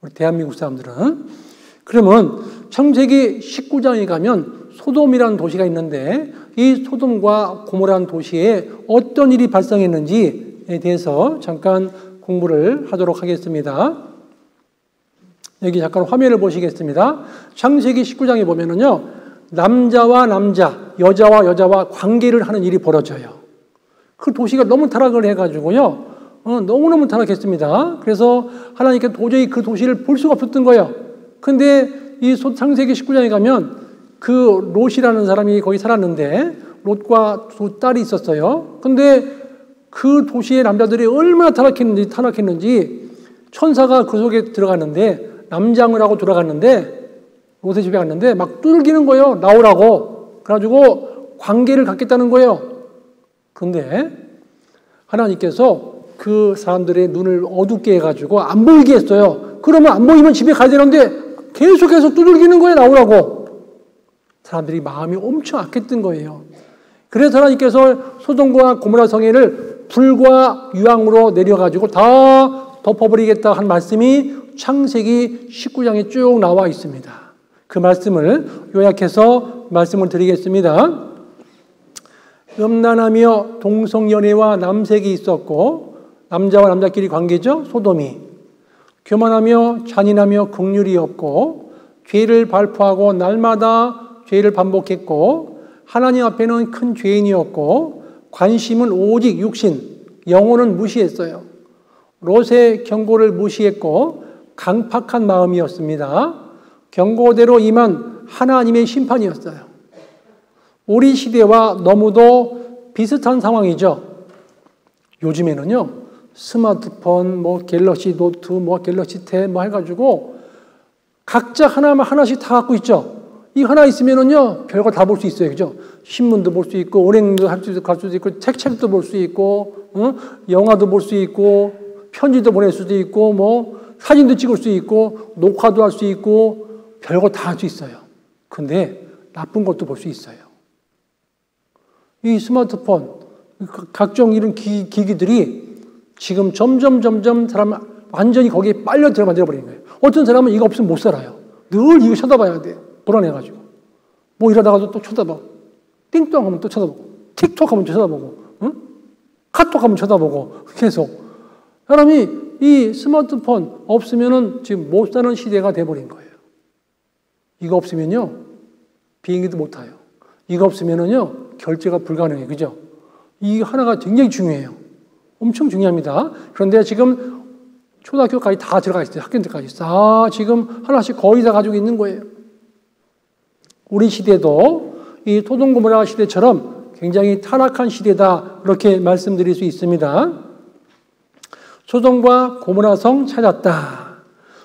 A: 우리 대한민국 사람들은. 그러면 창세기 19장에 가면 소돔이라는 도시가 있는데 이 소돔과 고모라는 도시에 어떤 일이 발생했는지에 대해서 잠깐 공부를 하도록 하겠습니다. 여기 잠깐 화면을 보시겠습니다. 창세기 19장에 보면은요, 남자와 남자, 여자와 여자와 관계를 하는 일이 벌어져요. 그 도시가 너무 타락을 해가지고요, 너무너무 타락했습니다. 그래서 하나님께 도저히 그 도시를 볼 수가 없었던 거예요. 근데 이 창세기 19장에 가면 그 롯이라는 사람이 거기 살았는데 롯과 두 딸이 있었어요. 근데 그 도시의 남자들이 얼마나 타락했는지 천사가 그 속에 들어갔는데 남장을 하고 들어갔는데 롯의 집에 갔는데 막 두들기는 거예요. 나오라고. 그래가지고 관계를 갖겠다는 거예요. 근데 하나님께서 그 사람들의 눈을 어둡게 해가지고 안 보이게 했어요. 그러면 안 보이면 집에 가야 되는데 계속해서 두들기는 거예요. 나오라고. 사람들이 마음이 엄청 악했던 거예요. 그래서 하나님께서 소돔과 고모라 성회를 불과 유황으로 내려가지고 다 덮어버리겠다 한 말씀이 창세기 19장에 쭉 나와 있습니다. 그 말씀을 요약해서 말씀을 드리겠습니다. 음란하며 동성연애와 남색이 있었고, 남자와 남자끼리 관계죠, 소돔이. 교만하며 잔인하며 긍휼이 없고, 죄를 발포하고 날마다 죄를 반복했고, 하나님 앞에는 큰 죄인이었고, 관심은 오직 육신, 영혼은 무시했어요. 롯의 경고를 무시했고 강팍한 마음이었습니다. 경고대로 임한 하나님의 심판이었어요. 우리 시대와 너무도 비슷한 상황이죠. 요즘에는요, 스마트폰, 갤럭시 노트, 갤럭시 탭 해가지고 각자 하나씩 다 갖고 있죠. 이 하나 있으면은요, 별거 다 볼 수 있어요. 그죠? 신문도 볼 수 있고, 은행도 갈 수도 있고, 책도 볼 수 있고, 영화도 볼 수 있고, 편지도 보낼 수도 있고, 뭐, 사진도 찍을 수 있고, 녹화도 할 수 있고, 별거 다 할 수 있어요. 근데 나쁜 것도 볼 수 있어요. 이 스마트폰, 각종 이런 기기들이 지금 점점 사람 완전히 거기에 빨려 들어 만들어버리는 거예요. 어떤 사람은 이거 없으면 못 살아요. 늘 이거 쳐다봐야 돼요. 불안해가지고. 뭐 이러다가도 또 쳐다봐. 띵동 하면 또 쳐다보고, 틱톡 하면 또 쳐다보고, 카톡 하면 쳐다보고, 계속. 사람이 이 스마트폰 없으면은 지금 못 사는 시대가 돼버린 거예요. 이거 없으면요, 비행기도 못 타요. 이거 없으면은요, 결제가 불가능해요. 그죠? 이 하나가 굉장히 중요해요. 엄청 중요합니다. 그런데 지금 초등학교까지 다 들어가 있어요. 학교들까지. 다 지금 하나씩 거의 다 가지고 있는 거예요. 우리 시대도 이 소돔고모라 시대처럼 굉장히 타락한 시대다. 그렇게 말씀드릴 수 있습니다. 소돔과 고모라 성 찾았다.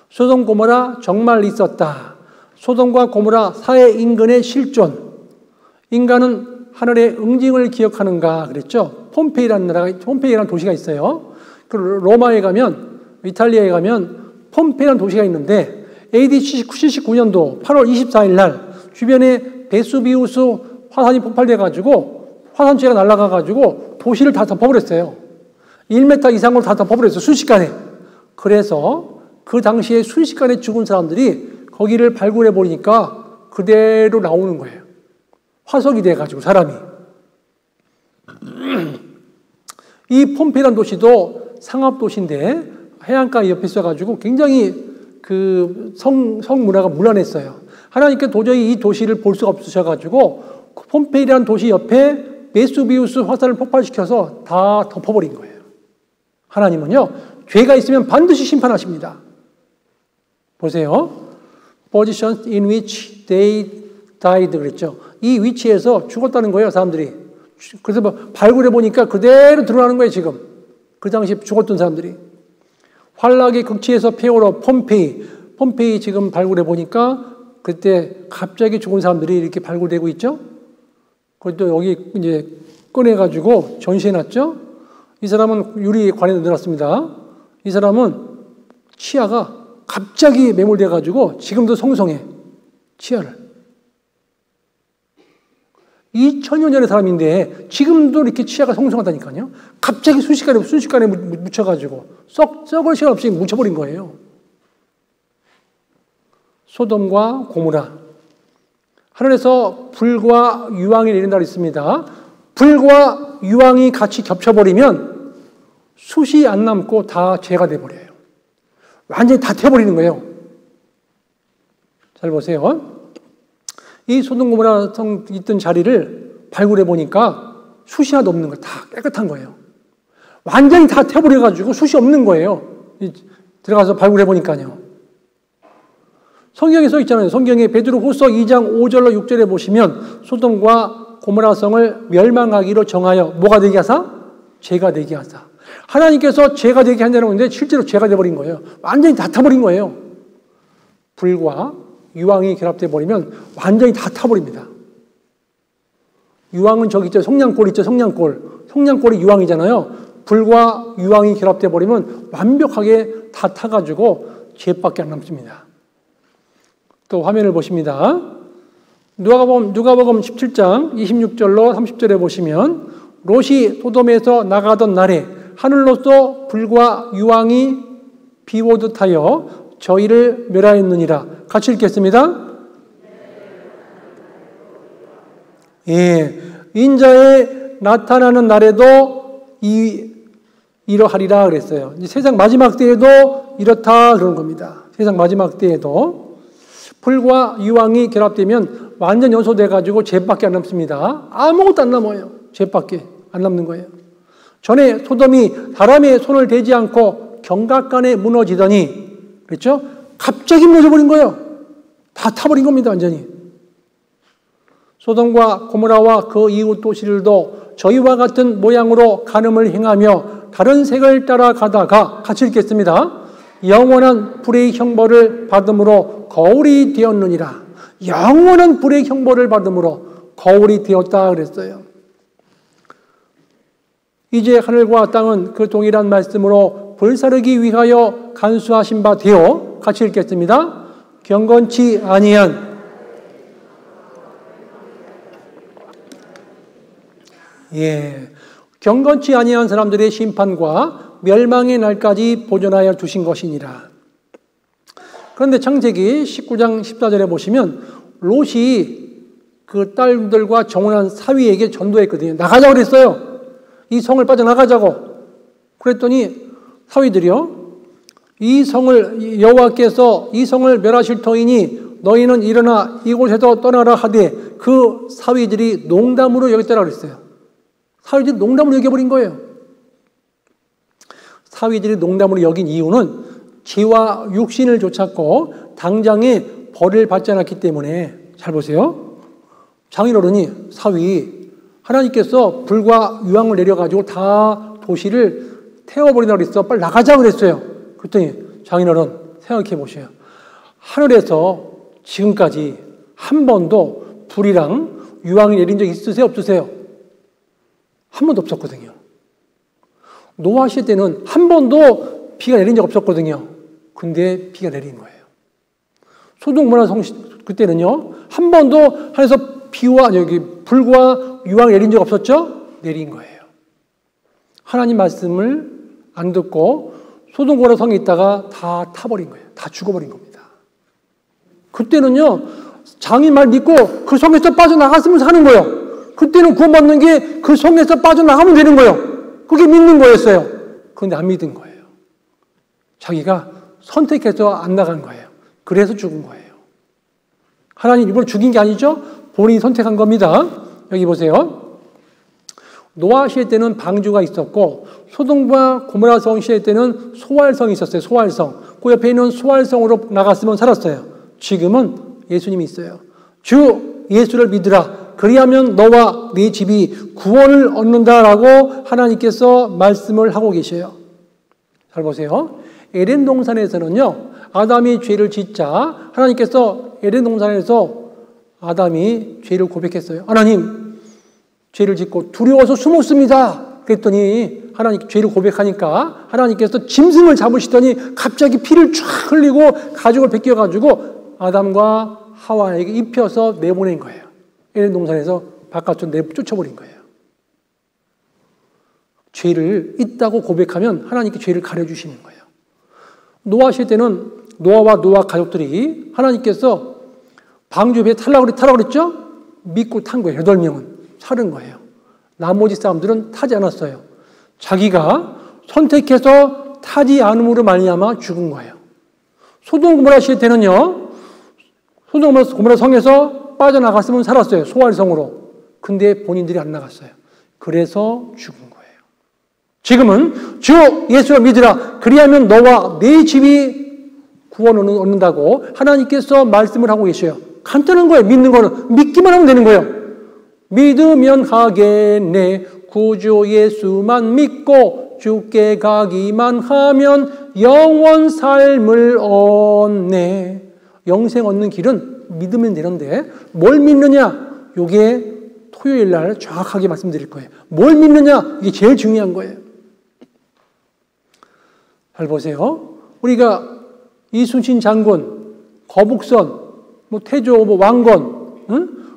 A: 소돔 고모라 정말 있었다. 소돔과 고모라 사해 인근의 실존. 인간은 하늘의 응징을 기억하는가 그랬죠. 폼페이라는 도시가 있어요. 그 로마에 가면, 이탈리아에 가면 폼페이라는 도시가 있는데 AD 79년도 8월 24일 날 주변에 베수비우스 화산이 폭발돼가지고 화산재가 날아가가지고 도시를 다 덮어버렸어요. 1m 이상으로 다 덮어버렸어요. 순식간에. 그래서 그 당시에 순식간에 죽은 사람들이 거기를 발굴해보니까 그대로 나오는 거예요. 화석이 돼가지고 사람이. 이 폼페이라는 도시도 상업도시인데 해안가 옆에 있어가지고 굉장히 그 성문화가 문란했어요. 하나님께 도저히 이 도시를 볼 수가 없으셔가지고 폼페이라는 도시 옆에 베수비우스 화산을 폭발시켜서 다 덮어버린 거예요. 하나님은요, 죄가 있으면 반드시 심판하십니다. 보세요. Positions in which they died 그랬죠. 이 위치에서 죽었다는 거예요, 사람들이. 그래서 뭐 발굴해 보니까 그대로 드러나는 거예요, 지금. 그 당시 죽었던 사람들이. 환락의 극치에서 폐허로 폼페이 지금 발굴해 보니까 그때 갑자기 죽은 사람들이 이렇게 발굴되고 있죠. 그것도 여기 이제 꺼내가지고 전시해놨죠. 이 사람은 유리 관에 넣어놨습니다. 이 사람은 치아가 갑자기 매몰돼가지고 지금도 성성해. 치아를. 2000년 전의 사람인데 지금도 이렇게 치아가 성성하다니까요. 갑자기 순식간에 묻혀가지고 썩을 시간 없이 묻혀버린 거예요. 소돔과 고모라. 하늘에서 불과 유황이 내린다 그랬습니다. 불과 유황이 같이 겹쳐버리면 숯이 안 남고 다 재가 돼버려요. 완전히 다 태워버리는 거예요. 잘 보세요. 이 소돔 고모라 성 있던 자리를 발굴해 보니까 숯이 하나도 없는 거예요. 다 깨끗한 거예요. 완전히 다 태워버려가지고 숯이 없는 거예요. 들어가서 발굴해 보니까요. 성경에 써 있잖아요. 성경에 베드로후서 2장 5절로 6절에 보시면 소돔과 고모라 성을 멸망하기로 정하여 뭐가 되게 하사? 죄가 되게 하사. 하나님께서 죄가 되게 한다는 건데 실제로 죄가 되어버린 거예요. 완전히 다 타버린 거예요. 불과 유황이 결합돼 버리면 완전히 다 타버립니다. 유황은 저기 있죠. 성냥골 있죠. 성냥골이 유황이잖아요. 불과 유황이 결합돼 버리면 완벽하게 다 타가지고 죄밖에 안 남습니다. 또 화면을 보십니다. 누가복음 17장 26절로 30절에 보시면 롯이 소돔에서 나가던 날에 하늘로서 불과 유황이 비오듯 하여 저희를 멸하였느니라. 같이 읽겠습니다. 예, 인자의 나타나는 날에도 이러하리라 그랬어요. 세상 마지막 때에도 이렇다 그런 겁니다. 세상 마지막 때에도 불과 유황이 결합되면 완전 연소돼가지고 죄밖에 안 남습니다. 아무것도 안 남아요. 죄밖에 안 남는 거예요. 전에 소돔이 사람의 손을 대지 않고 경각간에 무너지더니 그렇죠? 갑자기 무너져버린 거예요. 다 타버린 겁니다. 완전히. 소돔과 고모라와 그 이웃 도시들도 저희와 같은 모양으로 간음을 행하며 다른 색을 따라가다가 같이 읽겠습니다. 영원한 불의 형벌을 받음으로 거울이 되었느니라. 영원한 불의 형벌을 받음으로 거울이 되었다 그랬어요. 이제 하늘과 땅은 그 동일한 말씀으로 불사르기 위하여 간수하신 바 되어, 같이 읽겠습니다. 경건치 아니한, 경건치 아니한 사람들의 심판과 멸망의 날까지 보존하여 두신 것이니라. 그런데 창세기 19장 14절에 보시면 롯이 그 딸들과 정혼한 사위에게 전도했거든요. 나가자고 그랬어요. 이 성을 빠져나가자고. 그랬더니 사위들이요, 이 성을 여호와께서 이 성을 멸하실 터이니 너희는 일어나 이곳에서 떠나라 하되, 그 사위들이 농담으로 여겼다라 그랬어요. 사위들이 농담으로 여겨버린 거예요. 사위들이 농담으로 여긴 이유는 지와 육신을 좇았고 당장에 벌을 받지 않았기 때문에. 잘 보세요. 장인어른이 사위, 하나님께서 불과 유황을 내려가지고 다 도시를 태워버린다고 그랬어. 빨리 나가자 그랬어요. 그랬더니 장인어른 생각해 보세요. 하늘에서 지금까지 한 번도 불이랑 유황이 내린 적 있으세요? 없으세요? 한 번도 없었거든요. 노아 시대 때는 한 번도 비가 내린 적 없었거든요. 근데 비가 내린 거예요. 소돔 고모라 성 그때는요, 한 번도 하늘에서 비와 불과 유황이 내린 적 없었죠? 내린 거예요. 하나님 말씀을 안 듣고 소돔 고모라 성에 있다가 다 타버린 거예요. 다 죽어버린 겁니다. 그때는요, 장인 말 믿고 그 성에서 빠져나갔으면 사는 거예요. 그때는 구원받는 게 그 성에서 빠져나가면 되는 거예요. 그게 믿는 거였어요. 그런데 안 믿은 거예요. 자기가 선택해서 안 나간 거예요. 그래서 죽은 거예요. 하나님 일부러 죽인 게 아니죠? 본인이 선택한 겁니다. 여기 보세요. 노아 시대 때는 방주가 있었고 소돔과 고모라 성 시대 때는 소활성이 있었어요. 소활성. 그 옆에 있는 소활성으로 나갔으면 살았어요. 지금은 예수님이 있어요. 주 예수를 믿으라. 그리하면 너와 네 집이 구원을 얻는다라고 하나님께서 말씀을 하고 계셔요. 잘 보세요. 에덴 동산에서는요, 아담이 죄를 짓자 하나님께서 에덴 동산에서 아담이 죄를 고백했어요. 하나님, 죄를 짓고 두려워서 숨었습니다. 그랬더니 하나님 죄를 고백하니까 하나님께서 짐승을 잡으시더니 갑자기 피를 쫙 흘리고 가죽을 벗겨가지고 아담과 하와에게 입혀서 내보낸 거예요. 에덴 동산에서 바깥으로 쫓아버린 거예요. 죄를 있다고 고백하면 하나님께 죄를 가려주시는 거예요. 노아 시대 때는 노아와 노아 가족들이 하나님께서 방주에 타라고 그랬죠? 믿고 탄 거예요. 8명은 살은 거예요. 나머지 사람들은 타지 않았어요. 자기가 선택해서 타지 않음으로 말미암아 죽은 거예요. 소돔 고모라 시대 때는요, 소돔 고모라 성에서 빠져나갔으면 살았어요. 소활성으로. 근데 본인들이 안 나갔어요. 그래서 죽은 거예요. 지금은 주 예수를 믿으라. 그리하면 너와 네 집이 구원을 얻는다고 하나님께서 말씀을 하고 계셔요. 간단한 거예요. 믿는 거는. 믿기만 하면 되는 거예요. 믿으면 하겠네. 구주 예수만 믿고 주께 가기만 하면 영원 삶을 얻네. 영생 얻는 길은 믿으면 되는데 뭘 믿느냐? 이게 토요일 날 정확하게 말씀드릴 거예요. 뭘 믿느냐? 이게 제일 중요한 거예요. 잘 보세요. 우리가 이순신 장군, 거북선, 태조, 왕건,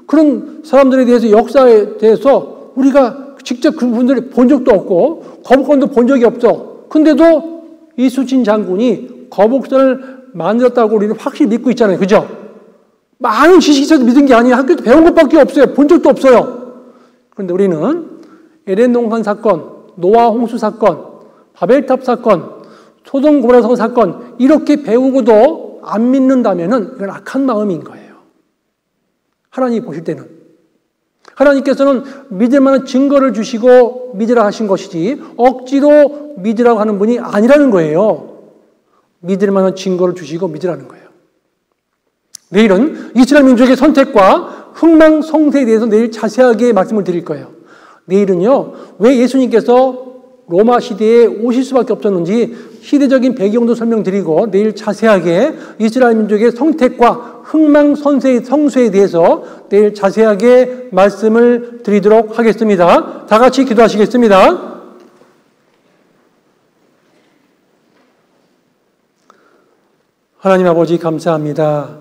A: 그런 사람들에 대해서 역사에 대해서 우리가 직접 그분들을 본 적도 없고 거북선도 본 적이 없죠. 근데도 이순신 장군이 거북선을 만들었다고 우리는 확실히 믿고 있잖아요. 그죠? 많은 지식이 있어서 믿은 게 아니에요. 학교에서 배운 것밖에 없어요. 본 적도 없어요. 그런데 우리는 에덴 동산 사건, 노아 홍수 사건, 바벨탑 사건, 소돔 고모라 성 사건 이렇게 배우고도 안 믿는다면은 이건 악한 마음인 거예요. 하나님이 보실 때는. 하나님께서는 믿을 만한 증거를 주시고 믿으라 하신 것이지 억지로 믿으라고 하는 분이 아니라는 거예요. 믿을 만한 증거를 주시고 믿으라는 거예요. 내일은 이스라엘 민족의 선택과 흥망성쇠에 대해서 내일 자세하게 말씀을 드릴 거예요. 내일은요, 왜 예수님께서 로마 시대에 오실 수밖에 없었는지 시대적인 배경도 설명드리고 내일 자세하게 이스라엘 민족의 성택과 흥망성쇠에 대해서 내일 자세하게 말씀을 드리도록 하겠습니다. 다 같이 기도하시겠습니다. 하나님 아버지 감사합니다.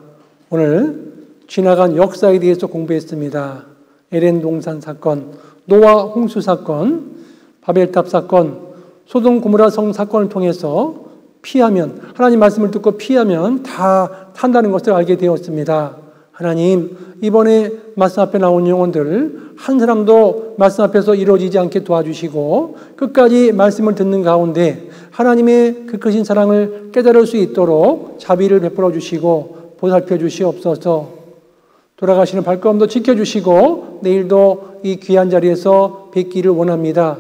A: 오늘 지나간 역사에 대해서 공부했습니다. 에덴 동산 사건, 노아 홍수 사건, 바벨탑 사건, 소돔 고모라 성 사건을 통해서 피하면, 하나님 말씀을 듣고 피하면 다 탄다는 것을 알게 되었습니다. 하나님, 이번에 말씀 앞에 나온 영혼들 한 사람도 말씀 앞에서 이루어지지 않게 도와주시고 끝까지 말씀을 듣는 가운데 하나님의 그 크신 사랑을 깨달을 수 있도록 자비를 베풀어 주시고 보살펴 주시옵소서. 돌아가시는 발걸음도 지켜주시고 내일도 이 귀한 자리에서 뵙기를 원합니다.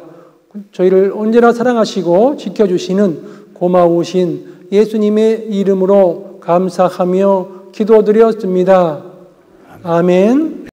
A: 저희를 언제나 사랑하시고 지켜주시는 고마우신 예수님의 이름으로 감사하며 기도드렸습니다. 아멘.